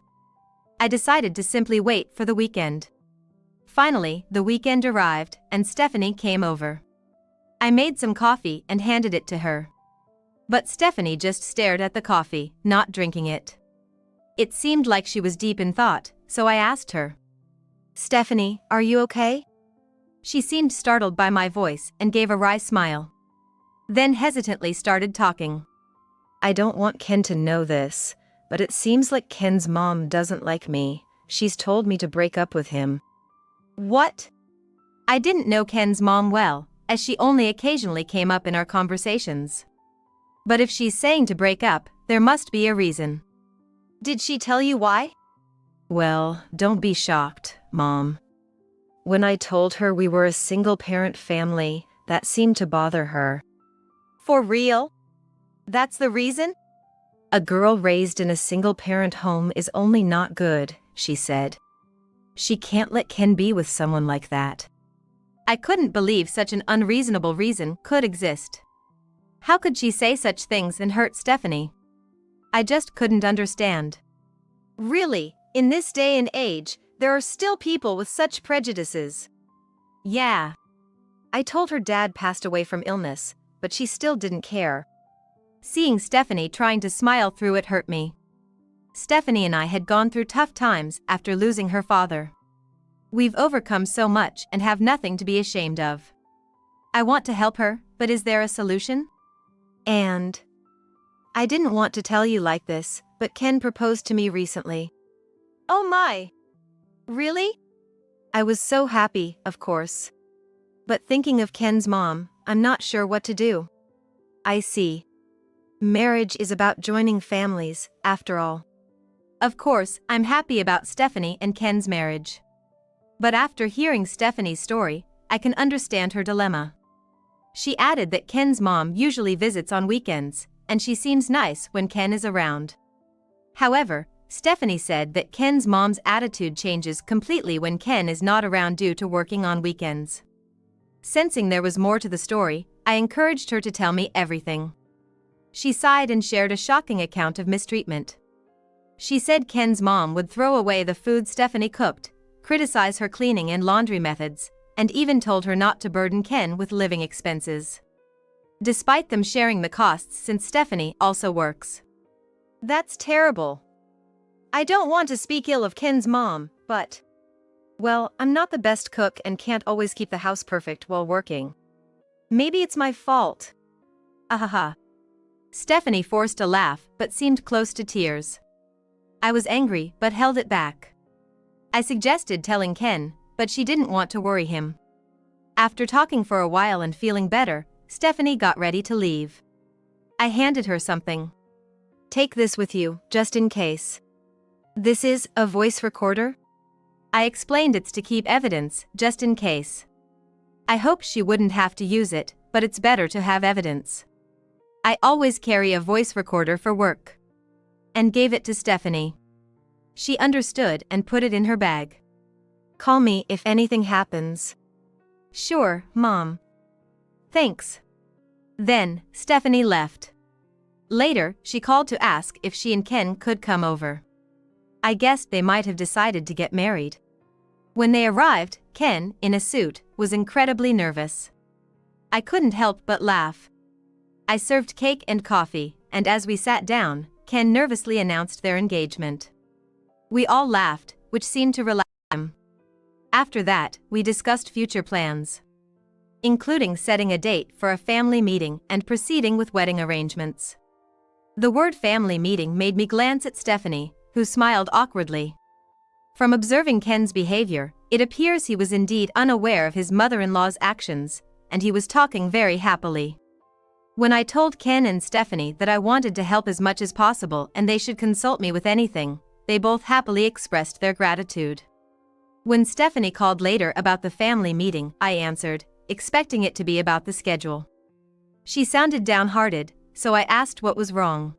Speaker 1: I decided to simply wait for the weekend. Finally, the weekend arrived, and Stephanie came over. I made some coffee and handed it to her. But Stephanie just stared at the coffee, not drinking it. It seemed like she was deep in thought, so I asked her.
Speaker 2: Stephanie, are you okay?
Speaker 1: She seemed startled by my voice and gave a wry smile. Then hesitantly started talking.
Speaker 2: I don't want Ken to know this, but it seems like Ken's mom doesn't like me. She's told me to break up with him.
Speaker 1: What? I didn't know Ken's mom well, as she only occasionally came up in our conversations. But if she's saying to break up, there must be a reason.
Speaker 2: Did she tell you why? Well, don't be shocked, Mom. When I told her we were a single-parent family, that seemed to bother her.
Speaker 1: For real? That's the reason?
Speaker 2: A girl raised in a single-parent home is only not good, she said. She can't let Ken be with someone like that.
Speaker 1: I couldn't believe such an unreasonable reason could exist. How could she say such things and hurt Stephanie? I just couldn't understand.
Speaker 2: Really, in this day and age, there are still people with such prejudices.
Speaker 1: Yeah.
Speaker 2: I told her dad passed away from illness, but she still didn't care.
Speaker 1: Seeing Stephanie trying to smile through it hurt me. Stephanie and I had gone through tough times after losing her father. We've overcome so much and have nothing to be ashamed of. I want to help her, but is there a solution?
Speaker 2: And I didn't want to tell you like this, but Ken proposed to me recently.
Speaker 1: Oh my! Really?
Speaker 2: I was so happy, of course. But thinking of Ken's mom, I'm not sure what to do. I see. Marriage is about joining families, after all.
Speaker 1: Of course, I'm happy about Stephanie and Ken's marriage. But after hearing Stephanie's story, I can understand her dilemma. She added that Ken's mom usually visits on weekends, and she seems nice when Ken is around. However, Stephanie said that Ken's mom's attitude changes completely when Ken is not around due to working on weekends. Sensing there was more to the story, I encouraged her to tell me everything. She sighed and shared a shocking account of mistreatment. She said Ken's mom would throw away the food Stephanie cooked, criticize her cleaning and laundry methods, and even told her not to burden Ken with living expenses. Despite them sharing the costs since Stephanie also works.
Speaker 2: That's terrible. I don't want to speak ill of Ken's mom, but... Well, I'm not the best cook and can't always keep the house perfect while working. Maybe it's my fault.
Speaker 1: Ahaha. Stephanie forced a laugh but seemed close to tears. I was angry but held it back. I suggested telling Ken, but she didn't want to worry him. After talking for a while and feeling better, Stephanie got ready to leave. I handed her something.
Speaker 2: Take this with you, just in case. This is a voice recorder?
Speaker 1: I explained it's to keep evidence, just in case. I hoped she wouldn't have to use it, but it's better to have evidence. I always carry a voice recorder for work. And gave it to Stephanie. She understood and put it in her bag.
Speaker 2: Call me if anything happens.
Speaker 1: Sure, Mom. Thanks. Then, Stephanie left. Later, she called to ask if she and Ken could come over. I guessed they might have decided to get married. When they arrived, Ken, in a suit, was incredibly nervous. I couldn't help but laugh. I served cake and coffee, and as we sat down, Ken nervously announced their engagement. We all laughed, which seemed to relax him. After that, we discussed future plans, including setting a date for a family meeting and proceeding with wedding arrangements. The word family meeting made me glance at Stephanie, who smiled awkwardly. From observing Ken's behavior, it appears he was indeed unaware of his mother-in-law's actions, and he was talking very happily. When I told Ken and Stephanie that I wanted to help as much as possible and they should consult me with anything, they both happily expressed their gratitude. When Stephanie called later about the family meeting, I answered, expecting it to be about the schedule. She sounded downhearted, so I asked what was wrong.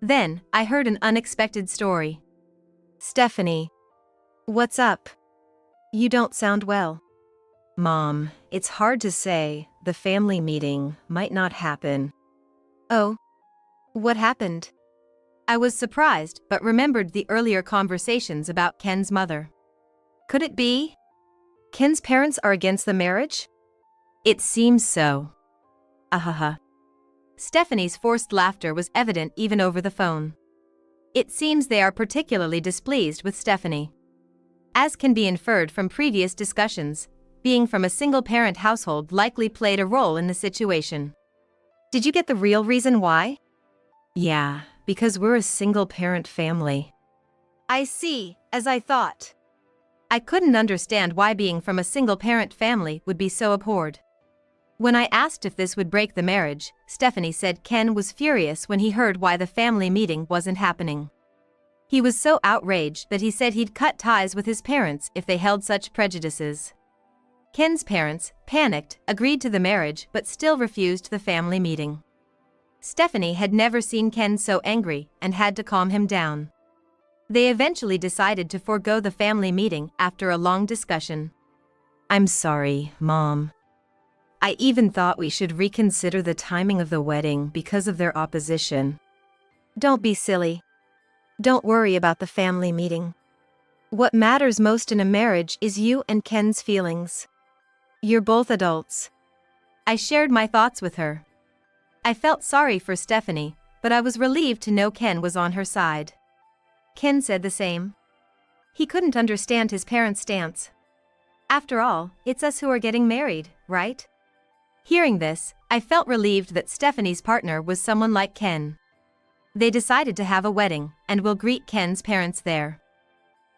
Speaker 1: Then, I heard an unexpected story.
Speaker 2: Stephanie. What's up? You don't sound well.
Speaker 1: Mom, it's hard to say. The family meeting might not happen.
Speaker 2: Oh? What happened?
Speaker 1: I was surprised but remembered the earlier conversations about Ken's mother. Could it be?
Speaker 2: Ken's parents are against the marriage?
Speaker 1: It seems so. Ahaha. Stephanie's forced laughter was evident even over the phone. It seems they are particularly displeased with Stephanie. As can be inferred from previous discussions, being from a single-parent household likely played a role in the situation.
Speaker 2: Did you get the real reason why?
Speaker 1: Yeah, because we're a single-parent family.
Speaker 2: I see, as I thought.
Speaker 1: I couldn't understand why being from a single-parent family would be so abhorred. When I asked if this would break the marriage, Stephanie said Ken was furious when he heard why the family meeting wasn't happening. He was so outraged that he said he'd cut ties with his parents if they held such prejudices. Ken's parents, panicked, agreed to the marriage but still refused the family meeting. Stephanie had never seen Ken so angry and had to calm him down. They eventually decided to forego the family meeting after a long discussion. I'm sorry, Mom. I even thought we should reconsider the timing of the wedding because of their opposition.
Speaker 2: Don't be silly. Don't worry about the family meeting. What matters most in a marriage is you and Ken's feelings. You're both adults.
Speaker 1: I shared my thoughts with her. I felt sorry for Stephanie, but I was relieved to know Ken was on her side.
Speaker 2: Ken said the same. He couldn't understand his parents' stance.
Speaker 1: After all, it's us who are getting married, right? Hearing this, I felt relieved that Stephanie's partner was someone like Ken. They decided to have a wedding, and will greet Ken's parents there.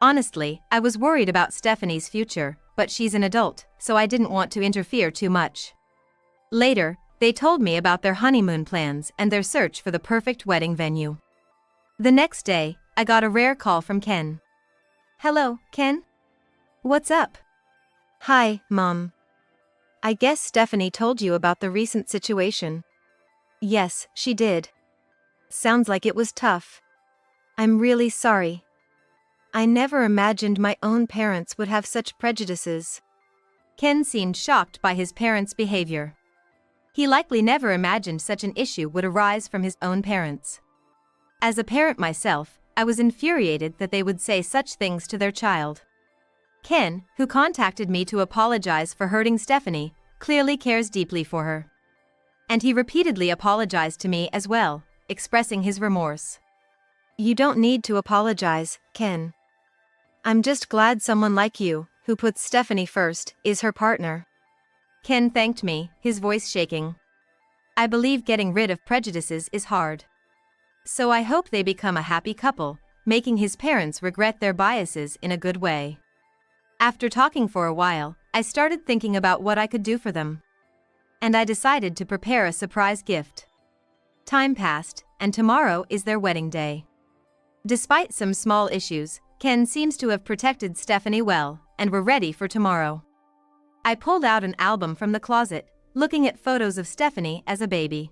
Speaker 1: Honestly, I was worried about Stephanie's future, but she's an adult, so I didn't want to interfere too much. Later, they told me about their honeymoon plans and their search for the perfect wedding venue. The next day, I got a rare call from Ken.
Speaker 2: Hello, Ken? What's up? Hi, Mom. I guess Stephanie told you about the recent situation. Yes, she did. Sounds like it was tough. I'm really sorry. I never imagined my own parents would have such prejudices.
Speaker 1: Ken seemed shocked by his parents' behavior. He likely never imagined such an issue would arise from his own parents. As a parent myself, I was infuriated that they would say such things to their child. Ken, who contacted me to apologize for hurting Stephanie, clearly cares deeply for her. And he repeatedly apologized to me as well, expressing his remorse.
Speaker 2: You don't need to apologize, Ken. I'm just glad someone like you, who puts Stephanie first, is her partner.
Speaker 1: Ken thanked me, his voice shaking. I believe getting rid of prejudices is hard. So I hope they become a happy couple, making his parents regret their biases in a good way. After talking for a while, I started thinking about what I could do for them. And I decided to prepare a surprise gift. Time passed, and tomorrow is their wedding day. Despite some small issues, Ken seems to have protected Stephanie well, and we're ready for tomorrow. I pulled out an album from the closet, looking at photos of Stephanie as a baby.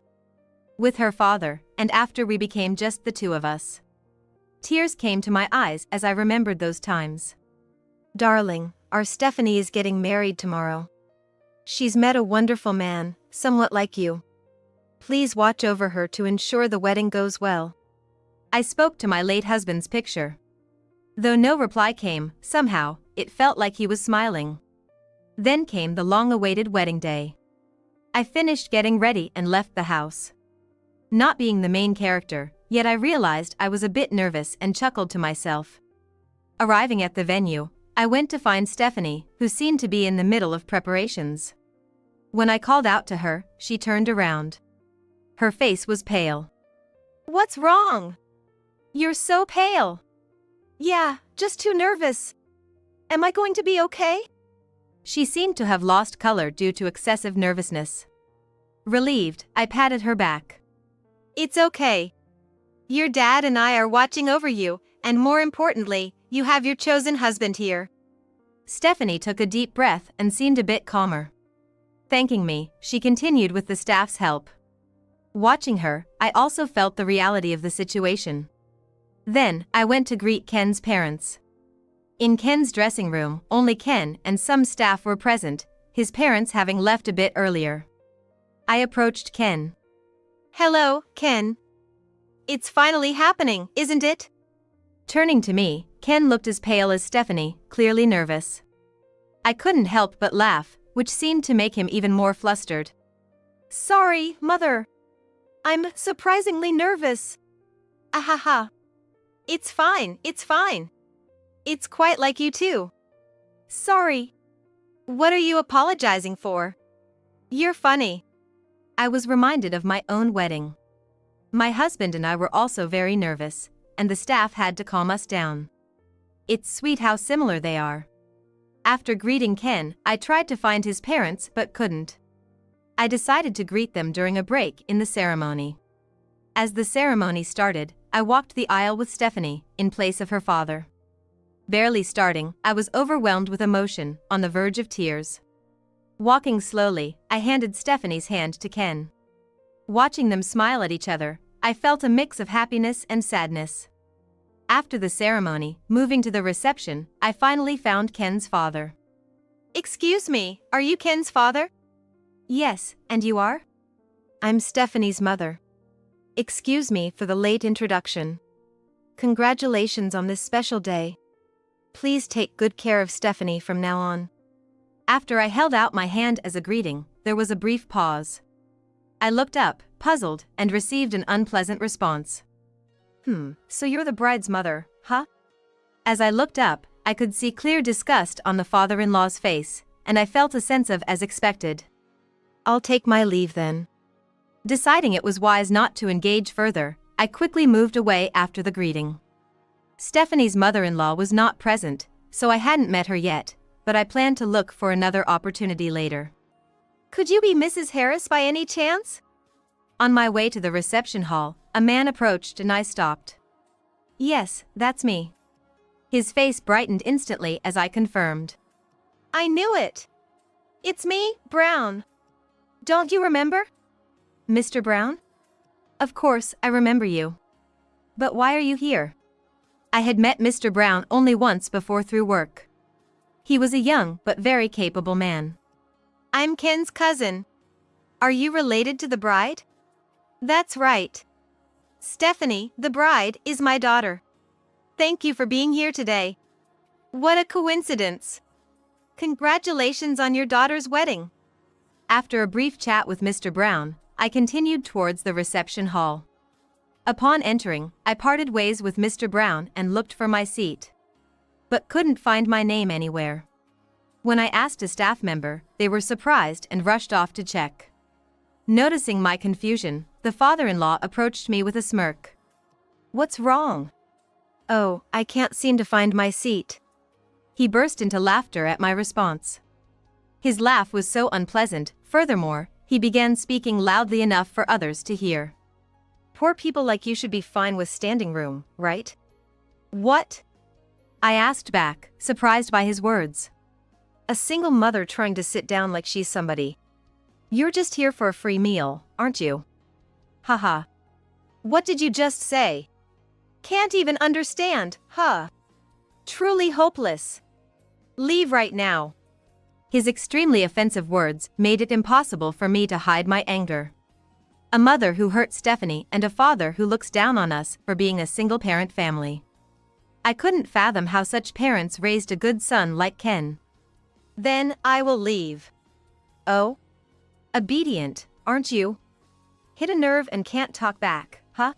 Speaker 1: With her father, and after we became just the two of us. Tears came to my eyes as I remembered those times.
Speaker 2: Darling, our Stephanie is getting married tomorrow. She's met a wonderful man, somewhat like you. Please watch over her to ensure the wedding goes well.
Speaker 1: I spoke to my late husband's picture. Though no reply came, somehow, it felt like he was smiling. Then came the long-awaited wedding day. I finished getting ready and left the house. Not being the main character, yet I realized I was a bit nervous and chuckled to myself. Arriving at the venue, I went to find Stephanie, who seemed to be in the middle of preparations. When I called out to her, she turned around. Her face was pale.
Speaker 2: What's wrong?
Speaker 1: You're so pale.
Speaker 2: Yeah, just too nervous. Am I going to be okay?
Speaker 1: She seemed to have lost color due to excessive nervousness. Relieved, I patted her back.
Speaker 2: It's okay. Your dad and I are watching over you, and more importantly, you have your chosen husband here.
Speaker 1: Stephanie took a deep breath and seemed a bit calmer. Thanking me, she continued with the staff's help.
Speaker 2: Watching her, I also felt the reality of the situation. Then, I went to greet Ken's parents. In Ken's dressing room, only Ken and some staff were present, his parents having left a bit earlier. I approached Ken.
Speaker 1: Hello, Ken. It's finally happening, isn't it?
Speaker 2: Turning to me, Ken looked as pale as Stephanie, clearly nervous. I couldn't help but laugh, which seemed to make him even more flustered.
Speaker 1: Sorry, Mother. I'm surprisingly nervous. Ahaha. It's fine, it's fine. It's quite like you too. Sorry. What are you apologizing for? You're funny.
Speaker 2: I was reminded of my own wedding. My husband and I were also very nervous, and the staff had to calm us down. It's sweet how similar they are. After greeting Ken, I tried to find his parents but couldn't. I decided to greet them during a break in the ceremony. As the ceremony started, I walked the aisle with Stephanie, in place of her father. Barely starting, I was overwhelmed with emotion, on the verge of tears. Walking slowly, I handed Stephanie's hand to Ken. Watching them smile at each other, I felt a mix of happiness and sadness. After the ceremony, moving to the reception, I finally found Ken's father.
Speaker 1: Excuse me, are you Ken's father?
Speaker 2: Yes, and you are? I'm Stephanie's mother. Excuse me for the late introduction. Congratulations on this special day. Please take good care of Stephanie from now on. After I held out my hand as a greeting, there was a brief pause. I looked up, puzzled, and received an unpleasant response. So you're the bride's mother, huh? As I looked up, I could see clear disgust on the father-in-law's face, and I felt a sense of as expected. I'll take my leave then. Deciding it was wise not to engage further, I quickly moved away after the greeting. Stephanie's mother-in-law was not present, so I hadn't met her yet, but I planned to look for another opportunity later.
Speaker 1: Could you be Mrs. Harris by any chance?
Speaker 2: On my way to the reception hall, a man approached and I stopped. Yes, that's me. His face brightened instantly as I confirmed.
Speaker 1: I knew it. It's me, Brown. Don't you remember?
Speaker 2: Mr. Brown? Of course, I remember you. But why are you here? I had met Mr. Brown only once before through work. He was a young but very capable man.
Speaker 1: I'm Ken's cousin. Are you related to the bride? That's right. Stephanie, the bride, is my daughter. Thank you for being here today. What a coincidence. Congratulations on your daughter's wedding.
Speaker 2: After a brief chat with Mr. Brown, I continued towards the reception hall. Upon entering, I parted ways with Mr. Brown and looked for my seat, but couldn't find my name anywhere. When I asked a staff member, they were surprised and rushed off to check. Noticing my confusion, the father-in-law approached me with a smirk. What's wrong? Oh, I can't seem to find my seat. He burst into laughter at my response. His laugh was so unpleasant, furthermore, he began speaking loudly enough for others to hear. Poor people like you should be fine with standing room, right? What? I asked back, surprised by his words. A single mother trying to sit down like she's somebody. You're just here for a free meal, aren't you? Haha.
Speaker 1: What did you just say? Can't even understand, huh? Truly hopeless. Leave right now.
Speaker 2: His extremely offensive words made it impossible for me to hide my anger. A mother who hurt Stephanie and a father who looks down on us for being a single-parent family. I couldn't fathom how such parents raised a good son like Ken.
Speaker 1: Then I will leave.
Speaker 2: Oh? Obedient, aren't you? Hit a nerve and can't talk back, huh?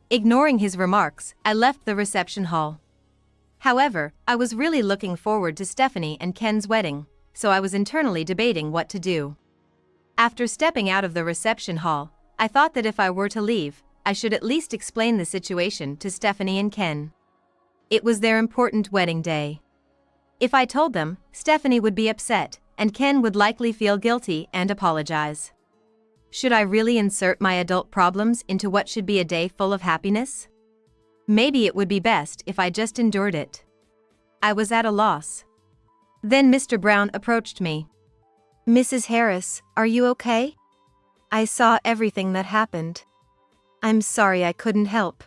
Speaker 2: Ignoring his remarks, I left the reception hall. However, I was really looking forward to Stephanie and Ken's wedding, so I was internally debating what to do. After stepping out of the reception hall, I thought that if I were to leave, I should at least explain the situation to Stephanie and Ken. It was their important wedding day. If I told them, Stephanie would be upset, and Ken would likely feel guilty and apologize. Should I really insert my adult problems into what should be a day full of happiness? Maybe it would be best if I just endured it. I was at a loss. Then Mr. Brown approached me. Mrs. Harris, are you okay? I saw everything that happened. I'm sorry I couldn't help.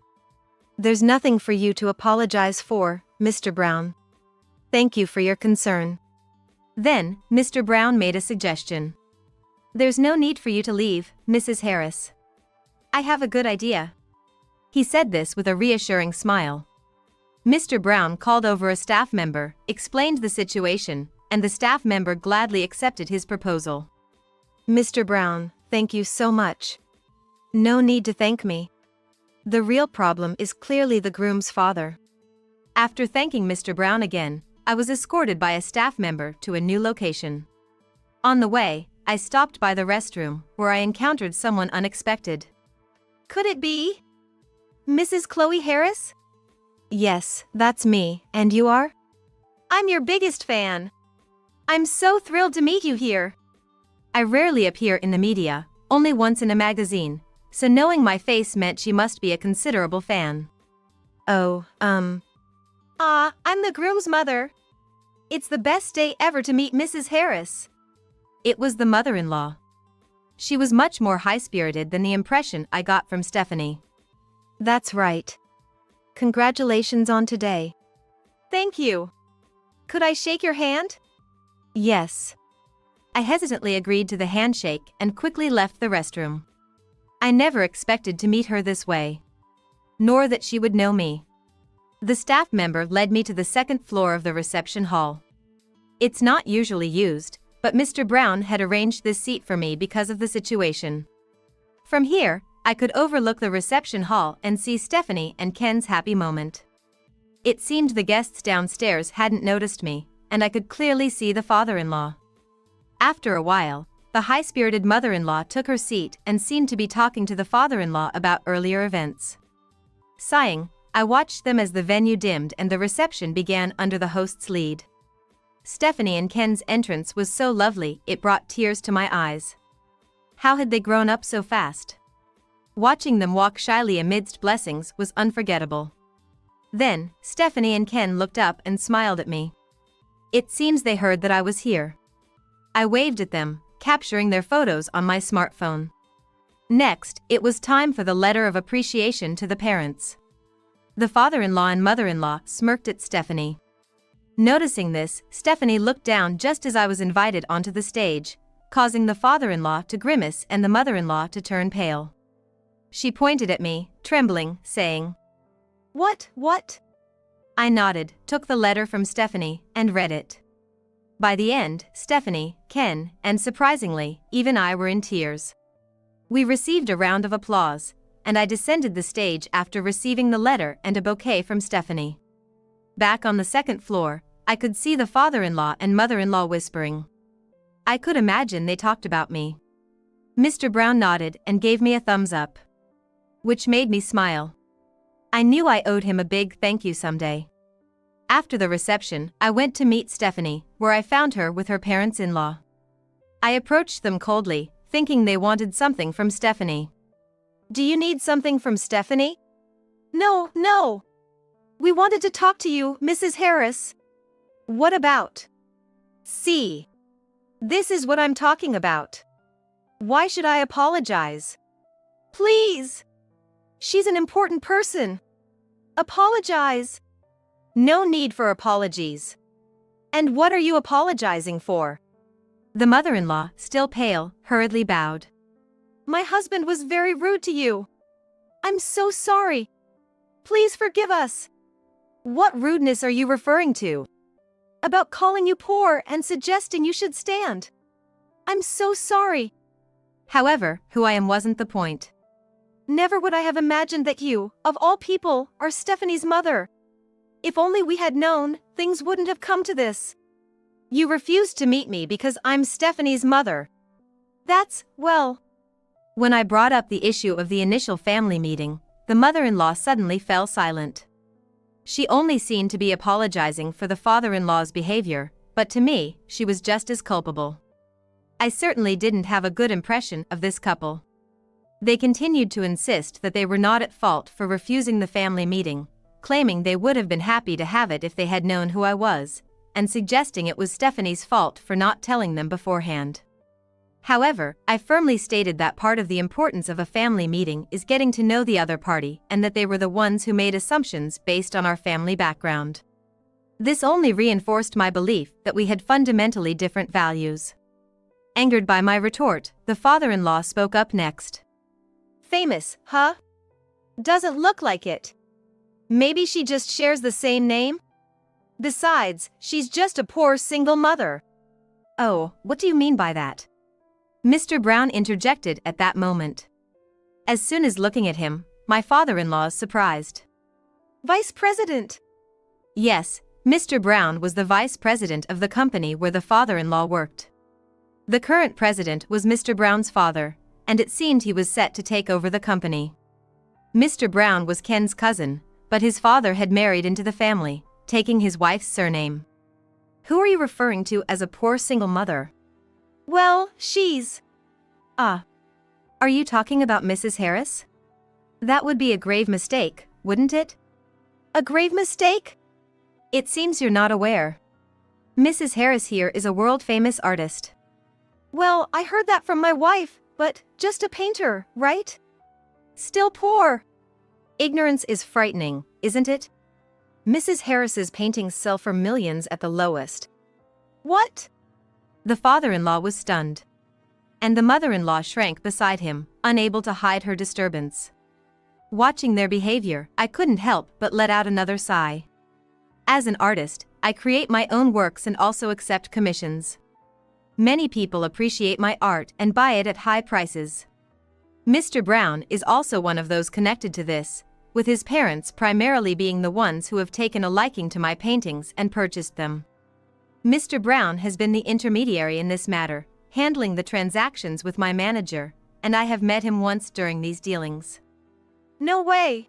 Speaker 2: There's nothing for you to apologize for, Mr. Brown. Thank you for your concern.
Speaker 1: Then, Mr. Brown made a suggestion. There's no need for you to leave, Mrs. Harris. I have a good idea. He said this with a reassuring smile. Mr. Brown called over a staff member, explained the situation, and the staff member gladly accepted his proposal.
Speaker 2: Mr. Brown, thank you so much. No need to thank me. The real problem is clearly the groom's father.
Speaker 1: After thanking Mr. Brown again, I was escorted by a staff member to a new location. On the way, I stopped by the restroom, where I encountered someone unexpected. Could it be Mrs. Chloe Harris?
Speaker 2: Yes, that's me, and you are?
Speaker 1: I'm your biggest fan. I'm so thrilled to meet you here. I rarely appear in the media, only once in a magazine, so knowing my face meant she must be a considerable fan.
Speaker 2: Oh,
Speaker 1: I'm the groom's mother. It's the best day ever to meet Mrs. Harris. It was the mother-in-law. She was much more high-spirited than the impression I got from Stephanie.
Speaker 2: That's right. Congratulations on today.
Speaker 1: Thank you. Could I shake your hand?
Speaker 2: Yes.
Speaker 1: I hesitantly agreed to the handshake and quickly left the restroom. I never expected to meet her this way. Nor that she would know me. The staff member led me to the second floor of the reception hall. It's not usually used, but Mr. Brown had arranged this seat for me because of the situation. From here, I could overlook the reception hall and see Stephanie and Ken's happy moment. It seemed the guests downstairs hadn't noticed me, and I could clearly see the father-in-law. After a while, the high-spirited mother-in-law took her seat and seemed to be talking to the father-in-law about earlier events. Sighing, I watched them as the venue dimmed and the reception began under the host's lead. Stephanie and Ken's entrance was so lovely it brought tears to my eyes. How had they grown up so fast? Watching them walk shyly amidst blessings was unforgettable. Then, Stephanie and Ken looked up and smiled at me. It seems they heard that I was here. I waved at them, capturing their photos on my smartphone. Next, it was time for the letter of appreciation to the parents. The father-in-law and mother-in-law smirked at Stephanie. Noticing this, Stephanie looked down just as I was invited onto the stage, causing the father-in-law to grimace and the mother-in-law to turn pale. She pointed at me, trembling, saying, What? I nodded, took the letter from Stephanie, and read it. By the end, Stephanie, Ken, and surprisingly, even I were in tears. We received a round of applause, and I descended the stage after receiving the letter and a bouquet from Stephanie. Back on the second floor, I could see the father-in-law and mother-in-law whispering. I could imagine they talked about me. Mr. Brown nodded and gave me a thumbs up, which made me smile. I knew I owed him a big thank you someday. After the reception, I went to meet Stephanie, where I found her with her parents-in-law. I approached them coldly, thinking they wanted something from Stephanie.
Speaker 2: Do you need something from Stephanie?
Speaker 1: No. We wanted to talk to you, Mrs. Harris.
Speaker 2: What about?
Speaker 1: See. This is what I'm talking about.
Speaker 2: Why should I apologize?
Speaker 1: Please. She's an important person. Apologize.
Speaker 2: No need for apologies.
Speaker 1: And what are you apologizing for? The mother-in-law, still pale, hurriedly bowed. My husband was very rude to you. I'm so sorry. Please forgive us.
Speaker 2: What rudeness are you referring to?
Speaker 1: About calling you poor and suggesting you should stand. I'm so sorry. However, who I am wasn't the point. Never would I have imagined that you, of all people, are Stephanie's mother. If only we had known, things wouldn't have come to this.
Speaker 2: You refused to meet me because I'm Stephanie's mother.
Speaker 1: Well. When I brought up the issue of the initial family meeting, the mother-in-law suddenly fell silent. She only seemed to be apologizing for the father-in-law's behavior, but to me, she was just as culpable. I certainly didn't have a good impression of this couple. They continued to insist that they were not at fault for refusing the family meeting, claiming they would have been happy to have it if they had known who I was, and suggesting it was Stephanie's fault for not telling them beforehand.
Speaker 2: However, I firmly stated that part of the importance of a family meeting is getting to know the other party and that they were the ones who made assumptions based on our family background. This only reinforced my belief that we had fundamentally different values. Angered by my retort, the father-in-law spoke up next.
Speaker 1: Famous, huh? Doesn't look like it. Maybe she just shares the same name? Besides, she's just a poor single mother.
Speaker 2: Oh, what do you mean by that? Mr. Brown interjected at that moment. As soon as looking at him, my father-in-law is surprised.
Speaker 1: Vice President?
Speaker 2: Yes, Mr. Brown was the vice president of the company where the father-in-law worked. The current president was Mr. Brown's father, and it seemed he was set to take over the company. Mr. Brown was Ken's cousin, but his father had married into the family, taking his wife's surname.
Speaker 1: Who are you referring to as a poor single mother? Well, she's...
Speaker 2: Ah. Are you talking about Mrs. Harris? That would be a grave mistake, wouldn't it?
Speaker 1: A grave mistake?
Speaker 2: It seems you're not aware. Mrs. Harris here is a world-famous artist.
Speaker 1: Well, I heard that from my wife, but just a painter, right? Still poor.
Speaker 2: Ignorance is frightening, isn't it? Mrs. Harris's paintings sell for millions at the lowest.
Speaker 1: What?
Speaker 2: The father-in-law was stunned. And the mother-in-law shrank beside him, unable to hide her disturbance. Watching their behavior, I couldn't help but let out another sigh. As an artist, I create my own works and also accept commissions. Many people appreciate my art and buy it at high prices. Mr. Brown is also one of those connected to this, with his parents primarily being the ones who have taken a liking to my paintings and purchased them. Mr. Brown has been the intermediary in this matter, handling the transactions with my manager, and I have met him once during these dealings.
Speaker 1: No way!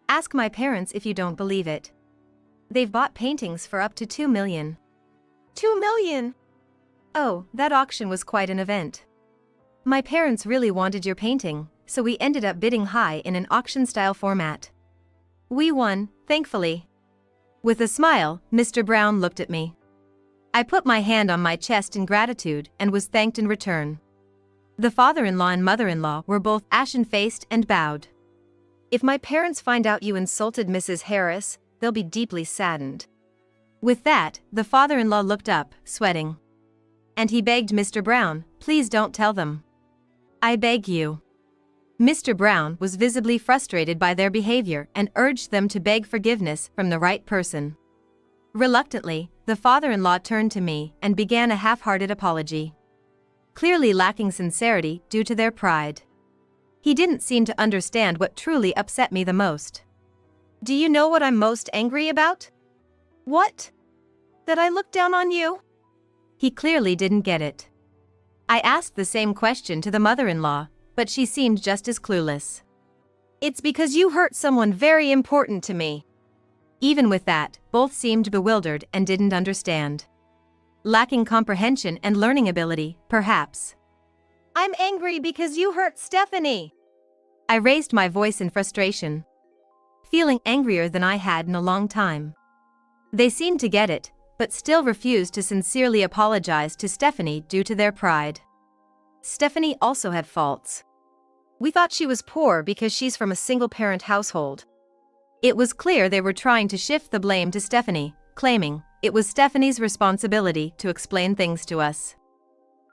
Speaker 2: Ask my parents if you don't believe it. They've bought paintings for up to $2 million.
Speaker 1: $2 million?
Speaker 2: Oh, that auction was quite an event. My parents really wanted your painting, so we ended up bidding high in an auction-style format. We won, thankfully. With a smile, Mr. Brown looked at me. I put my hand on my chest in gratitude and was thanked in return. The father-in-law and mother-in-law were both ashen-faced and bowed.
Speaker 1: If my parents find out you insulted Mrs. Harris, they'll be deeply saddened.
Speaker 2: With that, the father-in-law looked up, sweating. And he begged Mr. Brown, please don't tell them. I beg you. Mr. Brown was visibly frustrated by their behavior and urged them to beg forgiveness from the right person. Reluctantly, the father-in-law turned to me and began a half-hearted apology. Clearly lacking sincerity due to their pride. He didn't seem to understand what truly upset me the most.
Speaker 1: Do you know what I'm most angry about? What? That I look down on you?
Speaker 2: He clearly didn't get it. I asked the same question to the mother-in-law, but she seemed just as clueless.
Speaker 1: It's because you hurt someone very important to me.
Speaker 2: Even with that, both seemed bewildered and didn't understand. Lacking comprehension and learning ability, perhaps.
Speaker 1: I'm angry because you hurt Stephanie.
Speaker 2: I raised my voice in frustration, feeling angrier than I had in a long time. They seemed to get it, but still refused to sincerely apologize to Stephanie due to their pride. Stephanie also had faults.
Speaker 1: We thought she was poor because she's from a single-parent household.
Speaker 2: It was clear they were trying to shift the blame to Stephanie, claiming it was Stephanie's responsibility to explain things to us.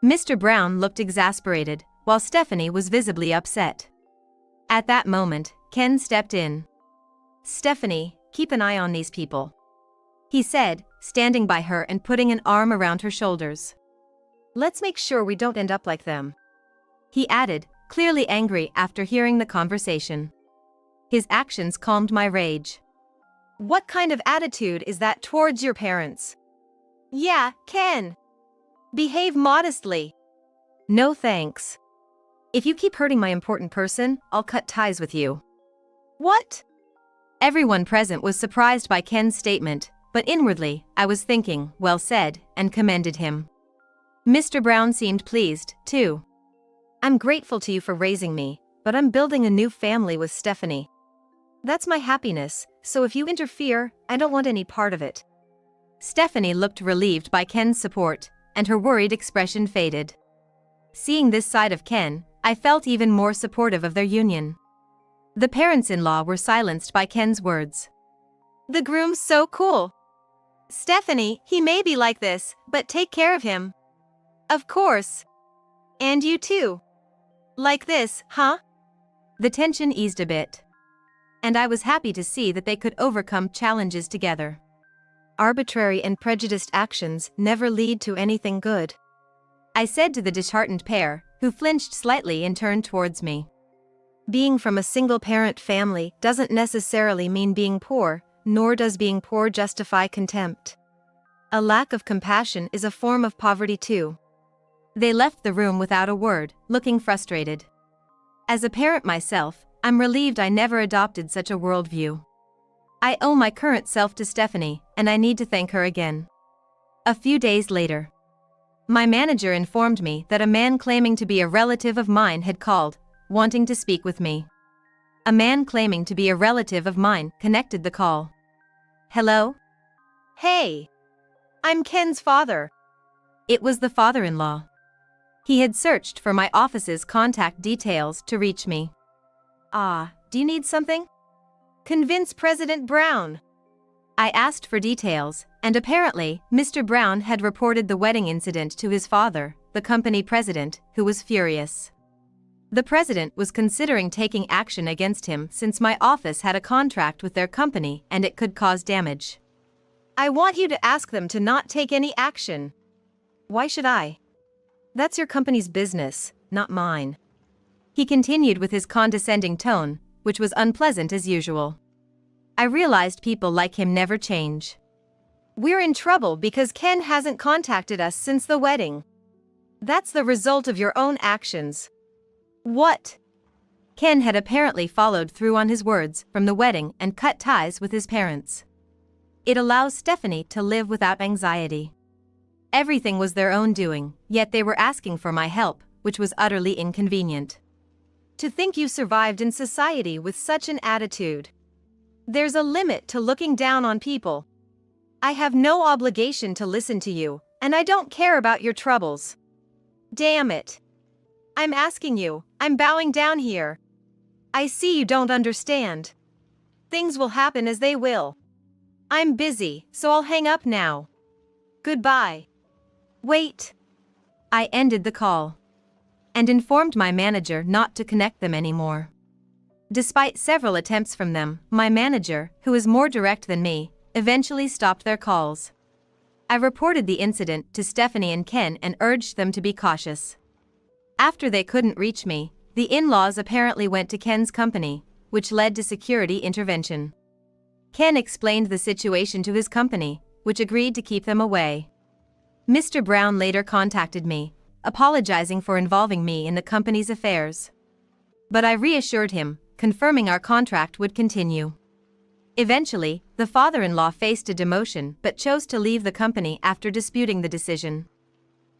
Speaker 2: Mr. Brown looked exasperated, while Stephanie was visibly upset. At that moment, Ken stepped in. Stephanie, keep an eye on these people, he said, standing by her and putting an arm around her shoulders.
Speaker 1: Let's make sure we don't end up like them,
Speaker 2: he added, clearly angry after hearing the conversation. His actions calmed my rage.
Speaker 1: What kind of attitude is that towards your parents? Yeah, Ken. Behave modestly.
Speaker 2: No thanks. If you keep hurting my important person, I'll cut ties with you.
Speaker 1: What?
Speaker 2: Everyone present was surprised by Ken's statement, but inwardly, I was thinking, well said, and commended him. Mr. Brown seemed pleased, too.
Speaker 1: I'm grateful to you for raising me, but I'm building a new family with Stephanie. That's my happiness, so if you interfere, I don't want any part of it.
Speaker 2: Stephanie looked relieved by Ken's support, and her worried expression faded. Seeing this side of Ken, I felt even more supportive of their union. The parents-in-law were silenced by Ken's words.
Speaker 1: The groom's so cool. Stephanie, he may be like this, but take care of him. Of course. And you too. Like this, huh?
Speaker 2: The tension eased a bit. And I was happy to see that they could overcome challenges together. Arbitrary and prejudiced actions never lead to anything good, I said to the disheartened pair, who flinched slightly and turned towards me. Being from a single-parent family doesn't necessarily mean being poor, nor does being poor justify contempt. A lack of compassion is a form of poverty too. They left the room without a word, looking frustrated. As a parent myself, I'm relieved I never adopted such a worldview. I owe my current self to Stephanie, and I need to thank her again. A few days later, my manager informed me that a man claiming to be a relative of mine had called, wanting to speak with me. A man claiming to be a relative of mine connected the call. Hello?
Speaker 1: Hey. I'm Ken's father.
Speaker 2: It was the father-in-law. He had searched for my office's contact details to reach me. Do you need something?
Speaker 1: Convince President Brown.
Speaker 2: I asked for details, and apparently, Mr. Brown had reported the wedding incident to his father, the company president, who was furious. The president was considering taking action against him since my office had a contract with their company and it could cause damage.
Speaker 1: I want you to ask them to not take any action.
Speaker 2: Why should I? That's your company's business, not mine. He continued with his condescending tone, which was unpleasant as usual. I realized people like him never change.
Speaker 1: We're in trouble because Ken hasn't contacted us since the wedding. That's the result of your own actions. What?
Speaker 2: Ken had apparently followed through on his words from the wedding and cut ties with his parents. It allows Stephanie to live without anxiety. Everything was their own doing, yet they were asking for my help, which was utterly inconvenient.
Speaker 1: To think you survived in society with such an attitude. There's a limit to looking down on people. I have no obligation to listen to you, and I don't care about your troubles. Damn it. I'm asking you, I'm bowing down here. I see you don't understand. Things will happen as they will. I'm busy, so I'll hang up now. Goodbye. Wait.
Speaker 2: I ended the call and informed my manager not to connect them anymore. Despite several attempts from them, my manager, who is more direct than me, eventually stopped their calls. I reported the incident to Stephanie and Ken and urged them to be cautious. After they couldn't reach me, the in-laws apparently went to Ken's company, which led to security intervention. Ken explained the situation to his company, which agreed to keep them away. Mr. Brown later contacted me, apologizing for involving me in the company's affairs. But I reassured him, confirming our contract would continue. Eventually, the father-in-law faced a demotion but chose to leave the company after disputing the decision.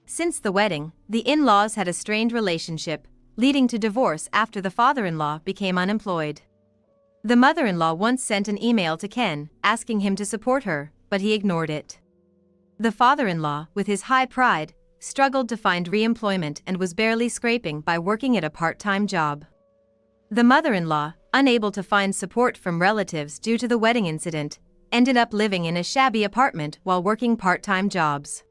Speaker 2: Since the wedding, the in-laws had a strained relationship, leading to divorce after the father-in-law became unemployed. The mother-in-law once sent an email to Ken, asking him to support her, but he ignored it. The father-in-law, with his high pride, struggled to find re-employment and was barely scraping by working at a part-time job. The mother-in-law, unable to find support from relatives due to the wedding incident, ended up living in a shabby apartment while working part-time jobs.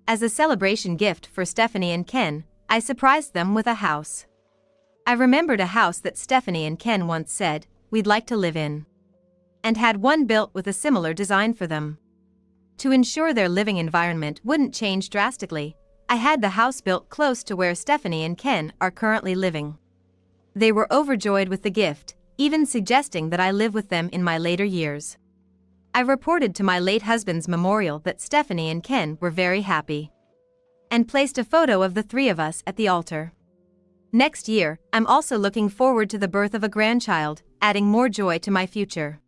Speaker 2: As a celebration gift for Stephanie and Ken, I surprised them with a house. I remembered a house that Stephanie and Ken once said, we'd like to live in, and had one built with a similar design for them. To ensure their living environment wouldn't change drastically, I had the house built close to where Stephanie and Ken are currently living. They were overjoyed with the gift, even suggesting that I live with them in my later years. I reported to my late husband's memorial that Stephanie and Ken were very happy, and placed a photo of the three of us at the altar. Next year, I'm also looking forward to the birth of a grandchild, adding more joy to my future.